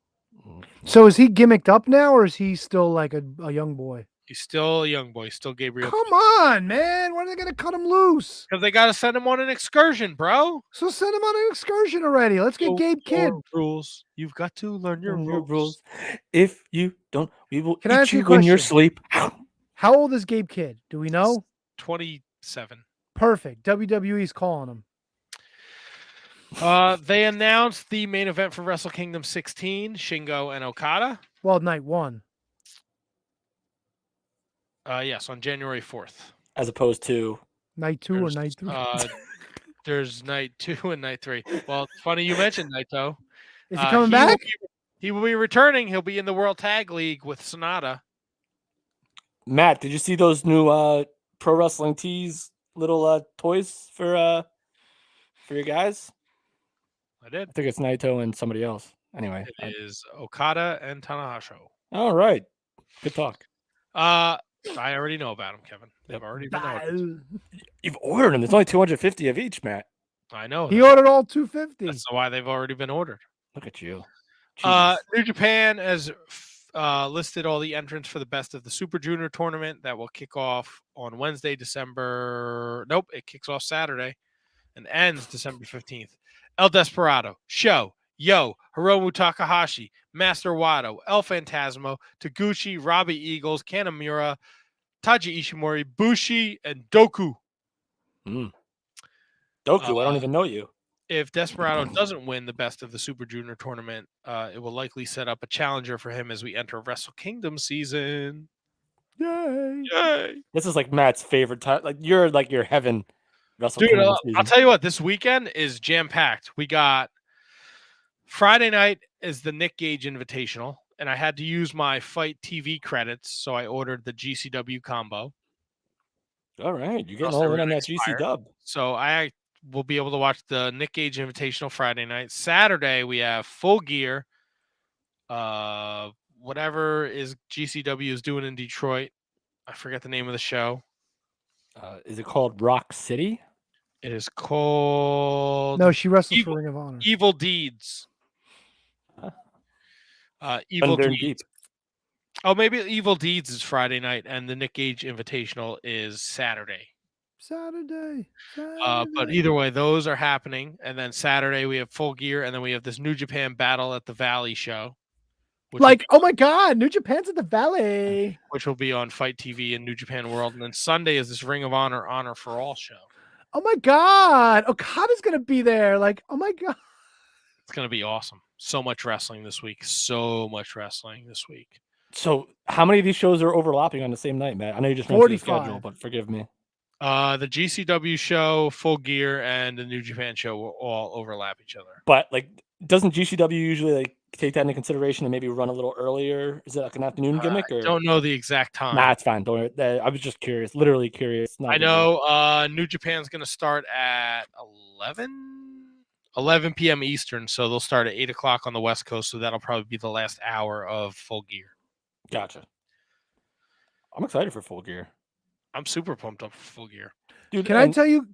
So is he gimmicked up now, or is he still like a young boy? He's still a young boy, still Gabriel. Come on, man. When are they going to cut him loose? Because they got to send him on an excursion, bro. So send him on an excursion already. Let's get Gabe Kidd. Rules. You've got to learn your rules. If you don't, we will Can I eat ask you you a in your question? sleep. How old is Gabe Kidd? Do we know? 27. Perfect. WWE's calling him. They announced the main event for Wrestle Kingdom 16, Shingo and Okada. Well, night one. Yes, on January 4th. As opposed to night 2 or night 3? There's night 2 and night 3. Well, it's funny you mentioned Naito. Is he coming back? He will be returning. He'll be in the World Tag League with Sonata. Matt, did you see those new Pro Wrestling Tees little toys for your guys? I did. I think it's Naito and somebody else. Anyway, it is Okada and Tanahashi. All right. Good talk. I already know about them, Kevin. They've already been ordered. You've ordered them. There's only 250 of each, Matt. I know. He ordered all 250. That's why they've already been ordered. Look at you. Jeez. New Japan has listed all the entrants for the Best of the Super Junior tournament that will kick off on Wednesday, December. Nope, it kicks off Saturday and ends December 15th. El Desperado, Sho, Yo, Hiromu Takahashi, Master Wato, El Phantasmo, Taguchi, Robbie Eagles, Kanemaru, Taji Ishimori, Bushi, and Doku. Doku, I don't even know you. If Desperado doesn't win the Best of the Super Junior tournament, it will likely set up a challenger for him as we enter Wrestle Kingdom season. Yay. Yay! This is like Matt's favorite time. Like you're like your heaven. Wrestle Dude, Kingdom I'll season. tell you what, this weekend is jam-packed. We got Friday night is the Nick Gage Invitational, and I had to use my Fight TV credits, so I ordered the GCW combo. All right, you're getting Else all they in were on gonna that GC expire. dub. So I will be able to watch the Nick Gage Invitational Friday night. Saturday, we have Full Gear. Whatever is GCW is doing in Detroit. I forget the name of the show. Is it called Rock City? It is called No, she wrestles Evil- for Ring of Honor. Evil Deeds. Evil Thunder and Deeds. Deep. Oh, maybe Evil Deeds is Friday night, and the Nick Gage Invitational is Saturday. Saturday. But either way, those are happening. And then Saturday we have Full Gear, and then we have this New Japan Battle at the Valley show, Like, oh my God, New Japan's at the Valley. which will be on Fight TV and New Japan World. And then Sunday is this Ring of Honor Honor for All show. Oh my God. Okada's going to be there. Like, oh my God. It's going to be awesome. So much wrestling this week. So much wrestling this week. So, how many of these shows are overlapping on the same night, Matt? I know you just went through the schedule, 45. but forgive me. The GCW show, Full Gear, and the New Japan show will all overlap each other. But like, doesn't GCW usually like take that into consideration and maybe run a little earlier? Is it like an afternoon gimmick or? Don't know the exact time. Nah, it's fine. Don't worry. I was just curious, literally curious. Not a I big deal. know New Japan's going to start at 11 p.m. Eastern, so they'll start at 8 o'clock on the West Coast, so that'll probably be the last hour of Full Gear. Gotcha. I'm excited for Full Gear. I'm super pumped up for Full Gear. Dude, Can I tell you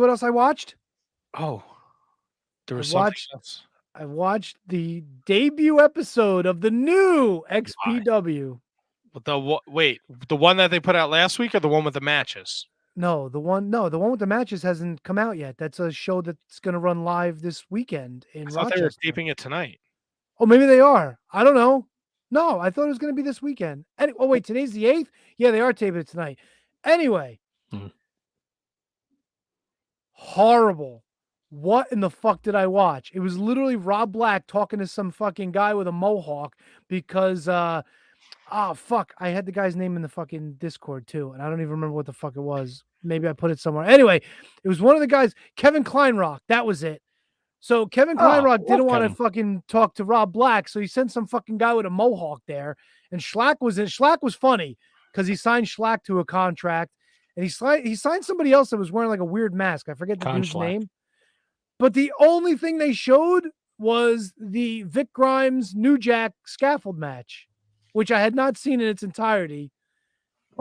what else I watched? Oh, there was I something watched- else. I watched the debut episode of the new XPW. But the one that they put out last week, or the one with the matches? No, the one with the matches hasn't come out yet. That's a show that's going to run live this weekend in I thought they were Rochester. taping it tonight. Oh, maybe they are. I don't know. No, I thought it was going to be this weekend. Oh, wait, today's the 8th? Yeah, they are taping it tonight. Anyway. Horrible. What in the fuck did I watch? It was literally Rob Black talking to some fucking guy with a mohawk because, fuck. I had the guy's name in the fucking Discord too, and I don't even remember what the fuck it was. Maybe I put it somewhere. Anyway, it was one of the guys, Kevin Kleinrock. That was it. So Kevin Kleinrock didn't want to fucking talk to Rob Black, so he sent some fucking guy with a mohawk there. And Schlack was in. Schlack was funny because he signed Schlack to a contract, and he signed somebody else that was wearing like a weird mask. I forget the dude's name. But the only thing they showed was the Vic Grimes New Jack scaffold match, which I had not seen in its entirety.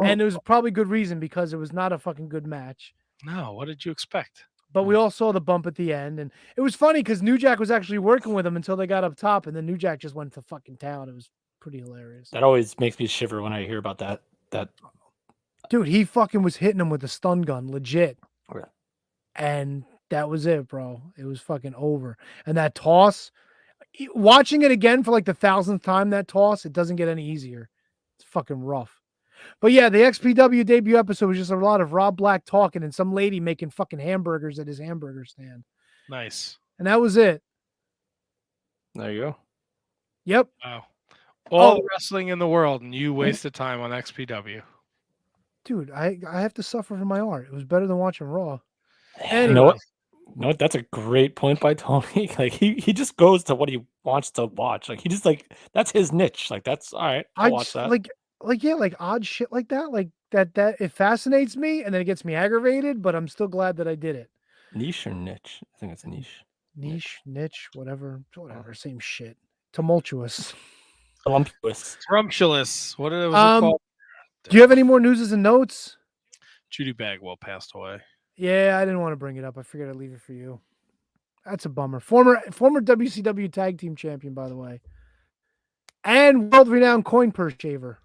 And it was probably good reason because it was not a fucking good match. No, what did you expect? But we all saw the bump at the end. And it was funny because New Jack was actually working with him until they got up top. And then New Jack just went to fucking town. It was pretty hilarious. That always makes me shiver when I hear about that. Dude, he fucking was hitting him with a stun gun, legit. Okay. And that was it, bro. It was fucking over. And that toss, watching it again for like the 1,000th time, that toss, it doesn't get any easier. It's fucking rough. But yeah, the XPW debut episode was just a lot of Rob Black talking and some lady making fucking hamburgers at his hamburger stand. Nice. And that was it. There you go. Yep. Wow. All the wrestling in the world, and you wasted time on XPW. Dude, I have to suffer for my art. It was better than watching Raw. Anyway. You know what? No, that's a great point by Tony. Like he just goes to what he wants to watch. Like he just like that's his niche. Like that's all right. I'll watch that. Like odd shit like that. Like that it fascinates me and then it gets me aggravated, but I'm still glad that I did it. Niche or niche? I think it's a niche. Niche, whatever, same shit. Tumultuous. Voluptuous. Scrumptious. What was it called? Do you have any more newses and notes? Judy Bagwell passed away. Yeah, I didn't want to bring it up. I figured I'd leave it for you. That's a bummer. Former WCW tag team champion, by the way, and world-renowned coin purse shaver.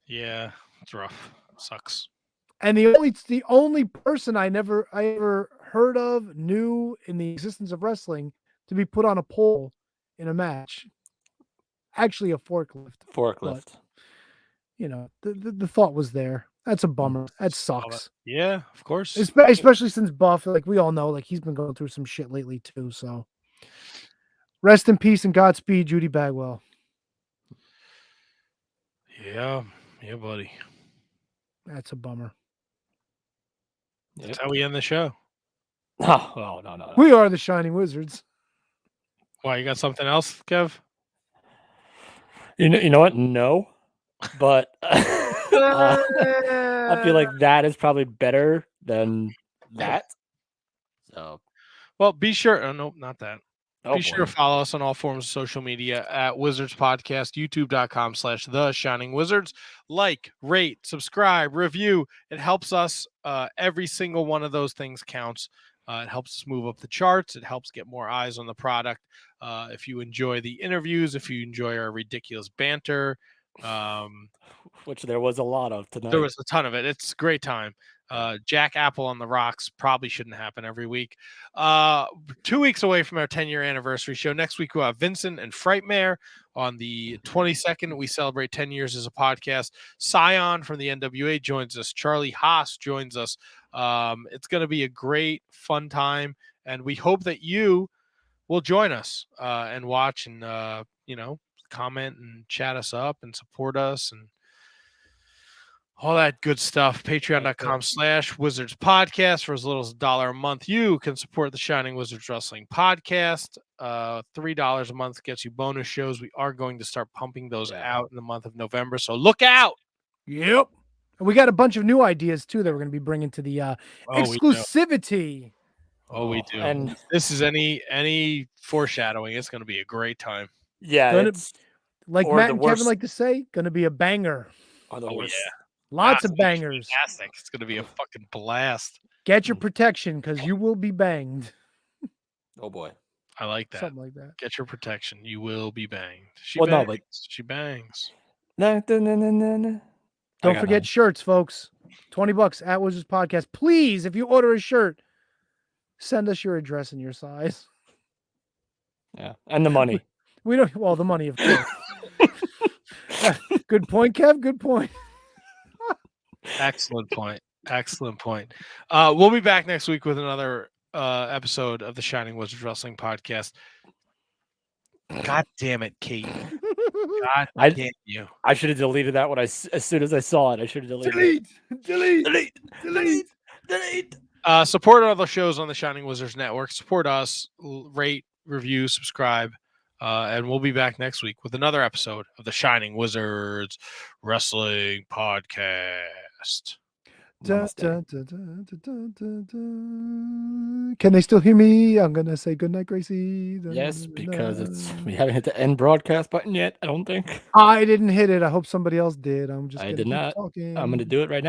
Yeah, it's rough. Sucks. And the only person I ever heard of, knew in the existence of wrestling, to be put on a pole in a match. Actually, a forklift. Forklift. But, you know, the thought was there. That's a bummer. That sucks. Yeah, of course. Especially since Buff, like we all know, like he's been going through some shit lately too. So, rest in peace and Godspeed, Judy Bagwell. Yeah, buddy. That's a bummer. That's how we end the show. No. We are the Shining Wizards. Why, you got something else, Kev? You know what? No, but I feel like that is probably better than that. So, well, be sure. Oh, no, not that. Be sure to boy. follow us on all forms of social media at Wizards Podcast, youtube.com/The Shining Wizards. Like, rate, subscribe, review. It helps us. Every single one of those things counts. It helps us move up the charts. It helps get more eyes on the product. If you enjoy the interviews, if you enjoy our ridiculous banter, Which there was a lot of tonight. there was a ton of it. It's a great time. Jack Apple on the rocks probably shouldn't happen every week. 2 weeks away from our 10-year anniversary show. Next week, we'll have Vincent and Frightmare. On the 22nd, we celebrate 10 years as a podcast. Scion from the NWA joins us. Charlie Haas joins us. It's going to be a great, fun time. And we hope that you will join us and watch and, comment and chat us up and support us and all that good stuff. Patreon.com/Wizards Podcast. For as little as $1 a month, you can support the Shining Wizards Wrestling Podcast. $3 a month gets you bonus shows. We are going to start pumping those out in the month of November, so look out. Yep. And we got a bunch of new ideas too that we're going to be bringing to the We do. exclusivity. We do. And this is any foreshadowing. It's going to be a great time. yeah, Gonna- it's Like or Matt the and Kevin worst- like to say, going to be a banger. or the Oh, worst. yeah. Lots That's of bangers. Fantastic. It's going to be a fucking blast. Get your protection because you will be banged. Oh boy. I like that. Something like that. Get your protection. You will be banged. She Well, no, bangs. but- She bangs. No. Don't forget shirts, folks. $20 at Wizards Podcast. Please, if you order a shirt, send us your address and your size. Yeah, and the money. We don't. Well, the money, of course. Good point, Kev. Good point. Excellent point. Excellent point. We'll be back next week with another episode of the Shining Wizards Wrestling Podcast. God damn it, Kate. God damn you. I should have deleted that when as soon as I saw it. I should have deleted it. Delete. Support other shows on the Shining Wizards Network. Support us. Rate, review, subscribe. And we'll be back next week with another episode of the Shining Wizards Wrestling Podcast. Dun, dun, dun, dun, dun, dun, dun, dun. Can they still hear me? I'm gonna say goodnight, Gracie. Dun, Yes, dun, dun, because dun. we haven't hit the end broadcast button yet. I don't think. I didn't hit it. I hope somebody else did. I'm just. I gonna did keep not. Talking. I'm going to do it right now.